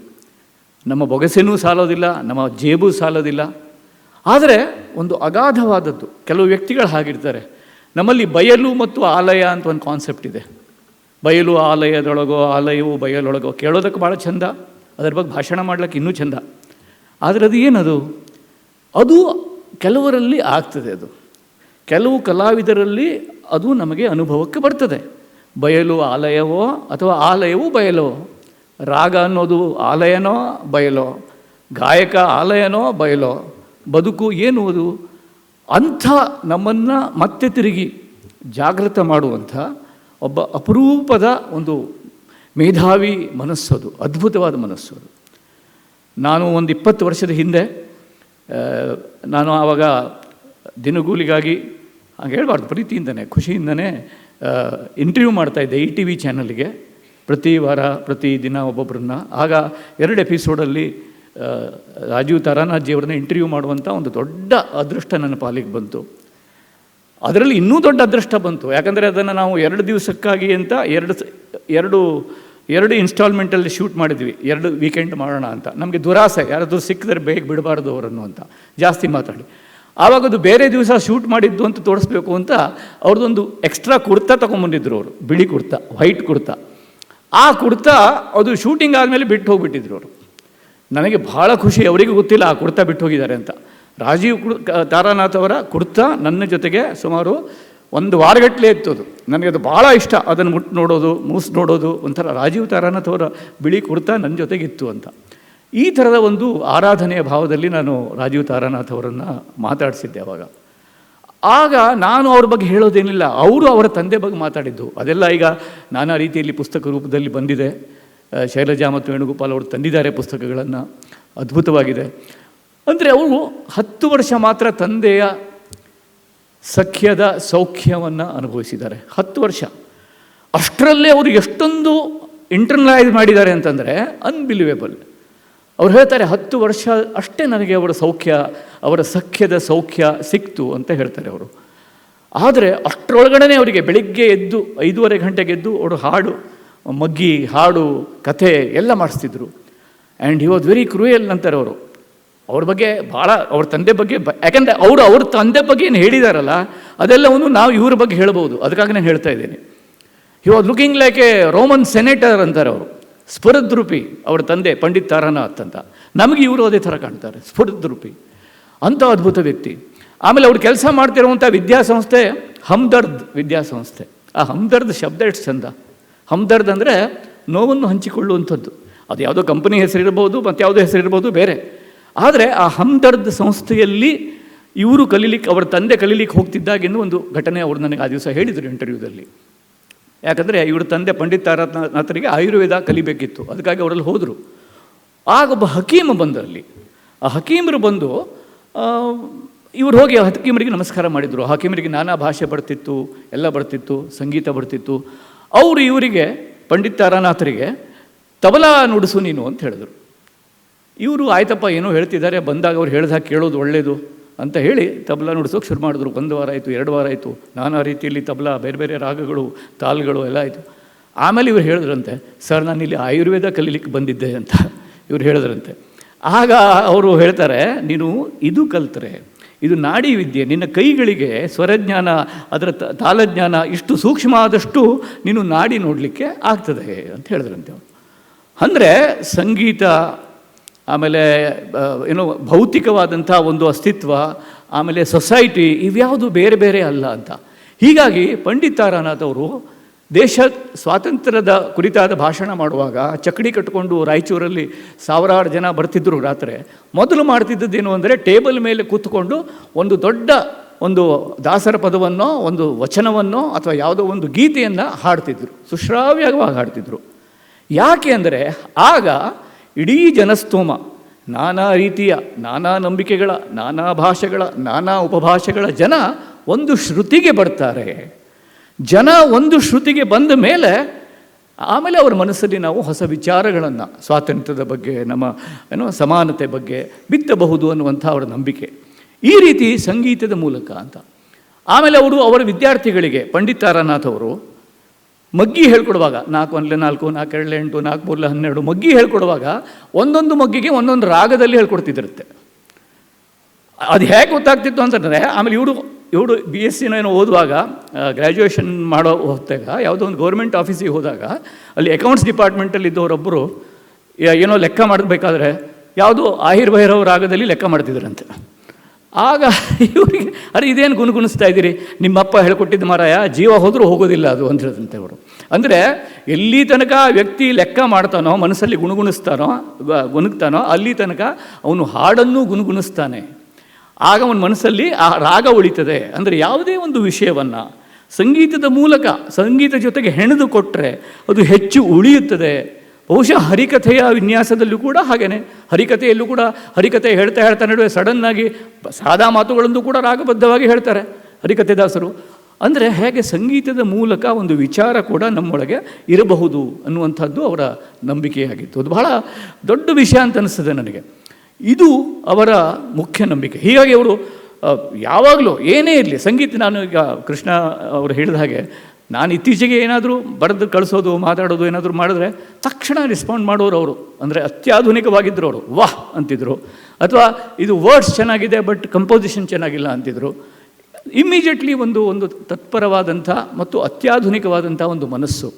E: ನಮ್ಮ ಬೊಗಸೆನೂ ಸಾಲೋದಿಲ್ಲ, ನಮ್ಮ ಜೇಬು ಸಾಲೋದಿಲ್ಲ. ಆದರೆ ಒಂದು ಅಗಾಧವಾದದ್ದು. ಕೆಲವು ವ್ಯಕ್ತಿಗಳು ಹಾಗಿರ್ತಾರೆ. ನಮ್ಮಲ್ಲಿ ಬಯಲು ಮತ್ತು ಆಲಯ ಅಂತ ಒಂದು ಕಾನ್ಸೆಪ್ಟ್ ಇದೆ. ಬಯಲು ಆಲಯದೊಳಗೋ, ಆಲಯವು ಬಯಲೊಳಗೋ ಕೇಳೋದಕ್ಕೆ ಭಾಳ ಚೆಂದ, ಅದರ ಬಗ್ಗೆ ಭಾಷಣ ಮಾಡ್ಲಿಕ್ಕೆ ಇನ್ನೂ ಚೆಂದ. ಆದರೆ ಅದು ಏನದು? ಅದು ಕೆಲವರಲ್ಲಿ ಆಗ್ತದೆ. ಅದು ಕೆಲವು ಕಲಾವಿದರಲ್ಲಿ ಅದು ನಮಗೆ ಅನುಭವಕ್ಕೆ ಬರ್ತದೆ. ಬಯಲು ಆಲಯವೋ ಅಥವಾ ಆಲಯವು ಬಯಲೋ, ರಾಗ ಅನ್ನೋದು ಆಲಯನೋ ಬಯಲೋ, ಗಾಯಕ ಆಲಯನೋ ಬಯಲೋ, ಬದುಕು ಏನು ಅದು ಅಂಥ ನಮ್ಮನ್ನು ಮತ್ತೆ ತಿರುಗಿ ಜಾಗೃತ ಮಾಡುವಂಥ ಒಬ್ಬ ಅಪರೂಪದ ಒಂದು ಮೇಧಾವಿ ಮನಸ್ಸದು, ಅದ್ಭುತವಾದ ಮನಸ್ಸದು. ನಾನು ಒಂದು 20 ವರ್ಷದ ಹಿಂದೆ ನಾನು ಆವಾಗ ದಿನಗೂಲಿಗಾಗಿ ಹಾಗೆ ಹೇಳ್ಬಾರ್ದು, ಪ್ರೀತಿಯಿಂದನೇ ಖುಷಿಯಿಂದನೇ ಇಂಟರ್ವ್ಯೂ ಮಾಡ್ತಾಯಿದ್ದೆ ETV ಚಾನಲ್ಗೆ. ಪ್ರತಿ ವಾರ ಪ್ರತಿ ದಿನ ಒಬ್ಬೊಬ್ಬರನ್ನ. ಆಗ 2 ಎಪಿಸೋಡಲ್ಲಿ ರಾಜೀವ್ ತಾರಾನಾಥ್ಜಿಯವ್ರನ್ನ ಇಂಟರ್ವ್ಯೂ ಮಾಡುವಂಥ ಒಂದು ದೊಡ್ಡ ಅದೃಷ್ಟ ನನ್ನ ಪಾಲಿಗೆ ಬಂತು. ಅದರಲ್ಲಿ ಇನ್ನೂ ದೊಡ್ಡ ಅದೃಷ್ಟ ಬಂತು. ಯಾಕಂದರೆ ಅದನ್ನು ನಾವು 2 ದಿವಸಕ್ಕಾಗಿ ಅಂತ ಎರಡು ಇನ್ಸ್ಟಾಲ್ಮೆಂಟಲ್ಲಿ ಶೂಟ್ ಮಾಡಿದ್ವಿ. 2 ವೀಕೆಂಡ್ ಮಾಡೋಣ ಅಂತ. ನಮಗೆ ದುರಾಸೆ, ಯಾರಾದರೂ ಸಿಕ್ಕಿದ್ರೆ ಬೇಗ ಬಿಡಬಾರ್ದು ಅವರನ್ನು ಅಂತ ಜಾಸ್ತಿ ಮಾತಾಡಿ. ಆವಾಗ ಅದು ಬೇರೆ ದಿವಸ ಶೂಟ್ ಮಾಡಿದ್ದು ಅಂತ ತೋರಿಸ್ಬೇಕು ಅಂತ ಅವ್ರದ್ದೊಂದು ಎಕ್ಸ್ಟ್ರಾ ಕುರ್ತಾ ತೊಗೊಂಬಂದಿದ್ರು ಅವರು, ಬಿಳಿ ಕುರ್ತಾ, ವೈಟ್ ಕುರ್ತಾ. ಆ ಕುರ್ತಾ ಅದು ಶೂಟಿಂಗ್ ಆದಮೇಲೆ ಬಿಟ್ಟು ಹೋಗಿಬಿಟ್ಟಿದ್ರು ಅವರು. ನನಗೆ ಭಾಳ ಖುಷಿ, ಅವರಿಗೂ ಗೊತ್ತಿಲ್ಲ ಆ ಕುರ್ತಾ ಬಿಟ್ಟು ಹೋಗಿದ್ದಾರೆ ಅಂತ. ರಾಜೀವ್ ತಾರಾನಾಥ್ ಅವರ ಕುರ್ತಾ ನನ್ನ ಜೊತೆಗೆ ಸುಮಾರು 1 ವಾರಗಟ್ಟಲೆ ಇತ್ತು. ಅದು ನನಗೆ ಅದು ಭಾಳ ಇಷ್ಟ. ಅದನ್ನು ಮುಟ್ಟು ನೋಡೋದು, ಮೂಸು ನೋಡೋದು, ಒಂಥರ ರಾಜೀವ್ ತಾರಾನಾಥ್ ಅವರ ಬಿಳಿ ಕುರ್ತಾ ನನ್ನ ಜೊತೆಗಿತ್ತು ಅಂತ. ಈ ಥರದ ಒಂದು ಆರಾಧನೆಯ ಭಾವದಲ್ಲಿ ನಾನು ರಾಜೀವ್ ತಾರಾನಾಥ್ ಅವರನ್ನು ಮಾತಾಡಿಸಿದ್ದೆ ಅವಾಗ. ಆಗ ನಾನು ಅವ್ರ ಬಗ್ಗೆ ಹೇಳೋದೇನಿಲ್ಲ, ಅವರು ಅವರ ತಂದೆ ಬಗ್ಗೆ ಮಾತಾಡಿದ್ದು ಅದೆಲ್ಲ ಈಗ ನಾನಾ ರೀತಿಯಲ್ಲಿ ಪುಸ್ತಕ ರೂಪದಲ್ಲಿ ಬಂದಿದೆ. ಶೈಲಜಾ ಮತ್ತು ವೇಣುಗೋಪಾಲ್ ಅವರು ತಂದಿದ್ದಾರೆ ಪುಸ್ತಕಗಳನ್ನು, ಅದ್ಭುತವಾಗಿದೆ. ಅಂದರೆ ಅವರು 10 ವರ್ಷ ಮಾತ್ರ ತಂದೆಯ ಸಖ್ಯದ ಸೌಖ್ಯವನ್ನು ಅನುಭವಿಸಿದ್ದಾರೆ. 10 ವರ್ಷ ಅಷ್ಟರಲ್ಲೇ ಅವರು ಎಷ್ಟೊಂದು ಇಂಟರ್ನಲೈಸ್ ಮಾಡಿದ್ದಾರೆ ಅಂತಂದರೆ ಅನ್ಬಿಲಿವೇಬಲ್. ಅವ್ರು ಹೇಳ್ತಾರೆ 10 ವರ್ಷ ಅಷ್ಟೇ ನನಗೆ ಅವರ ಸೌಖ್ಯ, ಅವರ ಸಖ್ಯದ ಸೌಖ್ಯ ಸಿಕ್ತು ಅಂತ ಹೇಳ್ತಾರೆ ಅವರು. ಆದರೆ ಅಷ್ಟರೊಳಗಡೆ ಅವರಿಗೆ ಬೆಳಿಗ್ಗೆ ಎದ್ದು 5:30 ಗಂಟೆಗೆ ಎದ್ದು ಅವರು ಹಾಡು, ಮಗ್ಗಿ, ಹಾಡು, ಕಥೆ ಎಲ್ಲ ಮಾಡಿಸ್ತಿದ್ರು. And he was very cruel ಅಂತಾರೆ ಅವರು. ಅವ್ರ ಬಗ್ಗೆ ಭಾಳ, ಅವ್ರ ತಂದೆ ಬಗ್ಗೆ ಯಾಕಂದರೆ ಅವ್ರ ತಂದೆ ಬಗ್ಗೆ ಏನು ಹೇಳಿದಾರಲ್ಲ ಅದೆಲ್ಲವನ್ನು ನಾವು ಇವ್ರ ಬಗ್ಗೆ ಹೇಳ್ಬೋದು. ಅದಕ್ಕಾಗಿ ನಾನು ಹೇಳ್ತಾ ಇದ್ದೀನಿ. He was looking like A Roman senator ಅಂತಾರೆ ಅವರು. ಸ್ಫುರದ್ರೂಪಿ ಅವ್ರ ತಂದೆ ಪಂಡಿತ್ ತಾರಾನಾಥ್ ಅಂತ. ನಮಗೆ ಇವರು ಅದೇ ಥರ ಕಾಣ್ತಾರೆ, ಸ್ಫುರದ್ರೂಪಿ ಅಂಥ ಅದ್ಭುತ ವ್ಯಕ್ತಿ. ಆಮೇಲೆ ಅವ್ರು ಕೆಲಸ ಮಾಡ್ತಿರುವಂಥ ವಿದ್ಯಾಸಂಸ್ಥೆ ಹಮ್ದರ್ದ್ ವಿದ್ಯಾಸಂಸ್ಥೆ. ಆ ಹಮ್ದರ್ದ್ ಶಬ್ದ ಎಷ್ಟು ಚಂದ. ಹಮ್ದರ್ದ್ ಅಂದರೆ ನೋವನ್ನು ಹಂಚಿಕೊಳ್ಳುವಂಥದ್ದು. ಅದು ಯಾವುದೋ ಕಂಪನಿ ಹೆಸರಿರ್ಬೋದು, ಮತ್ತು ಯಾವುದೋ ಹೆಸರಿರ್ಬೋದು ಬೇರೆ. ಆದರೆ ಆ ಹಮ್ದರ್ದ್ ಸಂಸ್ಥೆಯಲ್ಲಿ ಇವರು ಕಲೀಲಿಕ್ಕೆ, ಅವರ ತಂದೆ ಕಲೀಲಿಕ್ಕೆ ಹೋಗ್ತಿದ್ದಾಗಿಂದು ಒಂದು ಘಟನೆ ಅವರು ನನಗೆ ಆ ದಿವಸ ಹೇಳಿದರು ಇಂಟರ್ವ್ಯೂದಲ್ಲಿ. ಯಾಕಂದರೆ ಇವ್ರ ತಂದೆ ಪಂಡಿತ್ ತಾರಾನಾಥರಿಗೆ ಆಯುರ್ವೇದ ಕಲಿಬೇಕಿತ್ತು, ಅದಕ್ಕಾಗಿ ಅವರಲ್ಲಿ ಹೋದರು. ಆಗೊಬ್ಬ ಹಕೀಮ ಬಂದರಲ್ಲಿ. ಆ ಹಕೀಮರು ಬಂದು ಇವ್ರು ಹೋಗಿ ಆ ಹಕೀಮರಿಗೆ ನಮಸ್ಕಾರ ಮಾಡಿದರು. ಹಕೀಮರಿಗೆ ನಾನಾ ಭಾಷೆ ಬರ್ತಿತ್ತು, ಎಲ್ಲ ಬರ್ತಿತ್ತು, ಸಂಗೀತ ಬರ್ತಿತ್ತು. ಅವರು ಇವರಿಗೆ, ಪಂಡಿತ್ ತಾರಾನಾಥರಿಗೆ, ತಬಲಾ ನುಡಿಸು ನೀನು ಅಂತ ಹೇಳಿದ್ರು. ಇವರು ಆಯ್ತಪ್ಪ ಏನೋ ಹೇಳ್ತಿದ್ದಾರೆ, ಬಂದಾಗ ಅವ್ರು ಹೇಳ್ದಾಗ ಕೇಳೋದು ಒಳ್ಳೆಯದು ಅಂತ ಹೇಳಿ ತಬಲಾ ನುಡಿಸೋಕೆ ಶುರು ಮಾಡಿದ್ರು. 1 ವಾರ ಆಯಿತು, 2 ವಾರ ಆಯಿತು, ನಾನಾ ರೀತಿಯಲ್ಲಿ ತಬಲಾ, ಬೇರೆ ಬೇರೆ ರಾಗಗಳು, ತಾಲ್ಗಳು ಎಲ್ಲ ಆಯಿತು. ಆಮೇಲೆ ಇವ್ರು ಹೇಳಿದ್ರಂತೆ, ಸರ್ ನಾನು ಇಲ್ಲಿ ಆಯುರ್ವೇದ ಕಲೀಲಿಕ್ಕೆ ಬಂದಿದ್ದೆ ಅಂತ ಇವ್ರು ಹೇಳಿದ್ರಂತೆ. ಆಗ ಅವರು ಹೇಳ್ತಾರೆ, ನೀನು ಇದು ಕಲ್ತರೆ, ಇದು ನಾಡಿ ವಿದ್ಯೆ, ನಿನ್ನ ಕೈಗಳಿಗೆ ಸ್ವರಜ್ಞಾನ, ಅದರ ತಾಲಜ್ಞಾನ ಇಷ್ಟು ಸೂಕ್ಷ್ಮ ಆದಷ್ಟು ನೀನು ನಾಡಿ ನೋಡಲಿಕ್ಕೆ ಆಗ್ತದೆ ಅಂತ ಹೇಳಿದ್ರಂತೆ ಅವರು. ಅಂದರೆ ಸಂಗೀತ, ಆಮೇಲೆ ಏನೋ ಭೌತಿಕವಾದಂಥ ಒಂದು ಅಸ್ತಿತ್ವ, ಆಮೇಲೆ ಸೊಸೈಟಿ, ಇವ್ಯಾವುದು ಬೇರೆ ಬೇರೆ ಅಲ್ಲ ಅಂತ. ಹೀಗಾಗಿ ಪಂಡಿತ್ ತಾರಾನಾಥ್ ಅವರು ದೇಶ ಸ್ವಾತಂತ್ರ್ಯದ ಕುರಿತಾದ ಭಾಷಣ ಮಾಡುವಾಗ ಚಕ್ಕಡಿ ಕಟ್ಟಿಕೊಂಡು ರಾಯಚೂರಲ್ಲಿ 1000 ಜನ ಬರ್ತಿದ್ದರು ರಾತ್ರಿ. ಮೊದಲು ಮಾಡ್ತಿದ್ದದ್ದೇನು ಅಂದರೆ ಟೇಬಲ್ ಮೇಲೆ ಕೂತ್ಕೊಂಡು ಒಂದು ದೊಡ್ಡ ಒಂದು ದಾಸರ ಪದವನ್ನೋ, ಒಂದು ವಚನವನ್ನೋ, ಅಥವಾ ಯಾವುದೋ ಒಂದು ಗೀತೆಯನ್ನು ಹಾಡ್ತಿದ್ರು, ಸುಶ್ರಾವ್ಯವಾಗಿ ಹಾಡ್ತಿದ್ರು. ಯಾಕೆ ಅಂದರೆ ಆಗ ಇಡೀ ಜನಸ್ತೋಮ, ನಾನಾ ರೀತಿಯ, ನಾನಾ ನಂಬಿಕೆಗಳ, ನಾನಾ ಭಾಷೆಗಳ, ನಾನಾ ಉಪಭಾಷೆಗಳ ಜನ ಒಂದು ಶ್ರುತಿಗೆ ಬರ್ತಾರೆ. ಜನ ಒಂದು ಶ್ರುತಿಗೆ ಬಂದ ಮೇಲೆ ಆಮೇಲೆ ಅವರ ಮನಸ್ಸಲ್ಲಿ ನಾವು ಹೊಸ ವಿಚಾರಗಳನ್ನು, ಸ್ವಾತಂತ್ರ್ಯದ ಬಗ್ಗೆ, ನಮ್ಮ ಸಮಾನತೆ ಬಗ್ಗೆ ಬಿತ್ತಬಹುದು ಅನ್ನುವಂಥ ಅವರ ನಂಬಿಕೆ. ಈ ರೀತಿ ಸಂಗೀತದ ಮೂಲಕ ಅಂತ. ಆಮೇಲೆ ಅವರು ಅವರ ವಿದ್ಯಾರ್ಥಿಗಳಿಗೆ, ಪಂಡಿತ್ ತಾರಾನಾಥ್ ಅವರು ಮಗ್ಗಿ ಹೇಳ್ಕೊಡುವಾಗ 4 1 4 4 2 8 4 3 12 ಮಗ್ಗಿ ಹೇಳ್ಕೊಡುವಾಗ ಒಂದೊಂದು ಮಗ್ಗಿಗೆ ಒಂದೊಂದು ರಾಗದಲ್ಲಿ ಹೇಳ್ಕೊಡ್ತಿದ್ದಿರುತ್ತೆ. ಅದು ಹೇಗೆ ಗೊತ್ತಾಗ್ತಿತ್ತು ಅಂತಂದರೆ, ಆಮೇಲೆ ಇವರು BSc ಏನೋ ಓದುವಾಗ, ಗ್ರ್ಯಾಜುಯೇಷನ್ ಮಾಡೋ ಹೊತ್ತಾಗ ಯಾವುದೋ ಒಂದು ಗೌರ್ಮೆಂಟ್ ಆಫೀಸಿಗೆ ಹೋದಾಗ ಅಲ್ಲಿ ಅಕೌಂಟ್ಸ್ ಡಿಪಾರ್ಟ್ಮೆಂಟಲ್ಲಿ ಇದ್ದವರೊಬ್ಬರು ಏನೋ ಲೆಕ್ಕ ಮಾಡಬೇಕಾದ್ರೆ ಯಾವುದೋ ಆಹಿರ್ ಭೈರವ್ ರಾಗದಲ್ಲಿ ಲೆಕ್ಕ ಮಾಡ್ತಿದ್ರಂತೆ. ಆಗ ಇವರಿಗೆ, ಅರೆ ಇದೇನು ಗುಣಗುಣಿಸ್ತಾ ಇದ್ದೀರಿ, ನಿಮ್ಮಪ್ಪ ಹೇಳ್ಕೊಟ್ಟಿದ್ದು ಮಾರಾಯ, ಜೀವ ಹೋದರೂ ಹೋಗೋದಿಲ್ಲ ಅದು ಅಂತ ಹೇಳಿದಂತೆ ಅವರು. ಅಂದರೆ ಎಲ್ಲಿ ತನಕ ವ್ಯಕ್ತಿ ಲೆಕ್ಕ ಮಾಡ್ತಾನೋ, ಮನಸ್ಸಲ್ಲಿ ಗುಣಗುಣಿಸ್ತಾನೋ ಅಲ್ಲಿ ತನಕ ಅವನು ಹಾಡನ್ನು ಗುಣಗುಣಿಸ್ತಾನೆ. ಆಗ ಅವನ ಮನಸ್ಸಲ್ಲಿ ಆ ರಾಗ ಉಳಿತದೆ. ಅಂದರೆ ಯಾವುದೇ ಒಂದು ವಿಷಯವನ್ನು ಸಂಗೀತದ ಮೂಲಕ, ಸಂಗೀತ ಜೊತೆಗೆ ಹೆಣೆದು ಕೊಟ್ಟರೆ ಅದು ಹೆಚ್ಚು ಉಳಿಯುತ್ತದೆ. ಬಹುಶಃ ಹರಿಕಥೆಯ ವಿನ್ಯಾಸದಲ್ಲೂ ಕೂಡ ಹಾಗೇನೆ. ಹರಿಕಥೆಯಲ್ಲೂ ಕೂಡ ಹರಿಕಥೆ ಹೇಳ್ತಾ ನಡುವೆ ಸಡನ್ನಾಗಿ ಸಾದಾ ಮಾತುಗಳನ್ನು ಕೂಡ ರಾಗಬದ್ಧವಾಗಿ ಹೇಳ್ತಾರೆ ಹರಿಕಥೆ ದಾಸರು. ಅಂದರೆ ಹೇಗೆ ಸಂಗೀತದ ಮೂಲಕ ಒಂದು ವಿಚಾರ ಕೂಡ ನಮ್ಮೊಳಗೆ ಇರಬಹುದು ಅನ್ನುವಂಥದ್ದು ಅವರ ನಂಬಿಕೆಯಾಗಿತ್ತು. ಅದು ಬಹಳ ದೊಡ್ಡ ವಿಷಯ ಅಂತ ಅನಿಸ್ತದೆ ನನಗೆ. ಇದು ಅವರ ಮುಖ್ಯ ನಂಬಿಕೆ. ಹೀಗಾಗಿ ಅವರು ಯಾವಾಗಲೂ ಏನೇ ಇರಲಿ ಸಂಗೀತ, ನಾನು ಈಗ ಕೃಷ್ಣ ಅವರು ಹೇಳಿದ ಹಾಗೆ, ನಾನು ಇತ್ತೀಚೆಗೆ ಏನಾದರೂ ಬರೆದು ಕಳಿಸೋದು, ಮಾತಾಡೋದು ಏನಾದರೂ ಮಾಡಿದ್ರೆ ತಕ್ಷಣ ರೆಸ್ಪಾಂಡ್ ಮಾಡೋರು ಅವರು. ಅಂದರೆ ಅತ್ಯಾಧುನಿಕವಾಗಿದ್ದರು ಅವರು, ವಾಹ್ ಅಂತಿದ್ರು. ಅಥವಾ ಇದು ವರ್ಡ್ಸ್ ಚೆನ್ನಾಗಿದೆ ಬಟ್ ಕಂಪೋಸಿಷನ್ ಚೆನ್ನಾಗಿಲ್ಲ ಅಂತಿದ್ರು. ಇಮ್ಮಿಡಿಯೇಟ್ಲಿ ಒಂದು ತತ್ಪರವಾದಂಥ ಮತ್ತು ಅತ್ಯಾಧುನಿಕವಾದಂಥ ಒಂದು ಮನಸ್ಸು.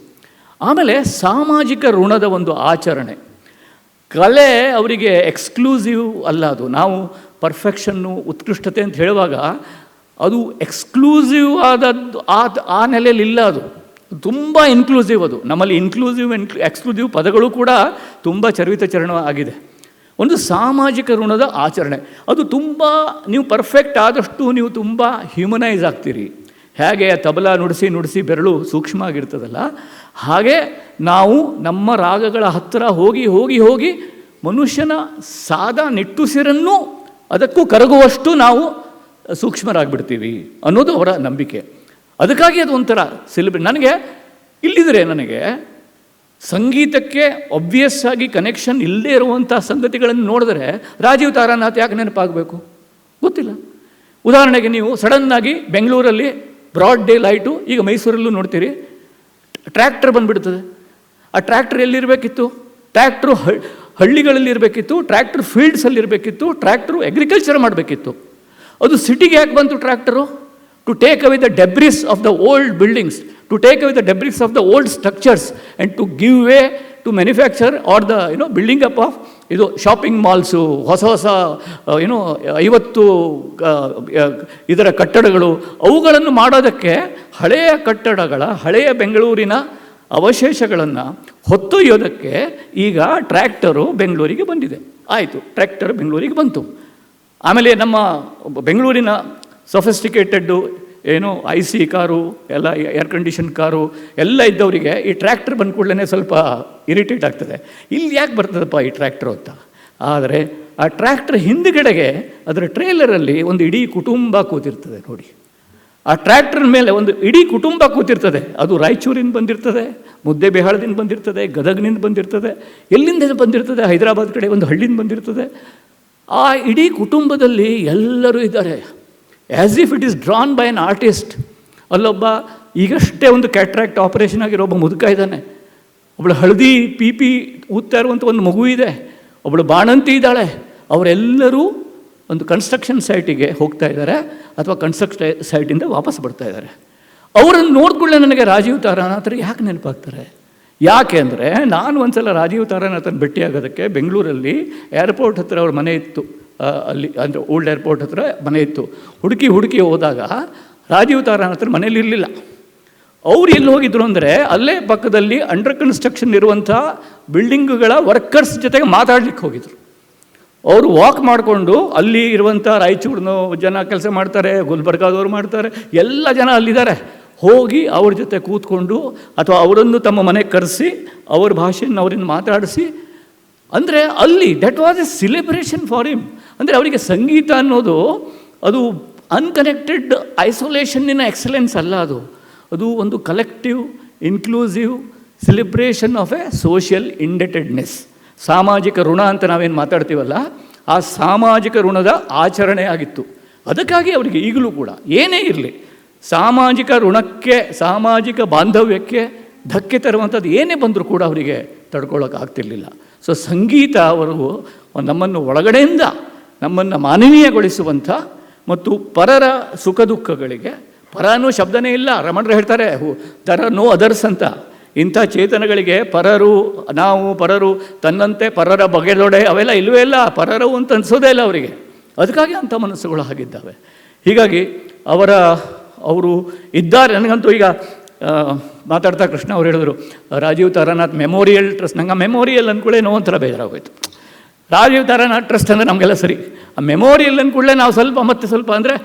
E: ಆಮೇಲೆ ಸಾಮಾಜಿಕ ಋಣದ ಒಂದು ಆಚರಣೆ. ಕಲೆ ಅವರಿಗೆ ಎಕ್ಸ್ಕ್ಲೂಸಿವ್ ಅಲ್ಲ. ಅದು ನಾವು ಪರ್ಫೆಕ್ಷನ್ನು, ಉತ್ಕೃಷ್ಟತೆ ಅಂತ ಹೇಳುವಾಗ ಅದು ಎಕ್ಸ್ಕ್ಲೂಸಿವ್ ಆದದ್ದು ಆ ನೆಲೆಯಲ್ಲಿಲ್ಲ. ಅದು ತುಂಬ ಇನ್ಕ್ಲೂಸಿವ್. ಅದು ನಮ್ಮಲ್ಲಿ ಎಕ್ಸ್ಕ್ಲೂಸಿವ್ ಪದಗಳು ಕೂಡ ತುಂಬ ಚರಿತ ಚರಣ ಆಗಿದೆ. ಒಂದು ಸಾಮಾಜಿಕ ಋಣದ ಆಚರಣೆ. ಅದು ತುಂಬ ನೀವು ಪರ್ಫೆಕ್ಟ್ ಆದಷ್ಟು ನೀವು ತುಂಬ ಹ್ಯೂಮನೈಸ್ ಆಗ್ತೀರಿ. ಹೇಗೆ ತಬಲಾ ನುಡಿಸಿ ಬೆರಳು ಸೂಕ್ಷ್ಮ ಆಗಿರ್ತದಲ್ಲ, ಹಾಗೆ ನಾವು ನಮ್ಮ ರಾಗಗಳ ಹತ್ತಿರ ಹೋಗಿ ಮನುಷ್ಯನ ಸಾದಾ ನಿಟ್ಟುಸಿರನ್ನು ಅದಕ್ಕೂ ಕರಗುವಷ್ಟು ನಾವು ಸೂಕ್ಷ್ಮರಾಗಿಬಿಡ್ತೀವಿ ಅನ್ನೋದು ಅವರ ನಂಬಿಕೆ. ಅದಕ್ಕಾಗಿ ಅದು ಒಂಥರ ನನಗೆ ಇಲ್ಲಿದ್ರೆ ನನಗೆ ಸಂಗೀತಕ್ಕೆ ಒಬ್ವಿಯಸ್ ಆಗಿ ಕನೆಕ್ಷನ್ ಇಲ್ಲದೇ ಇರುವಂಥ ಸಂಗತಿಗಳನ್ನು ನೋಡಿದ್ರೆ ರಾಜೀವ್ ತಾರಾನಾಥ್ ಯಾಕೆ ನೆನಪಾಗಬೇಕು ಗೊತ್ತಿಲ್ಲ. ಉದಾಹರಣೆಗೆ ನೀವು ಸಡನ್ನಾಗಿ ಬೆಂಗಳೂರಲ್ಲಿ ಬ್ರಾಡ್ ಡೇ ಲೈಟು, ಈಗ ಮೈಸೂರಲ್ಲೂ ನೋಡ್ತೀರಿ, ಟ್ರ್ಯಾಕ್ಟರ್ ಬಂದುಬಿಡ್ತದೆ. ಆ ಟ್ರ್ಯಾಕ್ಟರ್ ಎಲ್ಲಿರಬೇಕಿತ್ತು? ಟ್ರ್ಯಾಕ್ಟ್ರು ಹಳ್ಳಿಗಳಲ್ಲಿ ಇರಬೇಕಿತ್ತು, ಟ್ರ್ಯಾಕ್ಟರ್ ಫೀಲ್ಡ್ಸಲ್ಲಿರಬೇಕಿತ್ತು, ಟ್ರ್ಯಾಕ್ಟ್ರು ಅಗ್ರಿಕಲ್ಚರ್ ಮಾಡಬೇಕಿತ್ತು. ಅದು ಸಿಟಿಗೆ ಯಾಕೆ ಬಂತು tractor? To take away the debris of the old buildings, to take away the debris of the old structures and to give way to manufacture or the building up of ಇದು ಶಾಪಿಂಗ್ ಮಾಲ್ಸು, ಹೊಸ 50 ಇದರ ಕಟ್ಟಡಗಳು, ಅವುಗಳನ್ನು ಮಾಡೋದಕ್ಕೆ ಹಳೆಯ ಕಟ್ಟಡಗಳ, ಹಳೆಯ ಬೆಂಗಳೂರಿನ ಅವಶೇಷಗಳನ್ನು ಹೊತ್ತೊಯ್ಯೋದಕ್ಕೆ ಈಗ ಟ್ರ್ಯಾಕ್ಟರು ಬೆಂಗಳೂರಿಗೆ ಬಂದಿದೆ. ಆಯಿತು, ಟ್ರ್ಯಾಕ್ಟರ್ ಬೆಂಗಳೂರಿಗೆ ಬಂತು. ಆಮೇಲೆ ನಮ್ಮ ಬೆಂಗಳೂರಿನ ಸೊಫಿಸ್ಟಿಕೇಟೆಡ್ಡು IC ಕಾರು ಎಲ್ಲ, ಏರ್ ಕಂಡೀಷನ್ ಕಾರು ಎಲ್ಲ ಇದ್ದವರಿಗೆ ಈ ಟ್ರ್ಯಾಕ್ಟರ್ ಬಂದ ಕೂಡಲೇ ಸ್ವಲ್ಪ ಇರಿಟೇಟ್ ಆಗ್ತದೆ. ಇಲ್ಲಿ ಯಾಕೆ ಬರ್ತದಪ್ಪ ಈ ಟ್ರ್ಯಾಕ್ಟರ್ ಅಂತ. ಆದರೆ ಆ ಟ್ರ್ಯಾಕ್ಟರ್ ಹಿಂದುಗಡೆಗೆ ಅದರ ಟ್ರೇಲರಲ್ಲಿ ಒಂದು ಇಡೀ ಕುಟುಂಬ ಕೂತಿರ್ತದೆ ನೋಡಿ. ಆ ಟ್ರ್ಯಾಕ್ಟರ್ ಮೇಲೆ ಒಂದು ಇಡೀ ಕುಟುಂಬ ಕೂತಿರ್ತದೆ. ಅದು ರಾಯಚೂರಿಂದ ಬಂದಿರ್ತದೆ, ಮುದ್ದೇಬಿಹಾಳದಿಂದ ಬಂದಿರ್ತದೆ, ಗದಗ್ನಿಂದ ಬಂದಿರ್ತದೆ, ಎಲ್ಲಿಂದ ಬಂದಿರ್ತದೆ, ಹೈದರಾಬಾದ್ ಕಡೆ ಒಂದು ಹಳ್ಳಿಯಿಂದ ಬಂದಿರ್ತದೆ. ಆ ಇಡೀ ಕುಟುಂಬದಲ್ಲಿ ಎಲ್ಲರೂ ಇದ್ದಾರೆ, as if it is drawn by an artist. ಅಲ್ಲೊಬ್ಬ ಈಗಷ್ಟೇ ಒಂದು ಕ್ಯಾಟ್ರಾಕ್ಟ್ ಆಪರೇಷನ್ ಆಗಿರೋ ಒಬ್ಬ ಮುದುಕ ಇದ್ದಾನೆ, ಒಬ್ಬಳು ಹಳದಿ ಪಿ ಊದ್ತಾ ಇರುವಂಥ ಒಂದು ಮಗು ಇದೆ, ಒಬ್ಬಳು ಬಾಣಂತಿ ಇದ್ದಾಳೆ. ಅವರೆಲ್ಲರೂ ಒಂದು ಕನ್ಸ್ಟ್ರಕ್ಷನ್ ಸೈಟಿಗೆ ಹೋಗ್ತಾ ಇದ್ದಾರೆ ಅಥವಾ ಕನ್ಸ್ಟ್ರಕ್ಷನ್ ಸೈಟಿಂದ ವಾಪಸ್ ಬರ್ತಾ ಇದ್ದಾರೆ. ಅವರನ್ನು ನೋಡ್ಕೊಳ್ಳೆ ನನಗೆ ರಾಜೀವ್ ತಾರಾನಾಥರು ಯಾಕೆ ನೆನಪಾಗ್ತಾರೆ? ಯಾಕೆ ಅಂದರೆ ನಾನು ಒಂದು ಸಲ ರಾಜೀವ್ ತಾರಾನಾಥನ ಭೇಟಿಯಾಗೋದಕ್ಕೆ ಬೆಂಗಳೂರಲ್ಲಿ ಏರ್ಪೋರ್ಟ್ ಹತ್ರ ಅವ್ರ ಮನೆ ಇತ್ತು, ಅಲ್ಲಿ ಅಂದರೆ ಓಲ್ಡ್ ಏರ್ಪೋರ್ಟ್ ಹತ್ರ ಮನೆ ಇತ್ತು. ಹುಡುಕಿ ಹೋದಾಗ ರಾಜೀವ್ ತಾರಾನಾಥರ ಮನೇಲಿ ಇರಲಿಲ್ಲ. ಅವ್ರು ಎಲ್ಲಿ ಹೋಗಿದ್ರು ಅಂದರೆ ಅಲ್ಲೇ ಪಕ್ಕದಲ್ಲಿ ಅಂಡರ್ ಕನ್ಸ್ಟ್ರಕ್ಷನ್ ಇರುವಂಥ ಬಿಲ್ಡಿಂಗ್ಗಳ ವರ್ಕರ್ಸ್ ಜೊತೆಗೆ ಮಾತಾಡ್ಲಿಕ್ಕೆ ಹೋಗಿದ್ರು. ಅವರು ವಾಕ್ ಮಾಡಿಕೊಂಡು ಅಲ್ಲಿ ಇರುವಂಥ ರಾಯಚೂರಿನ ಜನ ಕೆಲಸ ಮಾಡ್ತಾರೆ, ಗುಲ್ಬರ್ಗಾದವ್ರು ಮಾಡ್ತಾರೆ, ಎಲ್ಲ ಜನ ಅಲ್ಲಿದ್ದಾರೆ. ಹೋಗಿ ಅವ್ರ ಜೊತೆ ಕೂತ್ಕೊಂಡು ಅಥವಾ ಅವರನ್ನು ತಮ್ಮ ಮನೆಗೆ ಕರೆಸಿ ಅವ್ರ ಭಾಷೆಯನ್ನು ಅವರಿಂದ ಮಾತಾಡಿಸಿ, ಅಂದರೆ ಅಲ್ಲಿ that was A celebration for him. ಅಂದರೆ ಅವರಿಗೆ ಸಂಗೀತ ಅನ್ನೋದು ಅದು ಅನ್ಕನೆಕ್ಟೆಡ್ ಐಸೋಲೇಷನ್ನಿನ ಎಕ್ಸಲೆನ್ಸ್ ಅಲ್ಲ, ಅದು ಒಂದು collective inclusive celebration of a social indebtedness. ಸಾಮಾಜಿಕ ಋಣ ಅಂತ ನಾವೇನು ಮಾತಾಡ್ತೀವಲ್ಲ, ಆ ಸಾಮಾಜಿಕ ಋಣದ ಆಚರಣೆ ಆಗಿತ್ತು. ಅದಕ್ಕಾಗಿ ಅವರಿಗೆ ಈಗಲೂ ಕೂಡ ಏನೇ ಇರಲಿ ಸಾಮಾಜಿಕ ಋಣಕ್ಕೆ, ಸಾಮಾಜಿಕ ಬಾಂಧವ್ಯಕ್ಕೆ ಧಕ್ಕೆ ತರುವಂಥದ್ದು ಏನೇ ಬಂದರೂ ಕೂಡ ಅವರಿಗೆ ತಡ್ಕೊಳ್ಳೋಕ್ಕಾಗ್ತಿರ್ಲಿಲ್ಲ. ಸೊ ಸಂಗೀತ ಅವರು ನಮ್ಮನ್ನು ಒಳಗಡೆಯಿಂದ ನಮ್ಮನ್ನು ಮಾನವೀಯಗೊಳಿಸುವಂಥ ಮತ್ತು ಪರರ ಸುಖ ದುಃಖಗಳಿಗೆ, ಪರ ಅನ್ನೋ ಶಬ್ದನೇ ಇಲ್ಲ, ರಮಣರು ಹೇಳ್ತಾರೆ ದರ್ ಆರ್ ನೋ ಅದರ್ಸ್ ಅಂತ. ಇಂಥ ಚೇತನಗಳಿಗೆ ಪರರು, ನಾವು ಪರರು, ತನ್ನಂತೆ ಪರರ ಬಗೆದೊಡೆ ಅವೆಲ್ಲ ಇಲ್ಲವೇ ಇಲ್ಲ, ಪರರು ಅಂತ ಅನಿಸೋದೇ ಇಲ್ಲ ಅವರಿಗೆ. ಅದಕ್ಕಾಗಿ ಅಂಥ ಮನಸ್ಸುಗಳು ಆಗಿದ್ದಾವೆ. ಹೀಗಾಗಿ ಅವರು ಇದ್ದಾರೆ. ನನಗಂತೂ ಈಗ ಮಾತಾಡ್ತಾ ಕೃಷ್ಣ ಅವ್ರು ಹೇಳಿದ್ರು ರಾಜೀವ್ ತಾರಾನಾಥ್ ಮೆಮೋರಿಯಲ್ ಟ್ರಸ್ಟ್. ನಂಗೆ ಆ ಮೆಮೋರಿಯಲ್ ಅಂದ್ಕೊಳ್ಳೆ ಒಂಥರ ಬೇಜಾರಾಗೋಯ್ತು. ರಾಜೀವ್ ತಾರಾನಾಥ್ ಟ್ರಸ್ಟ್ ಅಂದರೆ ನಮಗೆಲ್ಲ ಸರಿ, ಆ ಮೆಮೋರಿಯಲ್ ಅಂದ್ಕೊಳ್ಳೆ ನಾವು ಸ್ವಲ್ಪ ಅಂದರೆ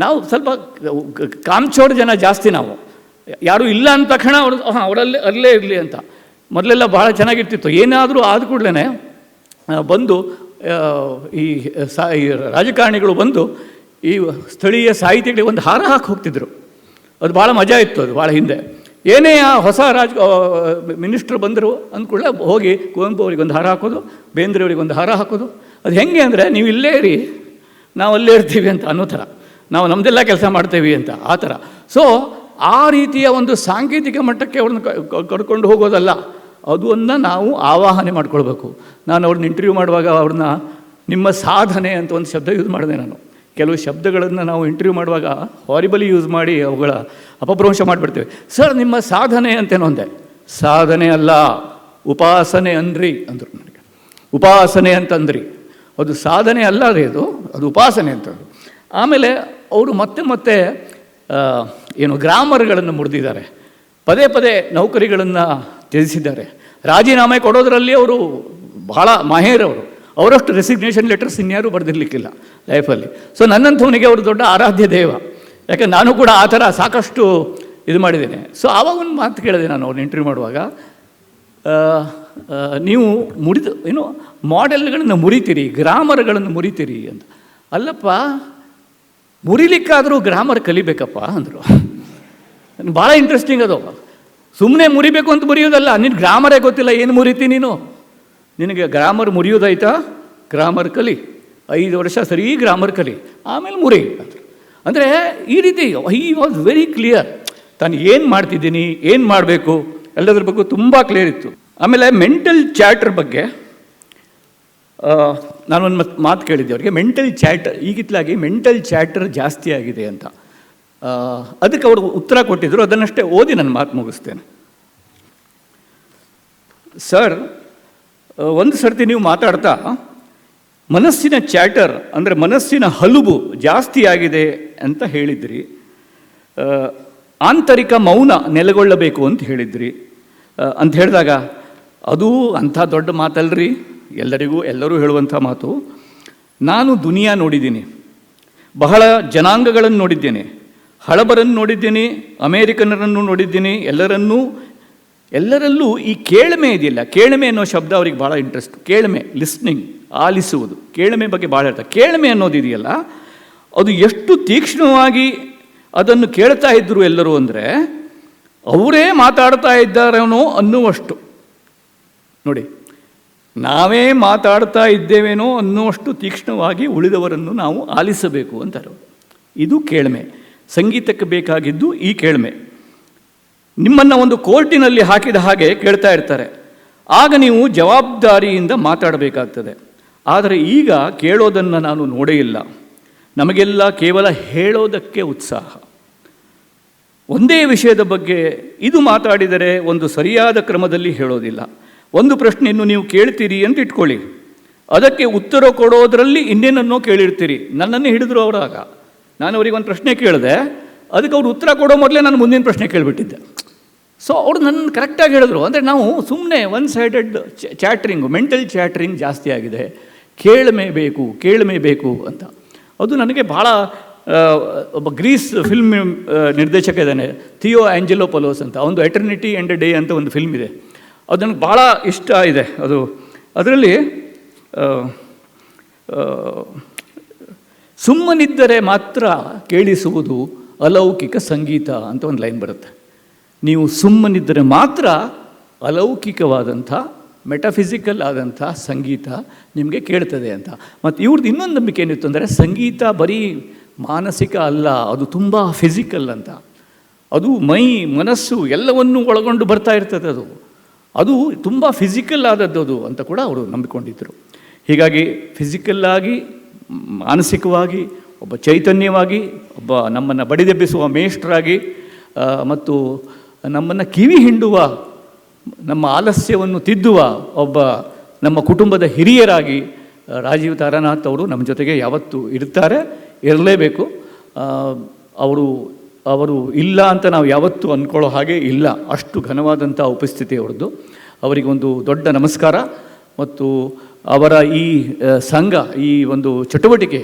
E: ನಾವು ಸ್ವಲ್ಪ ಕಾಮ್ಚೋಡ್ ಜನ ಜಾಸ್ತಿ. ನಾವು ಯಾರೂ ಇಲ್ಲ ಅಂದ ತಕ್ಷಣ ಅವರಲ್ಲೇ ಅಲ್ಲೇ ಇರಲಿ ಅಂತ. ಮೊದಲೆಲ್ಲ ಭಾಳ ಚೆನ್ನಾಗಿರ್ತಿತ್ತು, ಏನಾದರೂ ಆದ ಕೂಡಲೇ ಬಂದು ಈ ರಾಜಕಾರಣಿಗಳು ಬಂದು ಈ ಸ್ಥಳೀಯ ಸಾಹಿತಿಗಳಿಗೆ ಒಂದು ಹಾರ ಹಾಕಿ ಹೋಗ್ತಿದ್ರು. ಅದು ಭಾಳ ಮಜಾ ಇತ್ತು. ಅದು ಭಾಳ ಹಿಂದೆ ಏನೇ ಆ ಹೊಸ ಮಿನಿಸ್ಟ್ರು ಬಂದರು ಅಂದ್ಕೊಳ್ಳೆ ಹೋಗಿ ಕುವೆಂಪು ಅವ್ರಿಗೆ ಒಂದು ಹಾರ ಹಾಕೋದು, ಬೇಂದ್ರೆ ಅವ್ರಿಗೆ ಒಂದು ಹಾರ ಹಾಕೋದು. ಅದು ಹೆಂಗೆ ಅಂದರೆ ನೀವು ಇಲ್ಲೇ ಇರಿ, ನಾವು ಅಲ್ಲೇ ಇರ್ತೀವಿ ಅಂತ ಅನ್ನೋ ಥರ, ನಾವು ನಮ್ಮದೆಲ್ಲ ಕೆಲಸ ಮಾಡ್ತೇವೆ ಅಂತ ಆ ಥರ. ಸೊ ಆ ರೀತಿಯ ಒಂದು ಸಾಂಕೇತಿಕ ಮಟ್ಟಕ್ಕೆ ಅವ್ರನ್ನ ಕರ್ಕೊಂಡು ಹೋಗೋದಲ್ಲ, ಅದನ್ನು ನಾವು ಆವಾಹನೆ ಮಾಡ್ಕೊಳ್ಬೇಕು. ನಾನು ಅವ್ರನ್ನ ಇಂಟರ್ವ್ಯೂ ಮಾಡುವಾಗ ಅವ್ರನ್ನ ನಿಮ್ಮ ಸಾಧನೆ ಅಂತ ಒಂದು ಶಬ್ದ ಯೂಸ್ ಮಾಡಿದೆ ನಾನು. ಕೆಲವು ಶಬ್ದಗಳನ್ನು ನಾವು ಇಂಟರ್ವ್ಯೂ ಮಾಡುವಾಗ ಹಾರಿಬಲಿ ಯೂಸ್ ಮಾಡಿ ಅವುಗಳ ಅಪಭ್ರಂಶ ಮಾಡಿಬಿಡ್ತೇವೆ. ಸರ್ ನಿಮ್ಮ ಸಾಧನೆ ಅಂತೇನೋ ಅಂದೆ. ಸಾಧನೆ ಅಲ್ಲ, ಉಪಾಸನೆ ಅಂದ್ರಿ ಅಂದರು ನನಗೆ. ಉಪಾಸನೆ ಅಂತಂದ್ರಿ, ಅದು ಸಾಧನೆ ಅಲ್ಲ ರೀ, ಅದು ಉಪಾಸನೆ ಅಂತಂದರು. ಆಮೇಲೆ ಅವರು ಮತ್ತೆ ಗ್ರಾಮರ್ಗಳನ್ನು ಮುರಿದಿದ್ದಾರೆ, ಪದೇ ನೌಕರಿಗಳನ್ನು ತ್ಯಜಿಸಿದ್ದಾರೆ. ರಾಜೀನಾಮೆ ಕೊಡೋದರಲ್ಲಿ ಅವರು ಬಹಳ ಮಾಹಿರವರು. ಅವರಷ್ಟು ರೆಸಿಗ್ನೇಷನ್ ಲೆಟರ್ಸ್ ಇನ್ಯಾರೂ ಬರೆದಿರಲಿಕ್ಕಿಲ್ಲ ಲೈಫಲ್ಲಿ. ಸೊ ನನ್ನಂಥವನಿಗೆ ಅವರು ದೊಡ್ಡ ಆರಾಧ್ಯ ದೇವ. ಯಾಕೆ ನಾನು ಕೂಡ ಆ ಥರ ಸಾಕಷ್ಟು ಇದು ಮಾಡಿದ್ದೇನೆ. ಸೊ ಆವಾಗ ಒಂದು ಮಾತು ಕೇಳಿದೆ ನಾನು ಅವ್ರನ್ನ ಇಂಟರ್ವ್ಯೂ ಮಾಡುವಾಗ, ನೀವು ಮಾಡೆಲ್ಗಳನ್ನು ಮುರಿತೀರಿ, ಗ್ರಾಮರ್ಗಳನ್ನು ಮುರಿತೀರಿ ಅಂತ. ಅಲ್ಲಪ್ಪ, ಮುರಿಲಿಕ್ಕಾದರೂ ಗ್ರಾಮರ್ ಕಲಿಬೇಕಪ್ಪ ಅಂದರು. ಭಾಳ ಇಂಟ್ರೆಸ್ಟಿಂಗ್ ಅದು. ಸುಮ್ಮನೆ ಮುರಿಬೇಕು ಅಂತ ಮುರಿಯೋದಲ್ಲ, ನಿನ್ನ ಗ್ರಾಮರೇ ಗೊತ್ತಿಲ್ಲ, ಏನು ಮುರಿತಿ ನೀನು? ನಿನಗೆ ಗ್ರಾಮರ್ ಮುರಿಯೋದಾಯ್ತಾ? ಗ್ರಾಮರ್ ಕಲಿ, 5 ವರ್ಷ ಸರಿ ಗ್ರಾಮರ್ ಕಲಿ, ಆಮೇಲೆ ಮುರಿ ಅಂತ. ಅಂದರೆ ಈ ರೀತಿ ಹಿ ವಾಸ್ ವೆರಿ ಕ್ಲಿಯರ್. ತಾನು ಏನು ಮಾಡ್ತಿದ್ದೀನಿ, ಏನು ಮಾಡಬೇಕು ಎಲ್ಲದ್ರ ಬಗ್ಗೆ ತುಂಬ ಕ್ಲಿಯರ್ ಇತ್ತು. ಆಮೇಲೆ ಮೆಂಟಲ್ ಚಾಟರ್ ಬಗ್ಗೆ ನಾನೊಂದು ಮಾತು ಕೇಳಿದ್ದೆ ಅವರಿಗೆ. ಮೆಂಟಲ್ ಚಾಟರ್ ಈಗಿತ್ತಲಾಗಿ ಮೆಂಟಲ್ ಚಾಟರ್ ಜಾಸ್ತಿ ಆಗಿದೆ ಅಂತ. ಅದಕ್ಕೆ ಅವರು ಉತ್ತರ ಕೊಟ್ಟಿದ್ದರು. ಅದನ್ನಷ್ಟೇ ಓದಿ ನನ್ನ ಮಾತು ಮುಗಿಸ್ತೇನೆ. ಸರ್, ಒಂದು ಸರ್ತಿ ನೀವು ಮಾತಾಡ್ತಾ ಮನಸ್ಸಿನ ಚಾಟರ್ ಅಂದರೆ ಮನಸ್ಸಿನ ಹಲುಬು ಜಾಸ್ತಿ ಆಗಿದೆ ಅಂತ ಹೇಳಿದ್ರಿ. ಆಂತರಿಕ ಮೌನ ನೆಲೆಗೊಳ್ಳಬೇಕು ಅಂತ ಹೇಳಿದ್ರಿ ಅಂತ ಹೇಳಿದಾಗ, ಅದು ಅಂಥ ದೊಡ್ಡ ಮಾತಲ್ರಿ, ಎಲ್ಲರೂ ಹೇಳುವಂಥ ಮಾತು. ನಾನು ದುನಿಯಾ ನೋಡಿದ್ದೀನಿ, ಬಹಳ ಜನಾಂಗಗಳನ್ನು ನೋಡಿದ್ದೇನೆ, ಹಳಬರನ್ನು ನೋಡಿದ್ದೀನಿ, ಅಮೇರಿಕನರನ್ನು ನೋಡಿದ್ದೀನಿ, ಎಲ್ಲರಲ್ಲೂ ಈ ಕೇಳ್ಮೆ ಇದೆಯಲ್ಲ, ಕೇಳ್ಮೆ ಅನ್ನೋ ಶಬ್ದ ಅವ್ರಿಗೆ ಭಾಳ ಇಂಟ್ರೆಸ್ಟ್. ಕೇಳ್ಮೆ, ಲಿಸ್ನಿಂಗ್, ಆಲಿಸುವುದು, ಕೇಳ್ಮೆ ಬಗ್ಗೆ ಭಾಳ ಹೇಳ್ತಾರೆ. ಕೇಳ್ಮೆ ಅನ್ನೋದಿದೆಯಲ್ಲ, ಅದು ಎಷ್ಟು ತೀಕ್ಷ್ಣವಾಗಿ ಅದನ್ನು ಕೇಳ್ತಾ ಇದ್ದರು ಎಲ್ಲರೂ ಅಂದರೆ, ಅವರೇ ಮಾತಾಡ್ತಾ ಇದ್ದಾರೇನೋ ಅನ್ನುವಷ್ಟು. ನೋಡಿ, ನಾವೇ ಮಾತಾಡ್ತಾ ಇದ್ದೇವೇನೋ ಅನ್ನುವಷ್ಟು ತೀಕ್ಷ್ಣವಾಗಿ ಉಳಿದವರನ್ನು ನಾವು ಆಲಿಸಬೇಕು ಅಂತಾರೆ. ಇದು ಕೇಳ್ಮೆ. ಸಂಗೀತಕ್ಕೆ ಬೇಕಾಗಿದ್ದು ಈ ಕೇಳ್ಮೆ. ನಿಮ್ಮನ್ನು ಒಂದು ಕೋರ್ಟಿನಲ್ಲಿ ಹಾಕಿದ ಹಾಗೆ ಕೇಳ್ತಾ ಇರ್ತಾರೆ, ಆಗ ನೀವು ಜವಾಬ್ದಾರಿಯಿಂದ ಮಾತಾಡಬೇಕಾಗ್ತದೆ. ಆದರೆ ಈಗ ಕೇಳೋದನ್ನು ನಾನು ನೋಡೇ ಇಲ್ಲ. ನಮಗೆಲ್ಲ ಕೇವಲ ಹೇಳೋದಕ್ಕೆ ಉತ್ಸಾಹ. ಒಂದೇ ವಿಷಯದ ಬಗ್ಗೆ ಇದು ಮಾತಾಡಿದರೆ ಒಂದು ಸರಿಯಾದ ಕ್ರಮದಲ್ಲಿ ಹೇಳೋದಿಲ್ಲ. ಒಂದು ಪ್ರಶ್ನೆಯನ್ನು ನೀವು ಕೇಳ್ತೀರಿ ಅಂತ ಇಟ್ಕೊಳ್ಳಿ, ಅದಕ್ಕೆ ಉತ್ತರ ಕೊಡೋದರಲ್ಲಿ ಇನ್ನೇನನ್ನೋ ಕೇಳಿರ್ತೀರಿ. ನನ್ನನ್ನೇ ಹಿಡಿದ್ರು ಅವರಾಗ. ನಾನು ಅವರಿಗೊಂದು ಪ್ರಶ್ನೆ ಕೇಳಿದೆ, ಅದಕ್ಕೆ ಅವ್ರು ಉತ್ತರ ಕೊಡೋ ಮೊದಲೇ ನಾನು ಮುಂದಿನ ಪ್ರಶ್ನೆ ಕೇಳಿಬಿಟ್ಟಿದ್ದೆ. ಸೊ ಅವರು ನನ್ನ ಕರೆಕ್ಟಾಗಿ ಹೇಳಿದ್ರು. ಅಂದರೆ ನಾವು ಸುಮ್ಮನೆ ಒನ್ ಸೈಡೆಡ್ ಚಾಟ್ರಿಂಗು, ಮೆಂಟಲ್ ಚಾಟ್ರಿಂಗ್ ಜಾಸ್ತಿ ಆಗಿದೆ. ಕೇಳ್ಮೆ ಬೇಕು ಅಂತ. ಅದು ನನಗೆ ಭಾಳ ಒಬ್ಬ ಗ್ರೀಸ್ ಫಿಲ್ಮ್ ನಿರ್ದೇಶಕ ಇದ್ದಾನೆ, ಥಿಯೋ ಆ್ಯಂಜೆಲೋಪೊಲೋಸ್ ಅಂತ. ಒಂದು ಎಟರ್ನಿಟಿ ಆ್ಯಂಡ್ ಎ ಡೇ ಅಂತ ಒಂದು ಫಿಲ್ಮ್ ಇದೆ, ಅದು ನನಗೆ ಭಾಳ ಇಷ್ಟ ಇದೆ. ಅದರಲ್ಲಿ ಸುಮ್ಮನಿದ್ದರೆ ಮಾತ್ರ ಕೇಳಿಸುವುದು ಅಲೌಕಿಕ ಸಂಗೀತ ಅಂತ ಒಂದು ಲೈನ್ ಬರುತ್ತೆ. ನೀವು ಸುಮ್ಮನಿದ್ದರೆ ಮಾತ್ರ ಅಲೌಕಿಕವಾದಂಥ ಮೆಟಫಿಸಿಕಲ್ ಆದಂಥ ಸಂಗೀತ ನಿಮಗೆ ಕೇಳ್ತದೆ ಅಂತ. ಮತ್ತು ಇವ್ರದ್ದು ಇನ್ನೊಂದು ನಂಬಿಕೆ ಏನಿತ್ತು ಅಂದರೆ, ಸಂಗೀತ ಬರೀ ಮಾನಸಿಕ ಅಲ್ಲ, ಅದು ತುಂಬ ಫಿಸಿಕಲ್ ಅಂತ. ಅದು ಮನಸ್ಸು ಎಲ್ಲವನ್ನೂ ಒಳಗೊಂಡು ಬರ್ತಾ ಇರ್ತದೆ. ಅದು ತುಂಬ ಫಿಸಿಕಲ್ ಆದದ್ದು ಅಂತ ಕೂಡ ಅವರು ನಂಬಿಕೊಂಡಿದ್ದರು. ಹೀಗಾಗಿ ಫಿಸಿಕಲ್ಲಾಗಿ, ಮಾನಸಿಕವಾಗಿ, ಒಬ್ಬ ಚೈತನ್ಯವಾಗಿ, ಒಬ್ಬ ನಮ್ಮನ್ನು ಬಡಿದೆಬ್ಬಿಸುವ ಮೇಷ್ಟ್ರಾಗಿ, ಮತ್ತು ನಮ್ಮನ್ನು ಕಿವಿ ಹಿಂಡುವ, ನಮ್ಮ ಆಲಸ್ಯವನ್ನು ತಿದ್ದುವ ಒಬ್ಬ ನಮ್ಮ ಕುಟುಂಬದ ಹಿರಿಯರಾಗಿ ರಾಜೀವ್ ತಾರಾನಾಥ್ ಅವರು ನಮ್ಮ ಜೊತೆಗೆ ಯಾವತ್ತೂ ಇರ್ತಾರೆ, ಇರಲೇಬೇಕು. ಅವರು ಇಲ್ಲ ಅಂತ ನಾವು ಯಾವತ್ತೂ ಅಂದ್ಕೊಳ್ಳೋ ಹಾಗೆ ಇಲ್ಲ. ಅಷ್ಟು ಘನವಾದಂಥ ಉಪಸ್ಥಿತಿ ಅವ್ರದ್ದು. ಅವರಿಗೊಂದು ದೊಡ್ಡ ನಮಸ್ಕಾರ. ಮತ್ತು ಅವರ ಈ ಸಂಘ, ಈ ಒಂದು ಚಟುವಟಿಕೆ,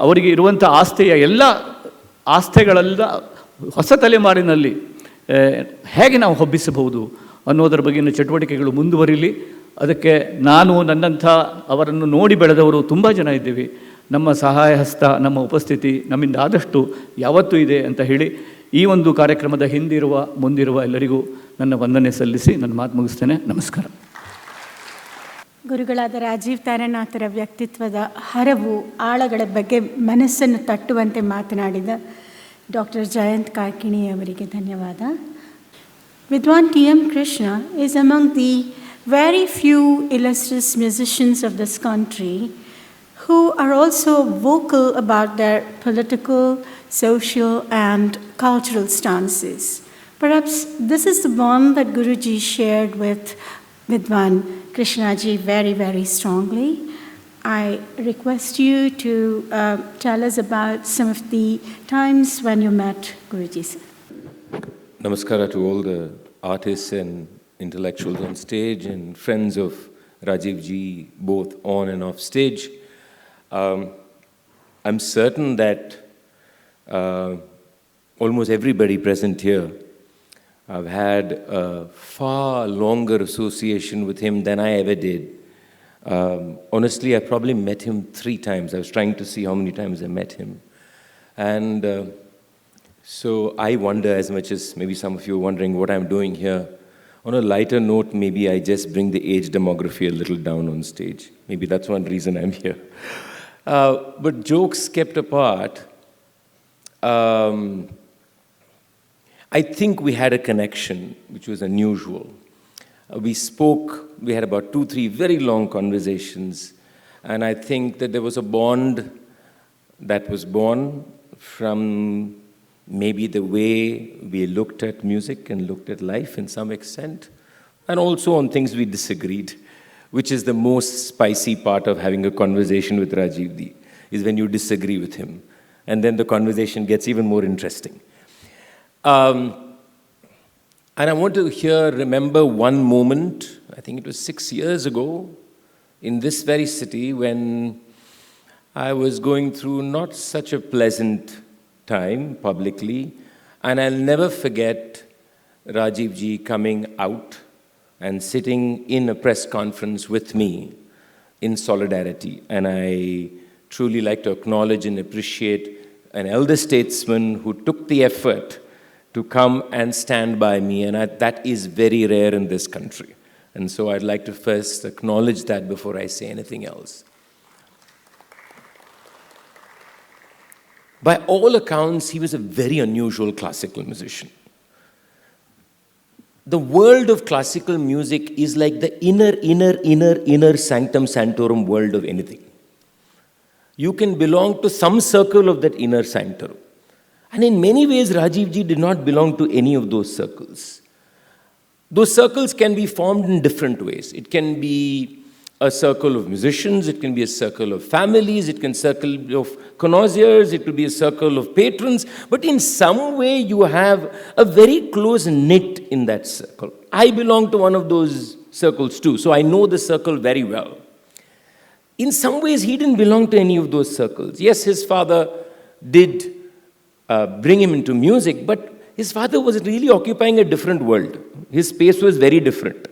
E: ಅವರಿಗೆ ಇರುವಂಥ ಎಲ್ಲ ಆಸ್ಥೆಗಳೆಲ್ಲ ಹೊಸ ತಲೆಮಾರಿನಲ್ಲಿ ಹೇಗೆ ನಾವು ಹಬ್ಬಿಸಬಹುದು ಅನ್ನೋದರ ಬಗ್ಗಿನ ಚಟುವಟಿಕೆಗಳು ಮುಂದುವರಿಲಿ. ಅದಕ್ಕೆ ನನ್ನಂಥ ಅವರನ್ನು ನೋಡಿ ಬೆಳೆದವರು ತುಂಬ ಜನ ಇದ್ದೀವಿ. ನಮ್ಮ ಸಹಾಯ ಹಸ್ತ, ನಮ್ಮ ಉಪಸ್ಥಿತಿ ನಮ್ಮಿಂದ ಆದಷ್ಟು ಯಾವತ್ತೂ ಇದೆ ಅಂತ ಹೇಳಿ, ಈ ಒಂದು ಕಾರ್ಯಕ್ರಮದ ಹಿಂದಿರುವ ಮುಂದಿರುವ ಎಲ್ಲರಿಗೂ ನನ್ನ ವಂದನೆ ಸಲ್ಲಿಸಿ ನನ್ನ ಮಾತು ಮುಗಿಸ್ತೇನೆ. ನಮಸ್ಕಾರ.
A: ಗುರುಗಳಾದ ರಾಜೀವ್ ತಾರಾನಾಥರ ವ್ಯಕ್ತಿತ್ವದ ಹರವು, ಆಳಗಳ ಬಗ್ಗೆ ಮನಸ್ಸನ್ನು ತಟ್ಟುವಂತೆ ಮಾತನಾಡಿದ ಡಾಕ್ಟರ್ ಜಯಂತ್ ಕಾಯ್ಕಿಣಿ ಅವರಿಗೆ ಧನ್ಯವಾದ. Vidwan T M Krishna is among the very few illustrious musicians of this country who are also vocal about their political, social and cultural stances. Perhaps this is the bond that Guruji shared with Vidwan Krishnaji very, very strongly. I request you to tell us about some of the times when you met Guruji.
F: Namaskara to all the artists and intellectuals on stage and friends of Rajeev ji, both on and off stage. I'm certain that almost everybody present here, I've had a far longer association with him than I ever did. Honestly, I probably met him 3 times. I was trying to see how many times I met him. And so I wonder, as much as maybe some of you are wondering what I'm doing here, on a lighter note, maybe I just bring the age demography a little down on stage. Maybe that's one reason I'm here. But jokes kept apart, I think we had a connection which was unusual. We spoke, we had about 2-3 very long conversations, and I think that there was a bond that was born from maybe the way we looked at music and looked at life in some extent, and also on things we disagreed, which is the most spicy part of having a conversation with Rajeev Ji, is when you disagree with him. And then the conversation gets even more interesting. And I want to remember one moment, I think it was 6 years ago, in this very city, when I was going through not such a pleasant time publicly, and I'll never forget Rajeev Ji coming out and sitting in a press conference with me in solidarity. And I truly like to acknowledge and appreciate an elder statesman who took the effort to come and stand by me, and that is very rare in this country. And so I'd like to first acknowledge that before I say anything else. By all accounts, he was a very unusual classical musician. The world of classical music is like the inner sanctum sanctorum world of anything. You can belong to some circle of that inner sanctum. And in many ways, Rajeev Ji did not belong to any of those circles. Those circles can be formed in different ways. It can be a circle of musicians, it can be a circle of families, it can be a circle of connoisseurs, it could be a circle of patrons, but in some way you have a very close knit in that circle. I belong to one of those circles too, so I know the circle very well. In some ways, he didn't belong to any of those circles. Yes, his father did bring him into music, but his father was really occupying a different world. His space was very different.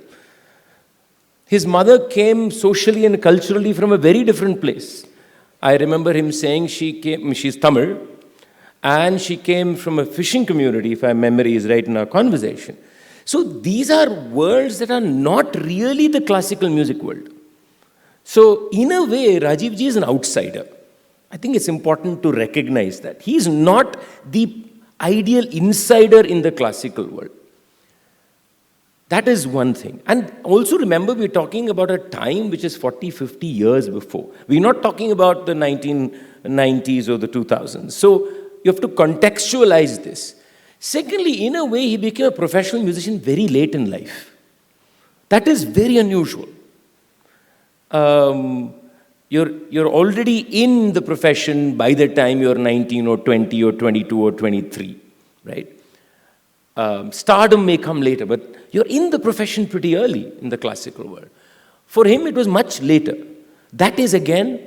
F: His mother came socially and culturally from a very different place. I remember him saying she's Tamil, and she came from a fishing community, if my memory is right in our conversation. So these are worlds that are not really the classical music world. So in a way, Rajeev Ji is an outsider. I think it's important to recognize that. He's not the ideal insider in the classical world. That is one thing. And also remember, we're talking about a time which is 40, 50 years before. We're not talking about the 1990s or the 2000s. So you have to contextualize this. Secondly, in a way, he became a professional musician very late in life. That is very unusual. You're already in the profession by the time you're 19 or 20 or 22 or 23, right? Stardom may come later, but you're in the profession pretty early in the classical world. For him, it was much later. That is, again,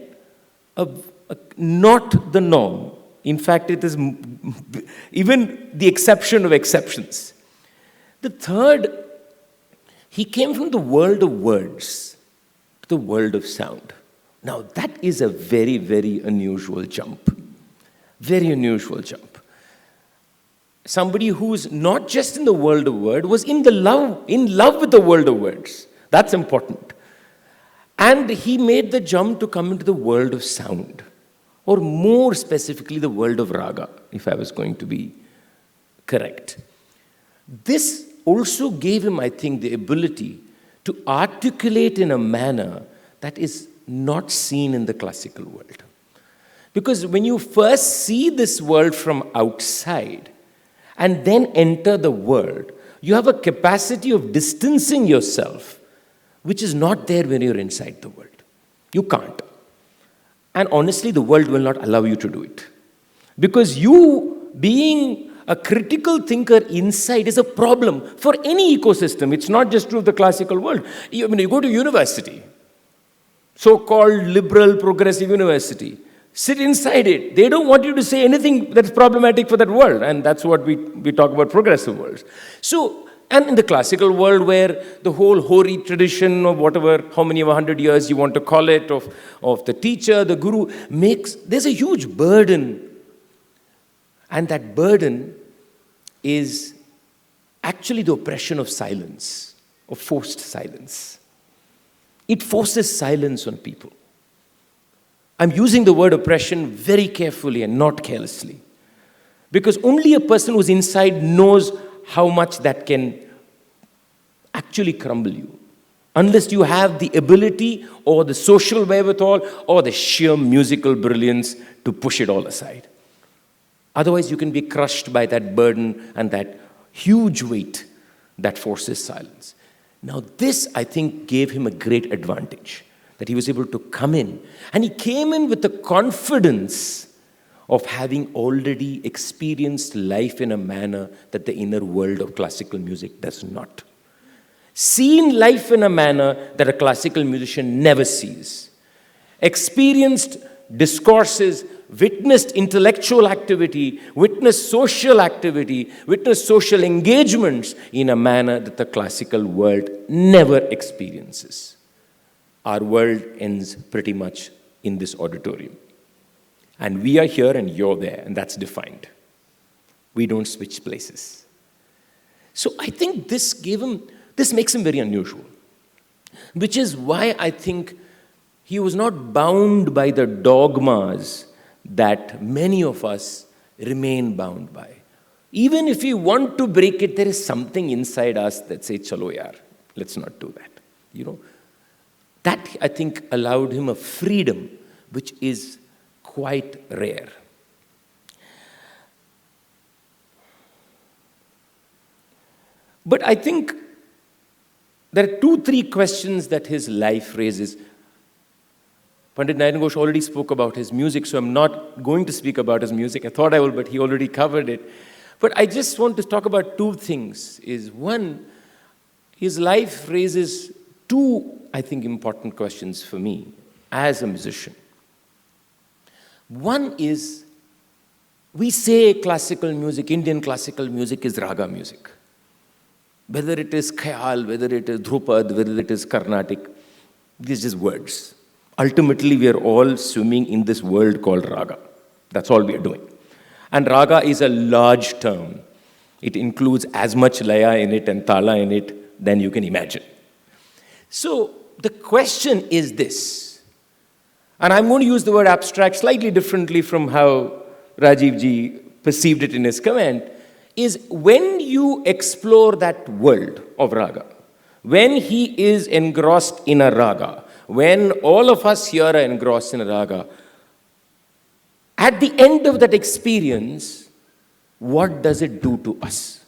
F: not the norm. In fact, it is even the exception of exceptions. The third, he came from the world of words to the world of sound. Now, that is a very, very unusual jump. Very unusual jump. Somebody who's not just in the world of words, was in love with the world of words. That's important. And he made the jump to come into the world of sound, or more specifically, the world of raga, if I was going to be correct. This also gave him, I think, the ability to articulate in a manner that is not seen in the classical world. Because when you first see this world from outside and then enter the world, you have a capacity of distancing yourself, which is not there when you're inside the world. You can't. And honestly, the world will not allow you to do it. Because you being a critical thinker inside is a problem for any ecosystem. It's not just true of the classical world. You go to university, so-called liberal progressive university. Sit inside it. They don't want you to say anything that's problematic for that world. And that's what we talk about progressive worlds. So, and in the classical world where the whole Hori tradition of whatever, how many of 100 years you want to call it, of the teacher, the guru, there's a huge burden. And that burden is actually the oppression of silence, of forced silence. It forces silence on people. I'm using the word oppression very carefully and not carelessly, because only a person who's inside knows how much that can actually crumble you, unless you have the ability or the social wherewithal or the sheer musical brilliance to push it all aside. Otherwise, you can be crushed by that burden and that huge weight that forces silence. Now, this, I think, gave him a great advantage, that he was able to come in. And he came in with the confidence of having already experienced life in a manner that the inner world of classical music does not. Seen life in a manner that a classical musician never sees. Experienced discourses, witnessed intellectual activity, witnessed social activity, witnessed social engagements in a manner that the classical world never experiences. Our world ends pretty much in this auditorium. And we are here and you're there, and that's defined. We don't switch places. So I think this makes him very unusual, which is why I think he was not bound by the dogmas that many of us remain bound by. Even if we want to break it, there is something inside us that says, chalo yaar, let's not do that. You know, that I think allowed him a freedom which is quite rare. But I think there are 2-3 questions that his life raises. Pandit Nayan Ghosh already spoke about his music, so I'm not going to speak about his music. I thought I would, but he already covered it. But I just want to talk about 2 things. One, his life raises 2, I think, important questions for me as a musician. One is, we say classical music, Indian classical music is raga music. Whether it is Khayal, whether it is Dhrupad, whether it is Carnatic, these are just words. Ultimately, we are all swimming in this world called raga. That's all we are doing. And raga is a large term. It includes as much laya in it and tala in it than you can imagine. So the question is this, and I'm going to use the word abstract slightly differently from how Rajeev ji perceived it in his comment, is when you explore that world of raga, when he is engrossed in a raga, when all of us here are engrossed in a raga, at the end of that experience, what does it do to us?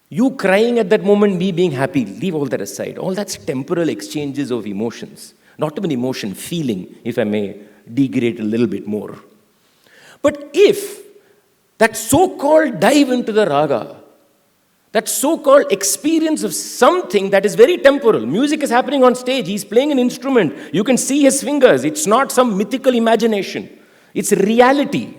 F: You crying at that moment, me being happy, leave all that aside. All that's temporal exchanges of emotions. Not even emotion, feeling, if I may degrade a little bit more. But if that so-called dive into the raga, that so-called experience of something that is very temporal. Music is happening on stage. He's playing an instrument. You can see his fingers. It's not some mythical imagination. It's reality.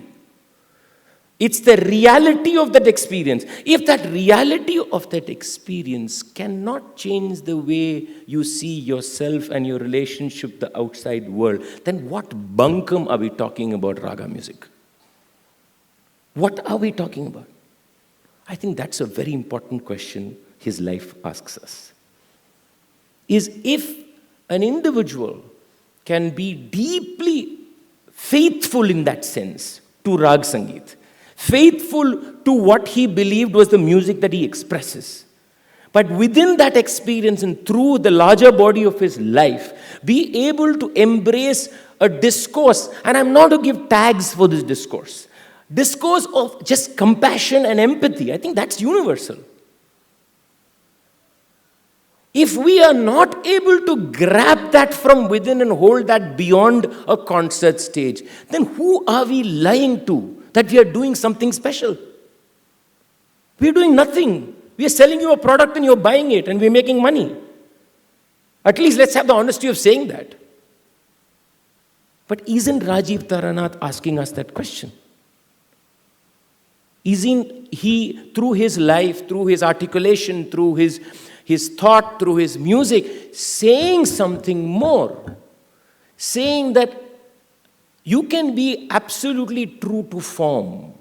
F: It's the reality of that experience. If that reality of that experience cannot change the way you see yourself and your relationship with the outside world, then what bunkum are we talking about raga music? What are we talking about? I think that's a very important question his life asks us. Is if an individual can be deeply faithful in that sense to Rag Sangeet, faithful to what he believed was the music that he expresses, but within that experience and through the larger body of his life, be able to embrace a discourse, and I'm not to give tags for this discourse of just compassion and empathy. I think that's universal. If we are not able to grab that from within and hold that beyond a concert stage, then who are we lying to that we are doing something special? We are doing nothing. We are selling you a product and you're buying it and we're making money. At least let's have the honesty of saying that. But isn't Rajeev Taranath asking us that question? Isn't he, through his life, through his articulation, through his thought, through his music, saying something more? Saying that you can be absolutely true to form,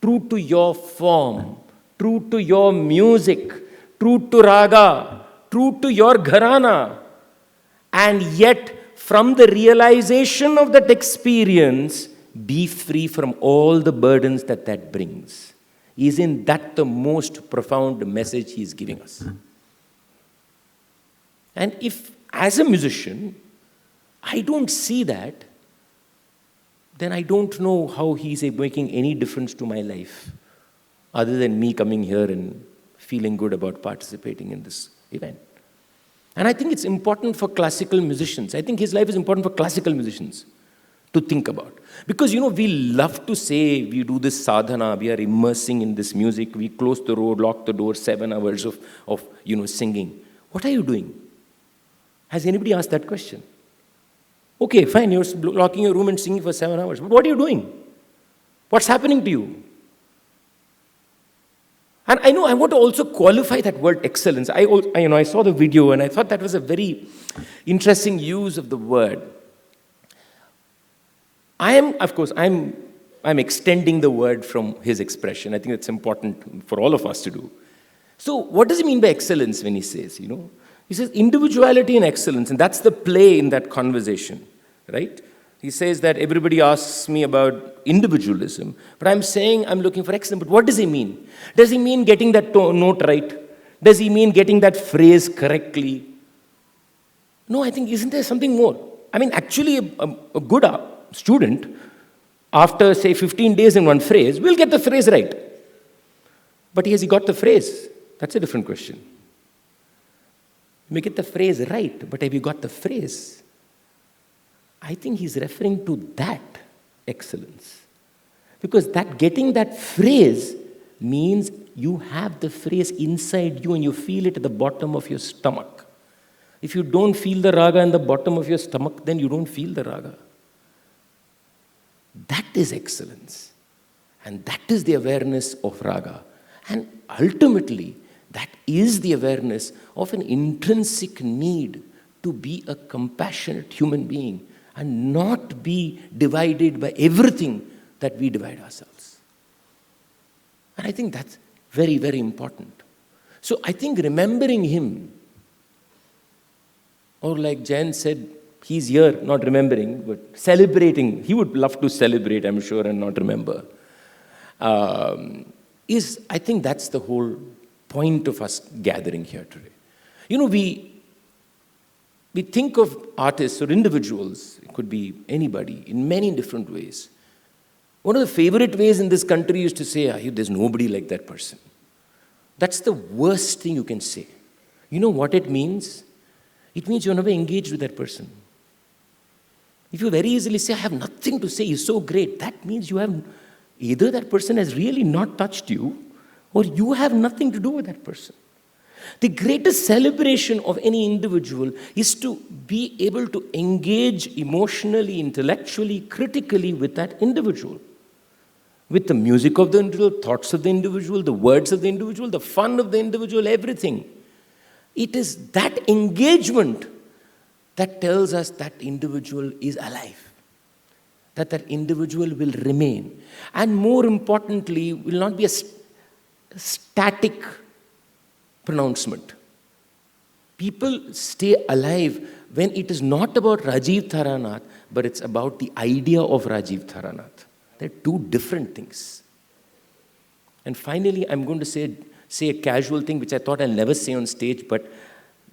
F: true to your form, true to your music, true to raga, true to your gharana, and yet from the realization of that experience, be free from all the burdens that brings. Isn't that the most profound message he is giving us? And if, as a musician, I don't see that, then I don't know how he's making any difference to my life, other than me coming here and feeling good about participating in this event. And I think it's important for classical musicians. I think his life is important for classical musicians to think about. Because, we love to say we do this sadhana, we are immersing in this music, we close the road, lock the door, 7 hours of singing. What are you doing? Has anybody asked that question? Okay, fine, you're locking your room and singing for 7 hours. But what are you doing? What's happening to you? And I want to also qualify that word excellence. I saw the video and I thought that was a very interesting use of the word. I'm extending the word from his expression. I think it's important for all of us to do. So what does he mean by excellence when he says, He says individuality and excellence, and that's the play in that conversation, right? He says that everybody asks me about individualism, but I'm saying I'm looking for excellence. But what does he mean? Does he mean getting that note right? Does he mean getting that phrase correctly? No, I think, isn't there something more? I mean, actually, a good student, after, say, 15 days in one phrase, will get the phrase right. But has he got the phrase? That's a different question. You may get the phrase right, but have you got the phrase? I think he's referring to that excellence. Because getting that phrase means you have the phrase inside you and you feel it at the bottom of your stomach. If you don't feel the raga in the bottom of your stomach, then you don't feel the raga. That is excellence. And that is the awareness of raga. And ultimately, that is the awareness of an intrinsic need to be a compassionate human being and not be divided by everything that we divide ourselves. And I think that's very, very important. So I think remembering him, or like Jayanth said, he's here not remembering, but celebrating. He would love to celebrate, I'm sure, and not remember. I think that's the whole point of us gathering here today. We think of artists or individuals, it could be anybody, in many different ways. One of the favorite ways in this country is to say, there's nobody like that person. That's the worst thing you can say. You know what it means? It means you're never engaged with that person. If you very easily say, I have nothing to say, he's so great, that means you have, either that person has really not touched you, or you have nothing to do with that person. The greatest celebration of any individual is to be able to engage emotionally, intellectually, critically with that individual. With the music of the individual, thoughts of the individual, the words of the individual, the fun of the individual, everything. It is that engagement that tells us that individual is alive. That individual will remain. And more importantly, will not be a static pronouncement. People stay alive when it is not about Rajeev Taranath, but it's about the idea of Rajeev Taranath. They're two different things. And finally, I'm going to say a casual thing, which I thought I'll never say on stage, but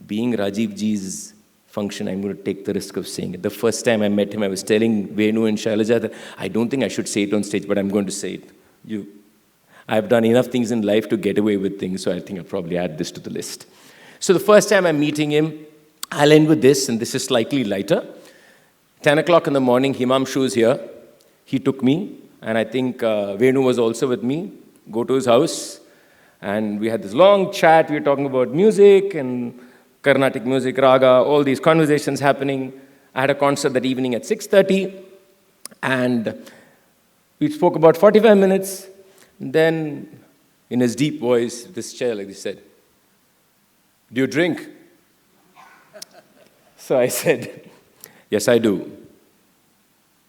F: being Rajeev Ji's function, I'm going to take the risk of saying it. The first time I met him, I was telling Venu and Shailaja that I don't think I should say it on stage, but I'm going to say it. I've done enough things in life to get away with things, so I think I'll probably add this to the list. So the first time I'm meeting him, I'll end with this, and this is slightly lighter. 10 o'clock in the morning, Himanshu is here. He took me, and I think Venu was also with me. Go to his house, and we had this long chat. We were talking about music, and Carnatic music, raga, all these conversations happening. I had a concert that evening at 6:30, and we spoke about 45 minutes. Then, in his deep voice, this chair like this said, "Do you drink?" So I said, "Yes, I do."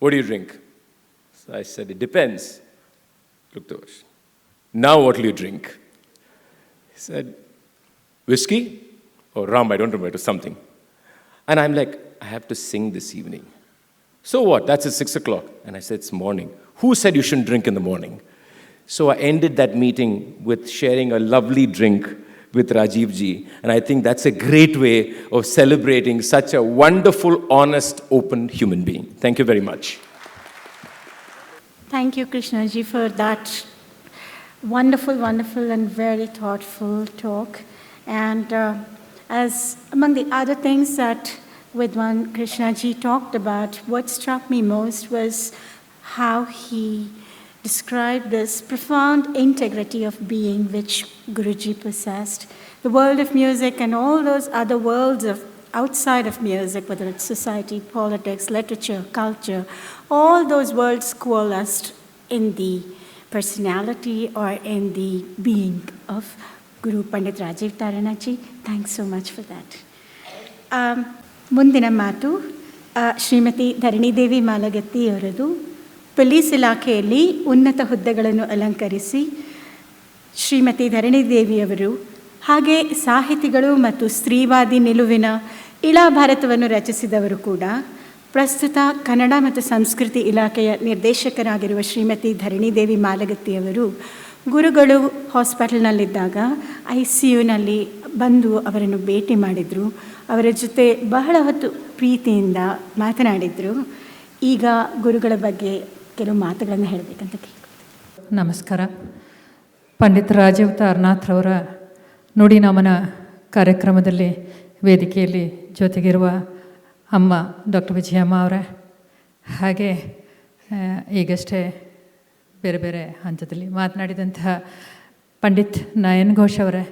F: "What do you drink?" So I said, "It depends." Looked over. "Now what will you drink?" He said, "Whiskey or rum, I don't remember, it was something." And I'm like, "I have to sing this evening." "So what? That's at 6 o'clock." And I said, "It's morning." "Who said you shouldn't drink in the morning?" So I ended that meeting with sharing a lovely drink with Rajeev ji. And I think that's a great way of celebrating such a wonderful, honest, open human being. Thank you very much.
A: Thank you, Krishna ji, for that wonderful, wonderful and very thoughtful talk. And as among the other things that Vidwan Krishna ji talked about, what struck me most was how he described this profound integrity of being which Guruji possessed. The world of music and all those other worlds of outside of music, whether it's society, politics, literature, culture, all those worlds coalesced in the personality or in the being of Guru Pandit Rajeev Taranath ji. Thanks so much for that. ಮುಂದಿನ ಮಾತು ಶ್ರೀಮತಿ ಧರಣಿದೇವಿ ಮಾಲಗತ್ತಿ ಅವರದು. ಪೊಲೀಸ್ ಇಲಾಖೆಯಲ್ಲಿ ಉನ್ನತ ಹುದ್ದೆಗಳನ್ನು ಅಲಂಕರಿಸಿ ಶ್ರೀಮತಿ ಧರಣಿದೇವಿಯವರು ಹಾಗೆ ಸಾಹಿತಿಗಳು ಮತ್ತು ಸ್ತ್ರೀವಾದಿ ನಿಲುವಿನ ಇಳಾ ಭಾರತವನ್ನು ರಚಿಸಿದವರು ಕೂಡ. ಪ್ರಸ್ತುತ ಕನ್ನಡ ಮತ್ತು ಸಂಸ್ಕೃತಿ ಇಲಾಖೆಯ ನಿರ್ದೇಶಕರಾಗಿರುವ ಶ್ರೀಮತಿ ಧರಣಿದೇವಿ ಮಾಲಗತ್ತಿಯವರು ಗುರುಗಳು ಹಾಸ್ಪಿಟಲ್ನಲ್ಲಿದ್ದಾಗ ICUನಲ್ಲಿ ಬಂದು ಅವರನ್ನು ಭೇಟಿ ಮಾಡಿದರು. ಅವರ ಜೊತೆ ಬಹಳ ಹೊತ್ತು ಪ್ರೀತಿಯಿಂದ ಮಾತನಾಡಿದರು. ಈಗ ಗುರುಗಳ ಬಗ್ಗೆ ಕೆಲವು ಮಾತುಗಳನ್ನು ಹೇಳಬೇಕಂತ ಕೇಳ್ಕೊಳ್ತೀನಿ.
G: ನಮಸ್ಕಾರ. ಪಂಡಿತ್ ರಾಜೀವ್ ತಾರನಾಥ್ರವರ ನುಡಿ ನಮನ ಕಾರ್ಯಕ್ರಮದಲ್ಲಿ ವೇದಿಕೆಯಲ್ಲಿ ಜೊತೆಗಿರುವ ಅಮ್ಮ ಡಾಕ್ಟರ್ ವಿಜಯಮ್ಮ ಅವರೇ, ಹಾಗೆ ಈಗಷ್ಟೇ ಬೇರೆ ಬೇರೆ ಹಂತದಲ್ಲಿ ಮಾತನಾಡಿದಂತಹ ಪಂಡಿತ್ ನಯನ್ ಘೋಷ್ ಅವರೇ,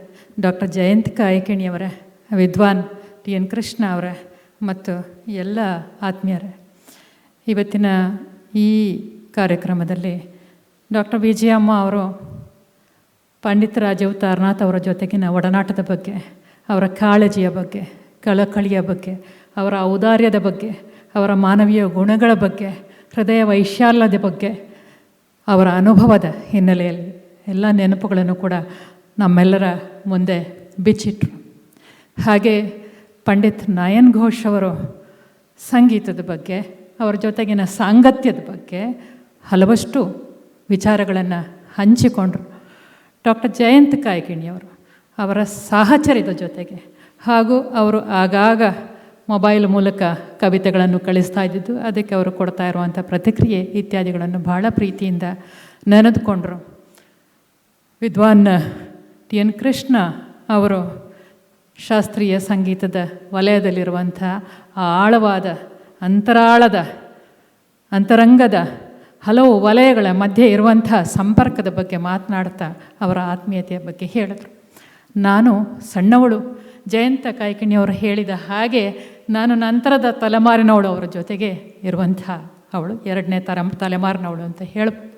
G: ಡಾಕ್ಟರ್ ಜಯಂತ್ ಕಾಯ್ಕಿಣಿ ಅವರೇ, ವಿದ್ವಾನ್ T M ಕೃಷ್ಣ ಅವರೇ ಮತ್ತು ಎಲ್ಲ ಆತ್ಮೀಯರೇ, ಇವತ್ತಿನ ಈ ಕಾರ್ಯಕ್ರಮದಲ್ಲಿ ಡಾಕ್ಟರ್ ವಿಜಯಮ್ಮ ಅವರು ಪಂಡಿತ್ ರಾಜೀವ್ ತಾರನಾಥ್ ಅವರ ಜೊತೆಗಿನ ಒಡನಾಟದ ಬಗ್ಗೆ, ಅವರ ಕಾಳಜಿಯ ಬಗ್ಗೆ, ಕಳಕಳಿಯ ಬಗ್ಗೆ, ಅವರ ಔದಾರ್ಯದ ಬಗ್ಗೆ, ಅವರ ಮಾನವೀಯ ಗುಣಗಳ ಬಗ್ಗೆ, ಹೃದಯ ವೈಶಾಲ್ಯದ ಬಗ್ಗೆ, ಅವರ ಅನುಭವದ ಹಿನ್ನೆಲೆಯಲ್ಲಿ ಎಲ್ಲ ನೆನಪುಗಳನ್ನು ಕೂಡ ನಮ್ಮೆಲ್ಲರ ಮುಂದೆ ಬಿಚ್ಚಿಟ್ರು. ಹಾಗೆ ಪಂಡಿತ್ ನಯನ್ ಘೋಷ್ ಅವರು ಸಂಗೀತದ ಬಗ್ಗೆ, ಅವರ ಜೊತೆಗಿನ ಸಾಂಗತ್ಯದ ಬಗ್ಗೆ ಹಲವಷ್ಟು ವಿಚಾರಗಳನ್ನು ಹಂಚಿಕೊಂಡರು. ಡಾಕ್ಟರ್ ಜಯಂತ್ ಕಾಯ್ಕಿಣಿಯವರು ಅವರ ಸಾಹಚರ್ಯದ ಜೊತೆಗೆ ಹಾಗೂ ಅವರು ಆಗಾಗ ಮೊಬೈಲ್ ಮೂಲಕ ಕವಿತೆಗಳನ್ನು ಕಳಿಸ್ತಾ ಇದ್ದಿದ್ದು, ಅದಕ್ಕೆ ಅವರು ಕೊಡ್ತಾ ಇರುವಂಥ ಪ್ರತಿಕ್ರಿಯೆ ಇತ್ಯಾದಿಗಳನ್ನು ಭಾಳ ಪ್ರೀತಿಯಿಂದ ನೆನೆದುಕೊಂಡರು. ವಿದ್ವಾನ್ T M ಕೃಷ್ಣ ಅವರು ಶಾಸ್ತ್ರೀಯ ಸಂಗೀತದ ವಲಯದಲ್ಲಿರುವಂಥ ಆಳವಾದ ಅಂತರಂಗದ ಹಲವು ವಲಯಗಳ ಮಧ್ಯೆ ಇರುವಂಥ ಸಂಪರ್ಕದ ಬಗ್ಗೆ ಮಾತನಾಡ್ತಾ ಅವರ ಆತ್ಮೀಯತೆಯ ಬಗ್ಗೆ ಹೇಳಿದರು. ನಾನು ಸಣ್ಣವಳು, ಜಯಂತ ಕಾಯ್ಕಿಣಿಯವರು ಹೇಳಿದ ಹಾಗೆ ನಾನು ನಂತರದ ತಲೆಮಾರಿನವಳು, ಅವರ ಜೊತೆಗೆ ಇರುವಂಥ ಅವಳು 2ನೇ ತಲೆಮಾರಿನವಳು ಅಂತ ಹೇಳ್ಬೋದು.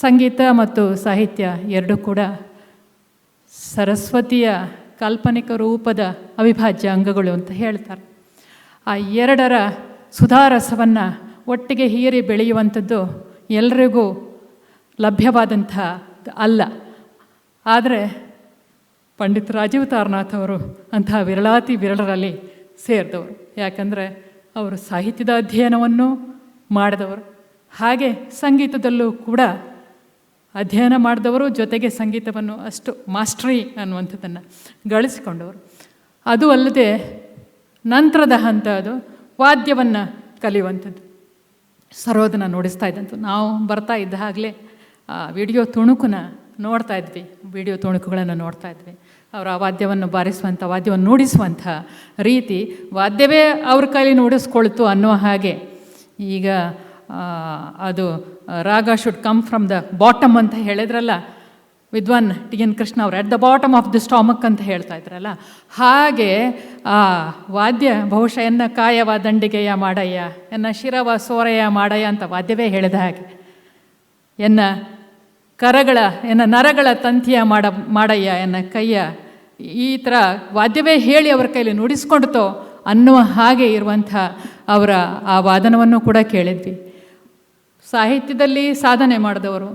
G: ಸಂಗೀತ ಮತ್ತು ಸಾಹಿತ್ಯ ಎರಡೂ ಕೂಡ ಸರಸ್ವತಿಯ ಕಾಲ್ಪನಿಕ ರೂಪದ ಅವಿಭಾಜ್ಯ ಅಂಗಗಳು ಅಂತ ಹೇಳ್ತಾರೆ. ಆ ಎರಡರ ಸುಧಾರಸವನ್ನು ಒಟ್ಟಿಗೆ ಹೀರಿ ಬೆಳೆಯುವಂಥದ್ದು ಎಲ್ರಿಗೂ ಲಭ್ಯವಾದಂಥ ಅಲ್ಲ. ಆದರೆ ಪಂಡಿತ್ ರಾಜೀವ್ ತಾರನಾಥ್ ಅವರು ಅಂತಹ ವಿರಳಾತಿ ವಿರಳರಲ್ಲಿ ಸೇರಿದವರು. ಯಾಕಂದರೆ ಅವರು ಸಾಹಿತ್ಯದ ಅಧ್ಯಯನವನ್ನು ಮಾಡಿದವರು, ಹಾಗೆ ಸಂಗೀತದಲ್ಲೂ ಕೂಡ ಅಧ್ಯಯನ ಮಾಡಿದವರು, ಜೊತೆಗೆ ಸಂಗೀತವನ್ನು ಅಷ್ಟು ಮಾಸ್ಟ್ರಿ ಅನ್ನುವಂಥದ್ದನ್ನು ಗಳಿಸಿಕೊಂಡವರು. ಅದು ಅಲ್ಲದೆ ನಂತರದ ಹಂತ ಅದು ವಾದ್ಯವನ್ನು ಕಲಿಯುವಂಥದ್ದು. ಸರೋದನ ನುಡಿಸ್ತಾ ಇದ್ದಂಥ ನಾವು ಬರ್ತಾ ಇದ್ದ ಹಾಗಲೇ ವಿಡಿಯೋ ತುಣುಕುಗಳನ್ನು ನೋಡ್ತಾ ಇದ್ವಿ. ಅವರು ಆ ವಾದ್ಯವನ್ನು ಬಾರಿಸುವಂಥ, ವಾದ್ಯವನ್ನು ನುಡಿಸುವಂಥ ರೀತಿ, ವಾದ್ಯವೇ ಅವ್ರ ಕೈಲಿ ನುಡಿಸ್ಕೊಳ್ತು ಅನ್ನೋ ಹಾಗೆ. ಈಗ ಅದು raga should come from the bottom ಅಂತ ಹೇಳಿದ್ರಲ್ಲ, ವಿದ್ವಾನ್ ಟಿ ಎನ್ ಕೃಷ್ಣ ಅವರು at the bottom of the stomach ಅಂತ ಹೇಳ್ತಾ ಇದ್ರಲ್ಲ, ಹಾಗೆ ಆ ವಾದ್ಯ ಬಹುಶಃ ಎನ್ನ ಕಾಯವ ದಂಡಿಗೆಯ ಮಾಡಯ್ಯ, ಎನ್ನ ಶಿರವ ಸೋರೆಯ ಮಾಡಯ್ಯ ಅಂತ ವಾದ್ಯವೇ ಹೇಳಿದ ಹಾಗೆ, ಎನ್ನ ನರಗಳ ತಂತಿಯ ಮಾಡಯ್ಯ, ಎನ್ನ ಕೈಯ, ಈ ಥರ ವಾದ್ಯವೇ ಹೇಳಿ ಅವರ ಕೈಲಿ ನುಡಿಸ್ಕೊಂಡ್ತೋ ಅನ್ನುವ ಹಾಗೆ ಇರುವಂಥ ಅವರ ಆ ವಾದನವನ್ನು ಕೂಡ ಕೇಳಿದ್ವಿ. ಸಾಹಿತ್ಯದಲ್ಲಿ ಸಾಧನೆ ಮಾಡಿದವರು,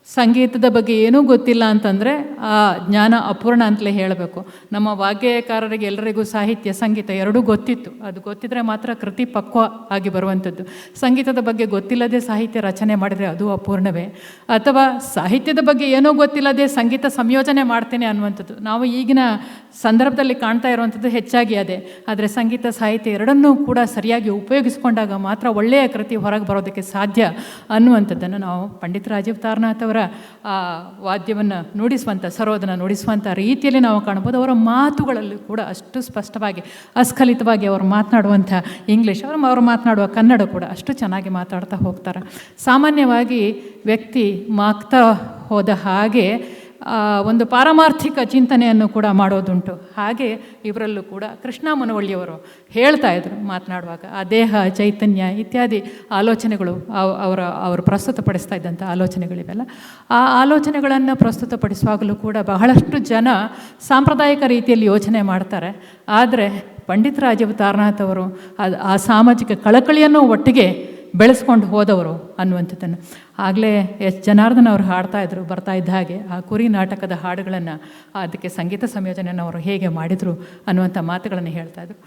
G: ಸಂಗೀತದ ಬಗ್ಗೆ ಏನೂ ಗೊತ್ತಿಲ್ಲ ಅಂತಂದರೆ ಆ ಜ್ಞಾನ ಅಪೂರ್ಣ ಅಂತಲೇ ಹೇಳಬೇಕು. ನಮ್ಮ ವಾಗ್ಗೇಯಕಾರರಿಗೆ ಎಲ್ಲರಿಗೂ ಸಾಹಿತ್ಯ ಸಂಗೀತ ಎರಡೂ ಗೊತ್ತಿತ್ತು. ಅದು ಗೊತ್ತಿದ್ರೆ ಮಾತ್ರ ಕೃತಿ ಪಕ್ವ ಆಗಿ ಬರುವಂಥದ್ದು. ಸಂಗೀತದ ಬಗ್ಗೆ ಗೊತ್ತಿಲ್ಲದೆ ಸಾಹಿತ್ಯ ರಚನೆ ಮಾಡಿದರೆ ಅದು ಅಪೂರ್ಣವೇ. ಅಥವಾ ಸಾಹಿತ್ಯದ ಬಗ್ಗೆ ಏನೂ ಗೊತ್ತಿಲ್ಲದೆ ಸಂಗೀತ ಸಂಯೋಜನೆ ಮಾಡ್ತೇನೆ ಅನ್ನುವಂಥದ್ದು ನಾವು ಈಗಿನ ಸಂದರ್ಭದಲ್ಲಿ ಕಾಣ್ತಾ ಇರುವಂಥದ್ದು ಹೆಚ್ಚಾಗಿ ಅದೇ. ಆದರೆ ಸಂಗೀತ ಸಾಹಿತ್ಯ ಎರಡನ್ನೂ ಕೂಡ ಸರಿಯಾಗಿ ಉಪಯೋಗಿಸ್ಕೊಂಡಾಗ ಮಾತ್ರ ಒಳ್ಳೆಯ ಕೃತಿ ಹೊರಗೆ ಬರೋದಕ್ಕೆ ಸಾಧ್ಯ ಅನ್ನುವಂಥದ್ದನ್ನು ನಾವು ಪಂಡಿತ್ ರಾಜೀವ್ ತಾರನಾಥ್ ಅವರ ವಾದ್ಯವನ್ನು ನುಡಿಸುವಂಥ, ಸರೋದನ ನುಡಿಸುವಂಥ ರೀತಿಯಲ್ಲಿ ನಾವು ಕಾಣ್ಬೋದು. ಅವರ ಮಾತುಗಳಲ್ಲಿ ಕೂಡ ಅಷ್ಟು ಸ್ಪಷ್ಟವಾಗಿ, ಅಸ್ಖಲಿತವಾಗಿ ಅವರು ಮಾತನಾಡುವಂಥ ಇಂಗ್ಲೀಷ್, ಅವರು ಮಾತನಾಡುವ ಕನ್ನಡ ಕೂಡ ಅಷ್ಟು ಚೆನ್ನಾಗಿ ಮಾತಾಡ್ತಾ ಹೋಗ್ತಾರೆ. ಸಾಮಾನ್ಯವಾಗಿ ವ್ಯಕ್ತಿ ಮಾಗ್ತಾ ಹೋದ ಹಾಗೆ ಒಂದು ಪಾರಮಾರ್ಥಿಕ ಚಿಂತನೆಯನ್ನು ಕೂಡ ಮಾಡೋದುಂಟು. ಹಾಗೆ ಇವರಲ್ಲೂ ಕೂಡ ಕೃಷ್ಣ ಮನವಳ್ಳಿಯವರು ಹೇಳ್ತಾ ಇದ್ರು ಮಾತನಾಡುವಾಗ, ಆ ದೇಹ ಚೈತನ್ಯ ಇತ್ಯಾದಿ ಆಲೋಚನೆಗಳು ಅವರು ಪ್ರಸ್ತುತಪಡಿಸ್ತಾ ಇದ್ದಂಥ ಆಲೋಚನೆಗಳಿವೆಲ್ಲ, ಆ ಆಲೋಚನೆಗಳನ್ನು ಪ್ರಸ್ತುತಪಡಿಸುವಾಗಲೂ ಕೂಡ ಬಹಳಷ್ಟು ಜನ ಸಾಂಪ್ರದಾಯಿಕ ರೀತಿಯಲ್ಲಿ ಯೋಚನೆ ಮಾಡ್ತಾರೆ. ಆದರೆ ಪಂಡಿತ್ ರಾಜೀವ್ ತಾರನಾಥ್ ಅವರು ಆ ಸಾಮಾಜಿಕ ಕಳಕಳಿಯನ್ನು ಒಟ್ಟಿಗೆ ಬೆಳೆಸ್ಕೊಂಡು ಹೋದವರು ಅನ್ನುವಂಥದ್ದನ್ನು ಆಗಲೇ ಎಸ್ ಜನಾರ್ದನ್ ಅವರು ಹಾಡ್ತಾಯಿದ್ರು ಬರ್ತಾ ಇದ್ದ ಹಾಗೆ. ಆ ಕುರಿ ನಾಟಕದ ಹಾಡುಗಳನ್ನು, ಅದಕ್ಕೆ ಸಂಗೀತ ಸಂಯೋಜನೆಯನ್ನು ಅವರು ಹೇಗೆ ಮಾಡಿದರು ಅನ್ನುವಂಥ ಮಾತುಗಳನ್ನು ಹೇಳ್ತಾಯಿದ್ರು.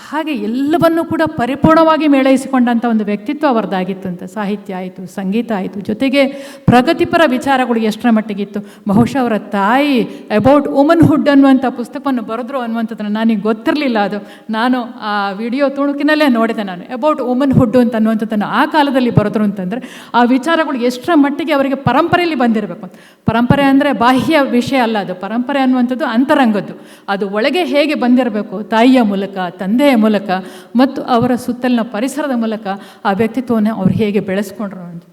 G: ಹಾಗೆ ಎಲ್ಲವನ್ನೂ ಕೂಡ ಪರಿಪೂರ್ಣವಾಗಿ ಮೇಳೈಸಿಕೊಂಡಂಥ ಒಂದು ವ್ಯಕ್ತಿತ್ವ ಅವರದ್ದಾಗಿತ್ತು ಅಂತ. ಸಾಹಿತ್ಯ ಆಯಿತು, ಸಂಗೀತ ಆಯಿತು, ಜೊತೆಗೆ ಪ್ರಗತಿಪರ ವಿಚಾರಗಳು ಎಷ್ಟರ ಮಟ್ಟಿಗಿತ್ತು. ಬಹುಶಃ ಅವರ ತಾಯಿ ಅಬೌಟ್ ವುಮನ್ಹುಡ್ ಅನ್ನುವಂಥ ಪುಸ್ತಕವನ್ನು ಬರೆದ್ರು ಅನ್ನುವಂಥದ್ದನ್ನು ನನಗೆ ಗೊತ್ತಿರಲಿಲ್ಲ. ಅದು ನಾನು ಆ ವಿಡಿಯೋ ತುಣುಕಿನಲ್ಲೇ ನೋಡಿದೆ. ನಾನು ಅಬೌಟ್ ವುಮನ್ಹುಡ್ ಅಂತ ಅನ್ನುವಂಥದ್ದನ್ನು ಆ ಕಾಲದಲ್ಲಿ ಬರೆದ್ರು ಅಂತಂದರೆ ಆ ವಿಚಾರಗಳು ಎಷ್ಟರ ಮಟ್ಟಿಗೆ ಅವರಿಗೆ ಪರಂಪರೆಯಲ್ಲಿ ಬಂದಿರಬೇಕು. ಪರಂಪರೆ ಅಂದರೆ ಬಾಹ್ಯ ವಿಷಯ ಅಲ್ಲ, ಅದು ಪರಂಪರೆ ಅನ್ನುವಂಥದ್ದು ಅಂತರಂಗದ್ದು. ಅದು ಒಳಗೆ ಹೇಗೆ ಬಂದಿರಬೇಕು, ತಾಯಿಯ ಮೂಲಕ, ತಂದೆಯ ಮೂಲಕ ಮತ್ತು ಅವರ ಸುತ್ತಲಿನ ಪರಿಸರದ ಮೂಲಕ ಆ ವ್ಯಕ್ತಿತ್ವವನ್ನು ಅವ್ರು ಹೇಗೆ ಬೆಳೆಸ್ಕೊಂಡ್ರು ಅನ್ನೋದು.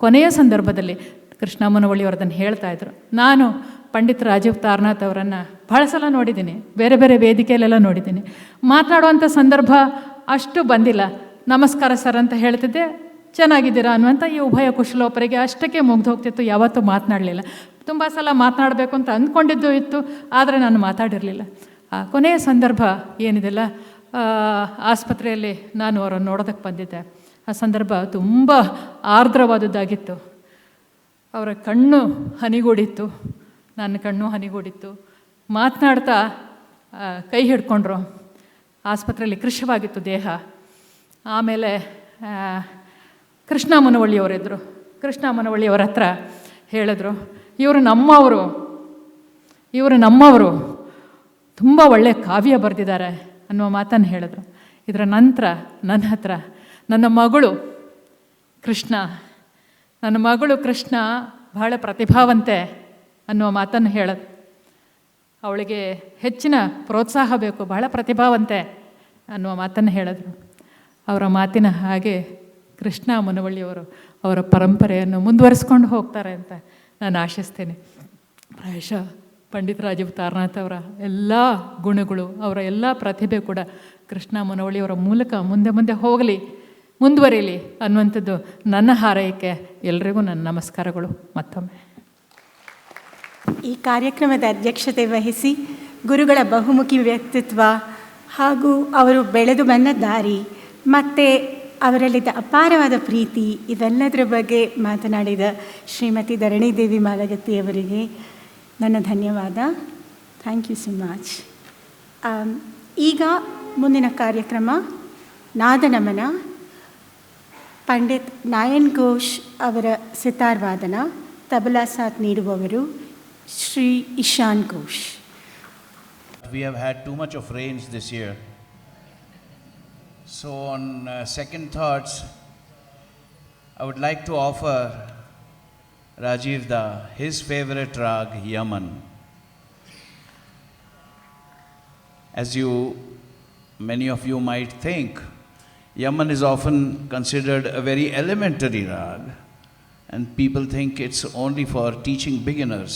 G: ಕೊನೆಯ ಸಂದರ್ಭದಲ್ಲಿ ಕೃಷ್ಣ ಮನವಳ್ಳಿ ಅವರದನ್ನು ಹೇಳ್ತಾ ಇದ್ರು. ನಾನು ಪಂಡಿತ್ ರಾಜೀವ್ ತಾರನಾಥ್ ಅವರನ್ನು ಬಹಳ ಸಲ ನೋಡಿದ್ದೀನಿ, ಬೇರೆ ಬೇರೆ ವೇದಿಕೆಯಲ್ಲೆಲ್ಲ ನೋಡಿದ್ದೀನಿ. ಮಾತನಾಡುವಂಥ ಸಂದರ್ಭ ಅಷ್ಟು ಬಂದಿಲ್ಲ. ನಮಸ್ಕಾರ ಸರ್ ಅಂತ ಹೇಳ್ತಿದ್ದೆ, ಚೆನ್ನಾಗಿದ್ದೀರಾ ಅನ್ನುವಂಥ ಈ ಉಭಯ ಕುಶಲೋಪರಿಗೆ ಅಷ್ಟಕ್ಕೆ ಮುಗ್ದು ಹೋಗ್ತಿತ್ತು. ಯಾವತ್ತೂ ಮಾತನಾಡಲಿಲ್ಲ. ತುಂಬ ಸಲ ಮಾತನಾಡಬೇಕು ಅಂತ ಅಂದ್ಕೊಂಡಿದ್ದು ಇತ್ತು, ಆದರೆ ನಾನು ಮಾತಾಡಿರಲಿಲ್ಲ. ಆ ಕೊನೆಯ ಸಂದರ್ಭ ಏನಿದೆಲ್ಲ, ಆಸ್ಪತ್ರೆಯಲ್ಲಿ ನಾನು ಅವರನ್ನು ನೋಡೋದಕ್ಕೆ ಬಂದಿದ್ದೆ. ಆ ಸಂದರ್ಭ ತುಂಬ ಆರ್ದ್ರವಾದದ್ದಾಗಿತ್ತು. ಅವರ ಕಣ್ಣು ಹನಿಗೂಡಿತ್ತು, ನನ್ನ ಕಣ್ಣು ಹನಿಗೂಡಿತ್ತು. ಮಾತನಾಡ್ತಾ ಕೈ ಹಿಡ್ಕೊಂಡ್ರು. ಆಸ್ಪತ್ರೆಯಲ್ಲಿ ಕೃಶವಾಗಿತ್ತು ದೇಹ. ಆಮೇಲೆ ಕೃಷ್ಣ ಮನವಳ್ಳಿಯವರಿದ್ದರು. ಕೃಷ್ಣ ಮನವಳ್ಳಿಯವರ ಹತ್ರ ಹೇಳಿದ್ರು, ಇವರು ನಮ್ಮವರು ತುಂಬ ಒಳ್ಳೆಯ ಕಾವ್ಯ ಬರೆದಿದ್ದಾರೆ ಅನ್ನುವ ಮಾತನ್ನು ಹೇಳಿದ್ರು. ಇದರ ನಂತರ ನನ್ನ ಹತ್ರ ನನ್ನ ಮಗಳು ಕೃಷ್ಣ ಬಹಳ ಪ್ರತಿಭಾವಂತೆ ಅನ್ನುವ ಮಾತನ್ನು ಹೇಳಿದ್ರು. ಅವಳಿಗೆ ಹೆಚ್ಚಿನ ಪ್ರೋತ್ಸಾಹ ಬೇಕು, ಬಹಳ ಪ್ರತಿಭಾವಂತೆ ಅನ್ನುವ ಮಾತನ್ನು ಹೇಳಿದ್ರು. ಅವರ ಮಾತಿನ ಹಾಗೆ ಕೃಷ್ಣ ಮನವಳ್ಳಿಯವರು ಅವರ ಪರಂಪರೆಯನ್ನು ಮುಂದುವರಿಸ್ಕೊಂಡು ಹೋಗ್ತಾರೆ ಅಂತ ನಾನು ಆಶಿಸ್ತೇನೆ. ಪ್ರಾಯಶಃ ಪಂಡಿತ್ ರಾಜೀವ್ ತಾರನಾಥ್ ಅವರ ಎಲ್ಲ ಗುಣಗಳು, ಅವರ ಎಲ್ಲ ಪ್ರತಿಭೆ ಕೂಡ ಕೃಷ್ಣ ಮನವಳ್ಳಿಯವರ ಮೂಲಕ ಮುಂದೆ ಮುಂದುವರಿಯಲಿ ಅನ್ನುವಂಥದ್ದು ನನ್ನ ಹಾರೈಕೆ. ಎಲ್ರಿಗೂ ನನ್ನ ನಮಸ್ಕಾರಗಳು ಮತ್ತೊಮ್ಮೆ.
A: ಈ ಕಾರ್ಯಕ್ರಮದ ಅಧ್ಯಕ್ಷತೆ ವಹಿಸಿ ಗುರುಗಳ ಬಹುಮುಖಿ ವ್ಯಕ್ತಿತ್ವ ಹಾಗೂ ಅವರು ಬೆಳೆದು ಬಂದ ದಾರಿ ಮತ್ತು ಅವರಲ್ಲಿದ್ದ ಅಪಾರವಾದ ಪ್ರೀತಿ ಇವೆಲ್ಲದರ ಬಗ್ಗೆ ಮಾತನಾಡಿದ ಶ್ರೀಮತಿ ಧರಣಿದೇವಿ ಮಾಲಗತ್ತಿ ಅವರಿಗೆ ನನ್ನ ಧನ್ಯವಾದ. Thank you so much. ಈಗ ಮುಂದಿನ ಕಾರ್ಯಕ್ರಮ ನಾದನಮನ. ಪಂಡಿತ್ ನಾಯನ್ ಘೋಷ್ ಅವರ ಸಿತಾರ್ ವಾದನ, ತಬಲಾ ಸಾಥ್ ನೀಡುವವರು Shri Ishan Ghosh.
D: We have had too much of rains this year. So on second thoughts, I would like to offer Rajeev Da his favorite rag, Yaman. As many of you might think, Yaman is often considered a very elementary rag, and people think it's only for teaching beginners.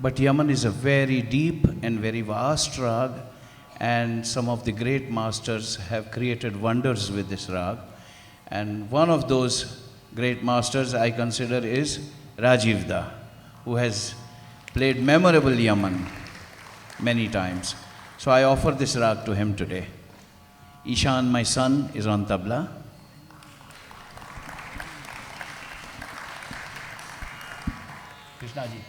D: But Yaman is a very deep and very vast rag, and some of the great masters have created wonders with this rag. And one of those great masters I consider is Rajeev Da, who has played memorable Yaman many times. So I offer this rag to him today. Ishaan, my son, is on tabla. Krishna ji.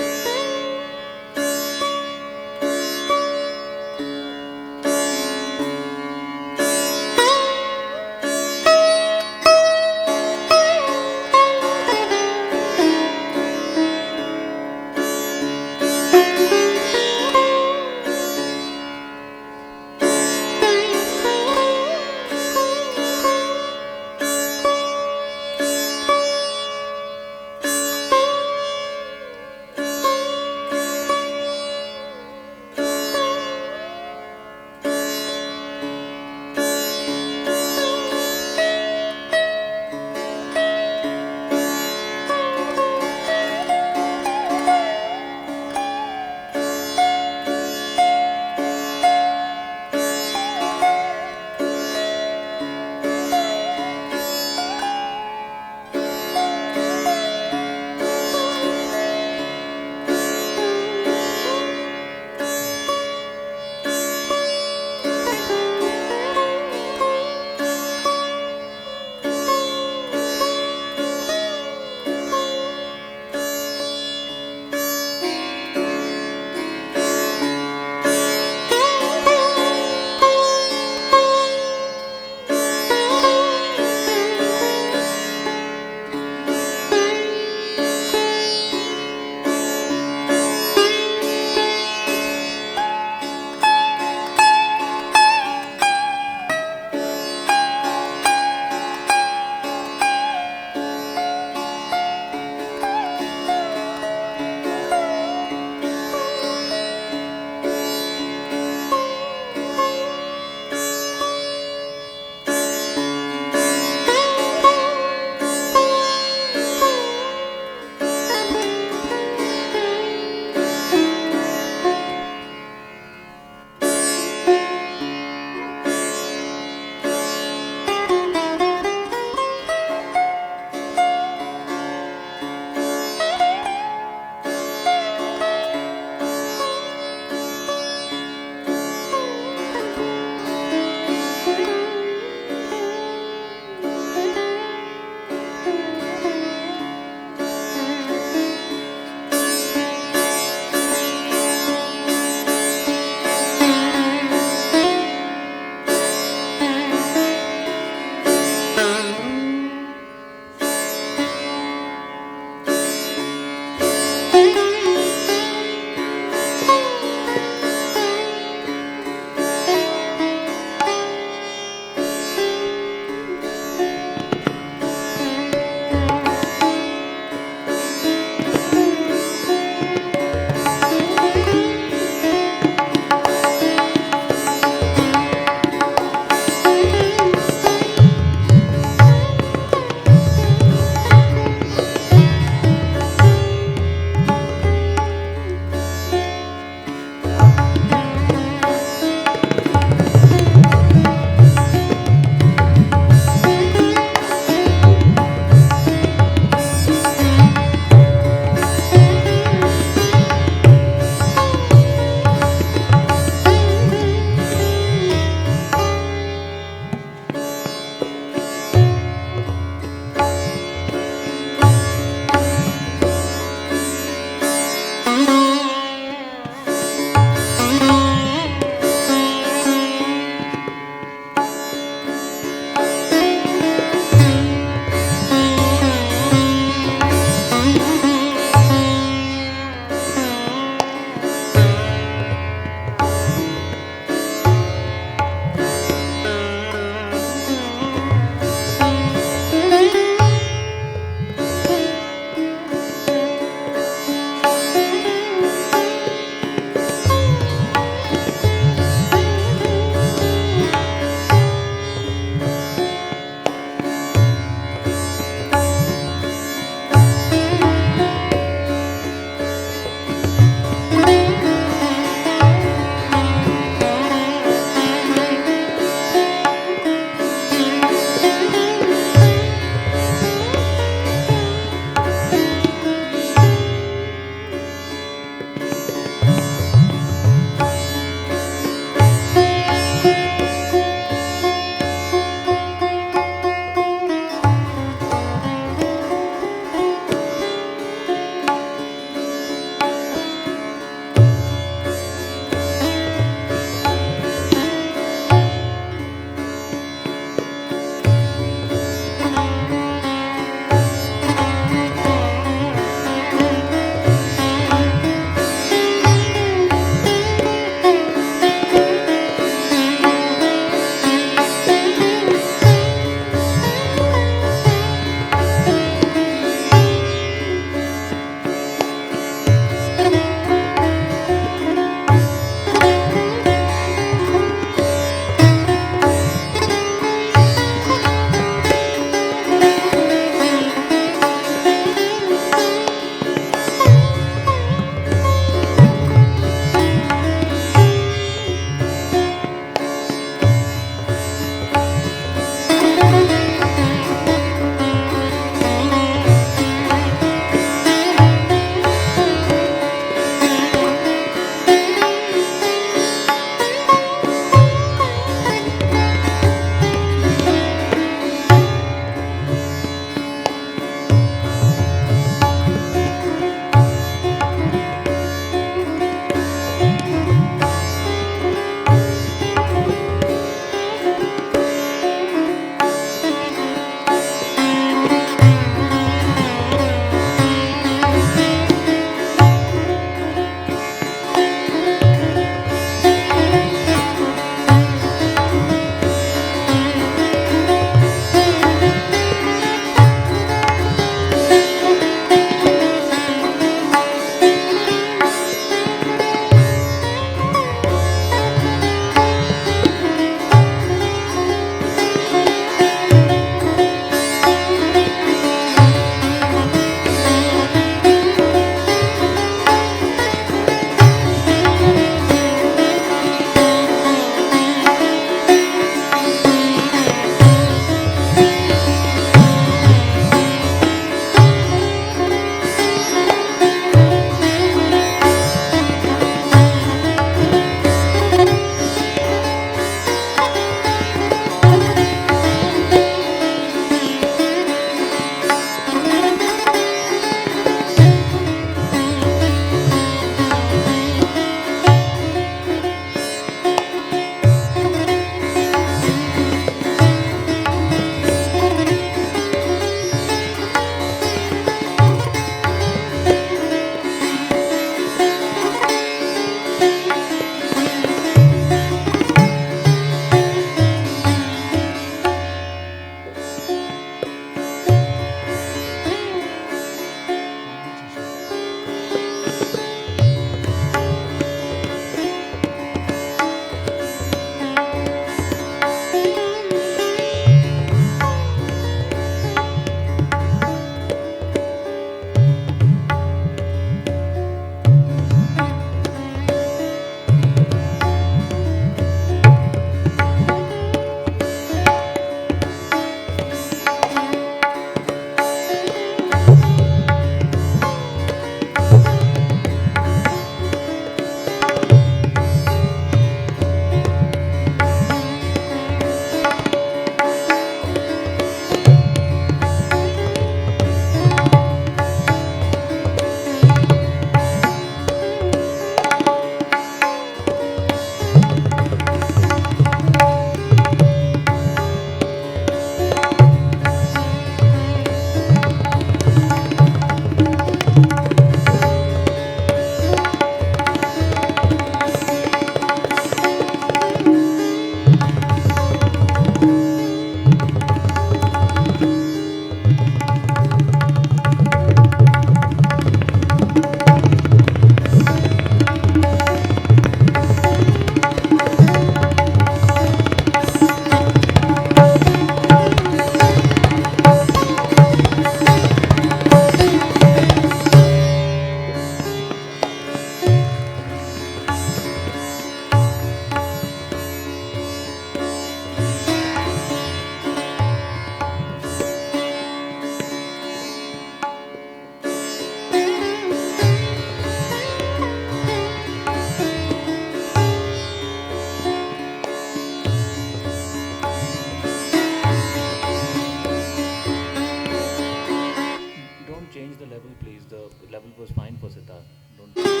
H: change the level, please? The level was fine for sitar. Don't.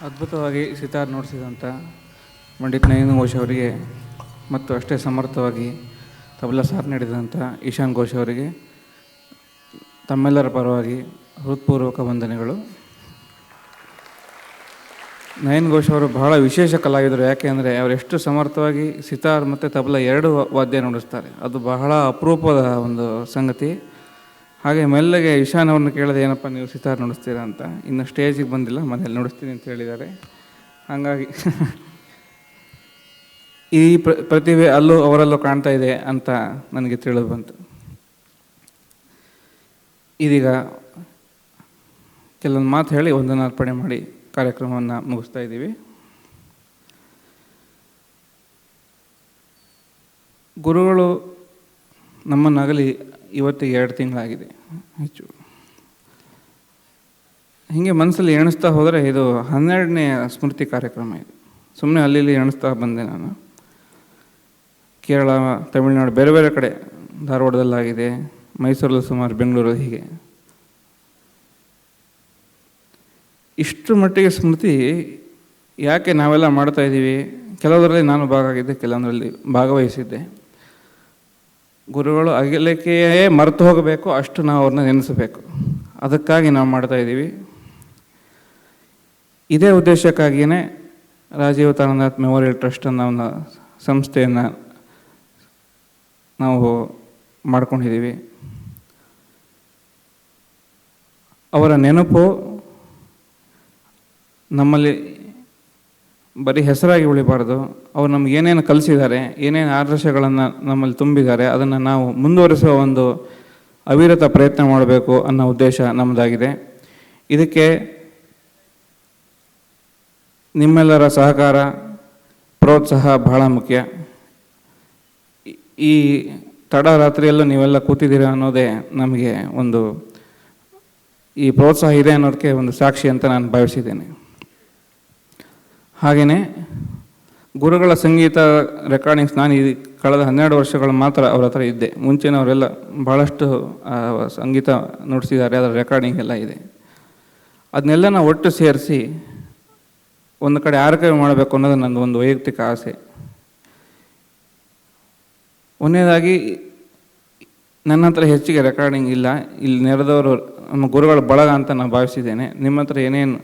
I: ಅದ್ಭುತವಾಗಿ ಸಿತಾರ್ ನುಡಿಸಿದಂಥ ಪಂಡಿತ್ ನಯನ್ ಘೋಷ್ ಅವರಿಗೆ ಮತ್ತು ಅಷ್ಟೇ ಸಮರ್ಥವಾಗಿ ತಬಲಾ ಸಾಥ್ ನೀಡಿದಂಥ ಈಶಾನ್ ಘೋಷ್ ಅವರಿಗೆ ತಮ್ಮೆಲ್ಲರ ಪರವಾಗಿ ಹೃತ್ಪೂರ್ವಕ ವಂದನೆಗಳು. ನಯನ್ ಘೋಷ್ ಅವರು ಬಹಳ ವಿಶೇಷ ಕಲಾವಿದರು. ಯಾಕೆ ಅಂದರೆ ಅವರೆಷ್ಟು ಸಮರ್ಥವಾಗಿ ಸಿತಾರ್ ಮತ್ತು ತಬಲಾ ಎರಡು ವಾದ್ಯ ನುಡಿಸ್ತಾರೆ. ಅದು ಬಹಳ ಅಪರೂಪದ ಒಂದು ಸಂಗತಿ. ಹಾಗೆ ಮೆಲ್ಲಗೆ ಈಶಾನ್ ಅವ್ರನ್ನ ಕೇಳಿದೆ, ಏನಪ್ಪ ನೀವು ಸಿತಾರ್ ನುಡಿಸ್ತೀರಾ ಅಂತ. ಇನ್ನು ಸ್ಟೇಜಿಗೆ ಬಂದಿಲ್ಲ, ಮನೇಲಿ ನುಡಿಸ್ತೀನಿ ಅಂತ ಹೇಳಿದ್ದಾರೆ. ಹಾಗಾಗಿ ಈ ಪ್ರತಿಭೆ ಅಲ್ಲೂ ಅವರಲ್ಲೂ ಕಾಣ್ತಾ ಇದೆ ಅಂತ ನನಗೆ ತಿಳಿದು ಬಂತು. ಇದೀಗ ಕೆಲವೊಂದು ಮಾತು ಹೇಳಿ ವಂದನಾರ್ಪಣೆ ಮಾಡಿ ಕಾರ್ಯಕ್ರಮವನ್ನು ಮುಗಿಸ್ತಾ ಇದ್ದೀವಿ. ಗುರುಗಳು ನಮ್ಮನ್ನಾಗಲಿ ಇವತ್ತಿಗೆ 2 ತಿಂಗಳಾಗಿದೆ ಹೆಚ್ಚು. ಹೀಗೆ ಮನಸ್ಸಲ್ಲಿ ಎಣಿಸ್ತಾ ಹೋದರೆ ಇದು 12ನೇ ಸ್ಮೃತಿ ಕಾರ್ಯಕ್ರಮ. ಇದು ಸುಮ್ಮನೆ ಅಲ್ಲಿ ಎಣಿಸ್ತಾ ಬಂದೆ ನಾನು. ಕೇರಳ, ತಮಿಳುನಾಡು, ಬೇರೆ ಬೇರೆ ಕಡೆ, ಧಾರವಾಡದಲ್ಲಾಗಿದೆ, ಮೈಸೂರಲ್ಲಿ ಸುಮಾರು, ಬೆಂಗಳೂರಲ್ಲಿ, ಹೀಗೆ ಇಷ್ಟು ಮಟ್ಟಿಗೆ ಸ್ಮೃತಿ ಯಾಕೆ ನಾವೆಲ್ಲ ಮಾಡ್ತಾಯಿದ್ದೀವಿ. ಕೆಲವರಲ್ಲಿ ನಾನು ಭಾಗಿಯಾಗಿದ್ದೆ, ಕೆಲವೊಂದರಲ್ಲಿ ಭಾಗವಹಿಸಿದ್ದೆ. ಗುರುಗಳು ಅಗಲಿಕೆಯೇ ಮರೆತು ಹೋಗಬೇಕು, ಅಷ್ಟು ನಾವು ಅವ್ರನ್ನ ನೆನೆಸಬೇಕು. ಅದಕ್ಕಾಗಿ ನಾವು ಮಾಡ್ತಾಯಿದ್ದೀವಿ. ಇದೇ ಉದ್ದೇಶಕ್ಕಾಗಿಯೇ ರಾಜೀವ್ ತಾರನಾಥ್ ಮೆಮೋರಿಯಲ್ ಟ್ರಸ್ಟ್ ಅನ್ನೋ ಒಂದು ಸಂಸ್ಥೆಯನ್ನು ನಾವು ಮಾಡ್ಕೊಂಡಿದ್ದೀವಿ. ಅವರ ನೆನಪು ನಮ್ಮಲ್ಲಿ ಬರೀ ಹೆಸರಾಗಿ ಉಳಿಬಾರ್ದು. ಅವ್ರು ನಮ್ಗೆ ಏನೇನು ಕಲಿಸಿದ್ದಾರೆ, ಏನೇನು ಆದರ್ಶಗಳನ್ನು ನಮ್ಮಲ್ಲಿ ತುಂಬಿದ್ದಾರೆ, ಅದನ್ನು ನಾವು ಮುಂದುವರಿಸುವ ಒಂದು ಅವಿರತ ಪ್ರಯತ್ನ ಮಾಡಬೇಕು ಅನ್ನೋ ಉದ್ದೇಶ ನಮ್ಮದಾಗಿದೆ. ಇದಕ್ಕೆ ನಿಮ್ಮೆಲ್ಲರ ಸಹಕಾರ, ಪ್ರೋತ್ಸಾಹ ಬಹಳ ಮುಖ್ಯ. ಈ ತಡರಾತ್ರಿಯಲ್ಲೂ ನೀವೆಲ್ಲ ಕೂತಿದ್ದೀರಾ ಅನ್ನೋದೇ ನಮಗೆ ಒಂದು ಈ ಪ್ರೋತ್ಸಾಹ ಇದೆ ಅನ್ನೋದಕ್ಕೆ ಒಂದು ಸಾಕ್ಷಿ ಅಂತ ನಾನು ಭಾವಿಸಿದ್ದೇನೆ. ಹಾಗೆಯೇ ಗುರುಗಳ ಸಂಗೀತ ರೆಕಾರ್ಡಿಂಗ್ಸ್ ನಾನು ಈ ಕಳೆದ 12 ವರ್ಷಗಳು ಮಾತ್ರ ಅವ್ರ ಹತ್ರ ಇದ್ದೆ. ಮುಂಚಿನವರೆಲ್ಲ ಭಾಳಷ್ಟು ಸಂಗೀತ ನುಡಿಸಿದ್ದಾರೆ, ಅದರ ರೆಕಾರ್ಡಿಂಗ್ ಎಲ್ಲ ಇದೆ. ಅದನ್ನೆಲ್ಲ ನಾವು ಒಟ್ಟು ಸೇರಿಸಿ ಒಂದು ಕಡೆ ಆರ್ಕೈವ್ ಮಾಡಬೇಕು ಅನ್ನೋದು ನನ್ನ ಒಂದು ವೈಯಕ್ತಿಕ ಆಸೆ. ಒಂದನೇದಾಗಿ ನನ್ನ ಹತ್ರ ಹೆಚ್ಚಿಗೆ ರೆಕಾರ್ಡಿಂಗ್ ಇಲ್ಲ. ಇಲ್ಲಿ ನೆರೆದವರು ನಮ್ಮ ಗುರುಗಳ ಬಳಗ ಅಂತ ನಾನು ಭಾವಿಸಿದ್ದೇನೆ. ನಿಮ್ಮ ಹತ್ರ ಏನೇನು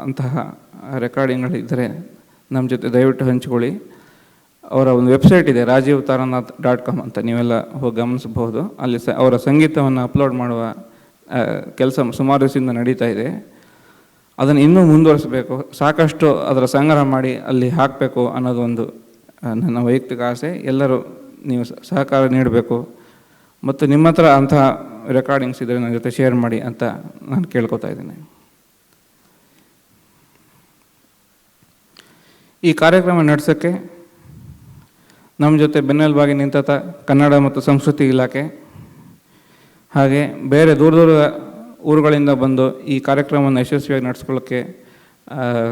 I: ಅಂತಹ ರೆಕಾರ್ಡಿಂಗ್ಗಳಿದ್ದರೆ ನಮ್ಮ ಜೊತೆ ದಯವಿಟ್ಟು ಹಂಚಿಕೊಳ್ಳಿ. ಅವರ ಒಂದು ವೆಬ್ಸೈಟ್ ಇದೆ, rajeevtaranath.com ಅಂತ, ನೀವೆಲ್ಲ ಹೋಗಿ ಗಮನಿಸಬಹುದು. ಅಲ್ಲಿ ಅವರ ಸಂಗೀತವನ್ನು ಅಪ್ಲೋಡ್ ಮಾಡುವ ಕೆಲಸ ಸುಮಾರು ದಿವಸದಿಂದ ನಡೀತಾ ಇದೆ. ಅದನ್ನು ಇನ್ನೂ ಮುಂದುವರಿಸಬೇಕು, ಸಾಕಷ್ಟು ಅದರ ಸಂಗ್ರಹ ಮಾಡಿ ಅಲ್ಲಿ ಹಾಕಬೇಕು ಅನ್ನೋದು ಒಂದು ನನ್ನ ವೈಯಕ್ತಿಕ ಆಸೆ. ಎಲ್ಲರೂ ನೀವು ಸಹಕಾರ ನೀಡಬೇಕು ಮತ್ತು ನಿಮ್ಮ ಹತ್ರ ಅಂತಹ ರೆಕಾರ್ಡಿಂಗ್ಸ್ ಇದ್ದರೆ ನನ್ನ ಜೊತೆ ಶೇರ್ ಮಾಡಿ ಅಂತ ನಾನು ಕೇಳ್ಕೊತಾ ಇದ್ದೇನೆ. ಈ ಕಾರ್ಯಕ್ರಮ ನಡೆಸೋಕ್ಕೆ ನಮ್ಮ ಜೊತೆ ಬೆನ್ನೆಲುಬಾಗಿ ನಿಂತ ಕನ್ನಡ ಮತ್ತು ಸಂಸ್ಕೃತಿ ಇಲಾಖೆ, ಹಾಗೆ ಬೇರೆ ದೂರ ದೂರ ಊರುಗಳಿಂದ ಬಂದು ಈ ಕಾರ್ಯಕ್ರಮವನ್ನು ಯಶಸ್ವಿಯಾಗಿ ನಡೆಸ್ಕೊಳ್ಳೋಕ್ಕೆ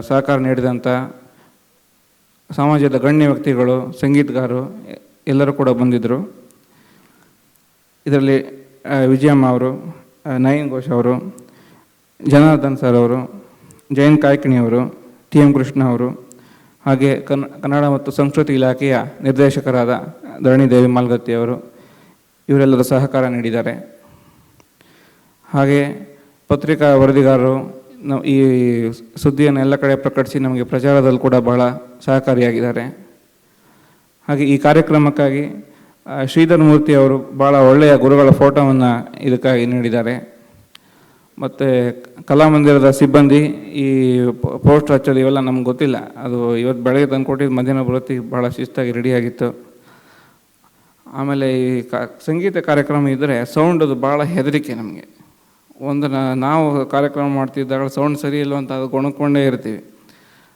I: ಸಹಕಾರ ನೀಡಿದಂಥ ಸಮಾಜದ ಗಣ್ಯ ವ್ಯಕ್ತಿಗಳು, ಸಂಗೀತಗಾರರು ಎಲ್ಲರೂ ಕೂಡ ಬಂದಿದ್ದರು. ಇದರಲ್ಲಿ ವಿಜಯಮ್ಮ ಅವರು, ನಯನ್ ಘೋಷ್ ಅವರು, ಜನಾರ್ದನ್ ಸರ್ ಅವರು, ಜಯಂತ್ ಕಾಯ್ಕಿಣಿ ಅವರು, ಟಿ ಎಂ ಕೃಷ್ಣ ಅವರು, ಹಾಗೆ ಕನ್ನಡ ಮತ್ತು ಸಂಸ್ಕೃತಿ ಇಲಾಖೆಯ ನಿರ್ದೇಶಕರಾದ ಧರಣಿದೇವಿ ಮಾಲಗತ್ತಿ ಅವರು, ಇವರೆಲ್ಲರ ಸಹಕಾರ ನೀಡಿದ್ದಾರೆ. ಹಾಗೆ ಪತ್ರಿಕಾ ವರದಿಗಾರರು ಈ ಸುದ್ದಿಯನ್ನು ಎಲ್ಲ ಕಡೆ ಪ್ರಕಟಿಸಿ ನಮಗೆ ಪ್ರಚಾರದಲ್ಲಿ ಕೂಡ ಬಹಳ ಸಹಕಾರಿಯಾಗಿದ್ದಾರೆ. ಹಾಗೆ ಈ ಕಾರ್ಯಕ್ರಮಕ್ಕಾಗಿ ಶ್ರೀಧರ್ ಮೂರ್ತಿ ಅವರು ಭಾಳ ಒಳ್ಳೆಯ ಗುರುಗಳ ಫೋಟೋವನ್ನು ಇದಕ್ಕಾಗಿ ನೀಡಿದ್ದಾರೆ. ಮತ್ತು ಕಲಾಮಂದಿರದ ಸಿಬ್ಬಂದಿ ಈ ಪೋಸ್ಟರ್ ಹಚ್ಚೋದು ಇವೆಲ್ಲ ನಮ್ಗೆ ಗೊತ್ತಿಲ್ಲ. ಅದು ಇವತ್ತು ಬೆಳಗ್ಗೆ ತಂದು ಕೊಟ್ಟಿದ್ದು ಮಧ್ಯಾಹ್ನ ಬರೋತ್ತಿಗೆ ಭಾಳ ಶಿಸ್ತಾಗಿ ರೆಡಿಯಾಗಿತ್ತು. ಆಮೇಲೆ ಈ ಸಂಗೀತ ಕಾರ್ಯಕ್ರಮ ಇದ್ದರೆ ಸೌಂಡ್ ಅದು ಭಾಳ ಹೆದರಿಕೆ ನಮಗೆ. ಒಂದು ನಾವು ಕಾರ್ಯಕ್ರಮ ಮಾಡ್ತಿದ್ದಾಗ ಸೌಂಡ್ ಸರಿ ಇಲ್ಲ ಅಂತ ಅದು ಗೊಣಕೊಂಡೇ ಇರ್ತೀವಿ.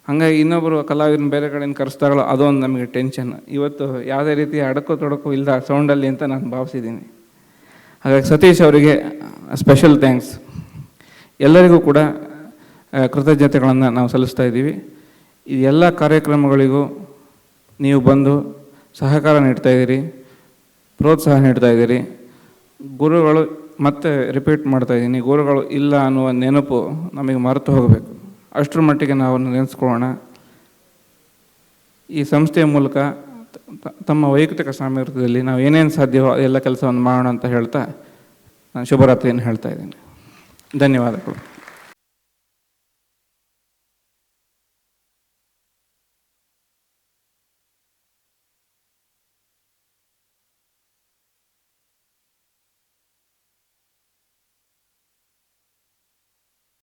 I: ಹಾಗಾಗಿ ಇನ್ನೊಬ್ಬರು ಕಲಾವಿದನ ಬೇರೆ ಕಡೆಯಿಂದ ಕರೆಸ್ದಾಗಲೂ ಅದೊಂದು ನಮಗೆ ಟೆನ್ಷನ್. ಇವತ್ತು ಯಾವುದೇ ರೀತಿಯ ಅಡಕು ತೊಡಕು ಇಲ್ಲದ ಸೌಂಡಲ್ಲಿ ಅಂತ ನಾನು ಭಾವಿಸಿದ್ದೀನಿ. ಹಾಗಾಗಿ ಸತೀಶ್ ಅವರಿಗೆ ಸ್ಪೆಷಲ್ ಥ್ಯಾಂಕ್ಸ್. ಎಲ್ಲರಿಗೂ ಕೂಡ ಕೃತಜ್ಞತೆಗಳನ್ನು ನಾವು ಸಲ್ಲಿಸ್ತಾ ಇದ್ದೀವಿ. ಈ ಎಲ್ಲ ಕಾರ್ಯಕ್ರಮಗಳಿಗೂ ನೀವು ಬಂದು ಸಹಕಾರ ನೀಡ್ತಾಯಿದ್ದೀರಿ, ಪ್ರೋತ್ಸಾಹ ನೀಡ್ತಾಯಿದ್ದೀರಿ. ಗುರುಗಳು, ಮತ್ತೆ ರಿಪೀಟ್ ಮಾಡ್ತಾಯಿದ್ದೀನಿ, ಗುರುಗಳು ಇಲ್ಲ ಅನ್ನುವ ನೆನಪು ನಮಗೆ ಮರೆತು ಹೋಗಬೇಕು. ಅಷ್ಟರ ಮಟ್ಟಿಗೆ ನಾವು ನೆನೆಸ್ಕೊಳ್ಳೋಣ. ಈ ಸಂಸ್ಥೆಯ ಮೂಲಕ ತಮ್ಮ ವೈಯಕ್ತಿಕ ಸಾಮರ್ಥ್ಯದಲ್ಲಿ ನಾವು ಏನೇನು ಸಾಧ್ಯವೋ ಎಲ್ಲ ಕೆಲಸವನ್ನು ಮಾಡೋಣ ಅಂತ ಹೇಳ್ತಾ ನಾನು ಶುಭರಾತ್ರಿಯನ್ನು ಹೇಳ್ತಾ ಇದ್ದೀನಿ. ಧನ್ಯವಾದಗಳು.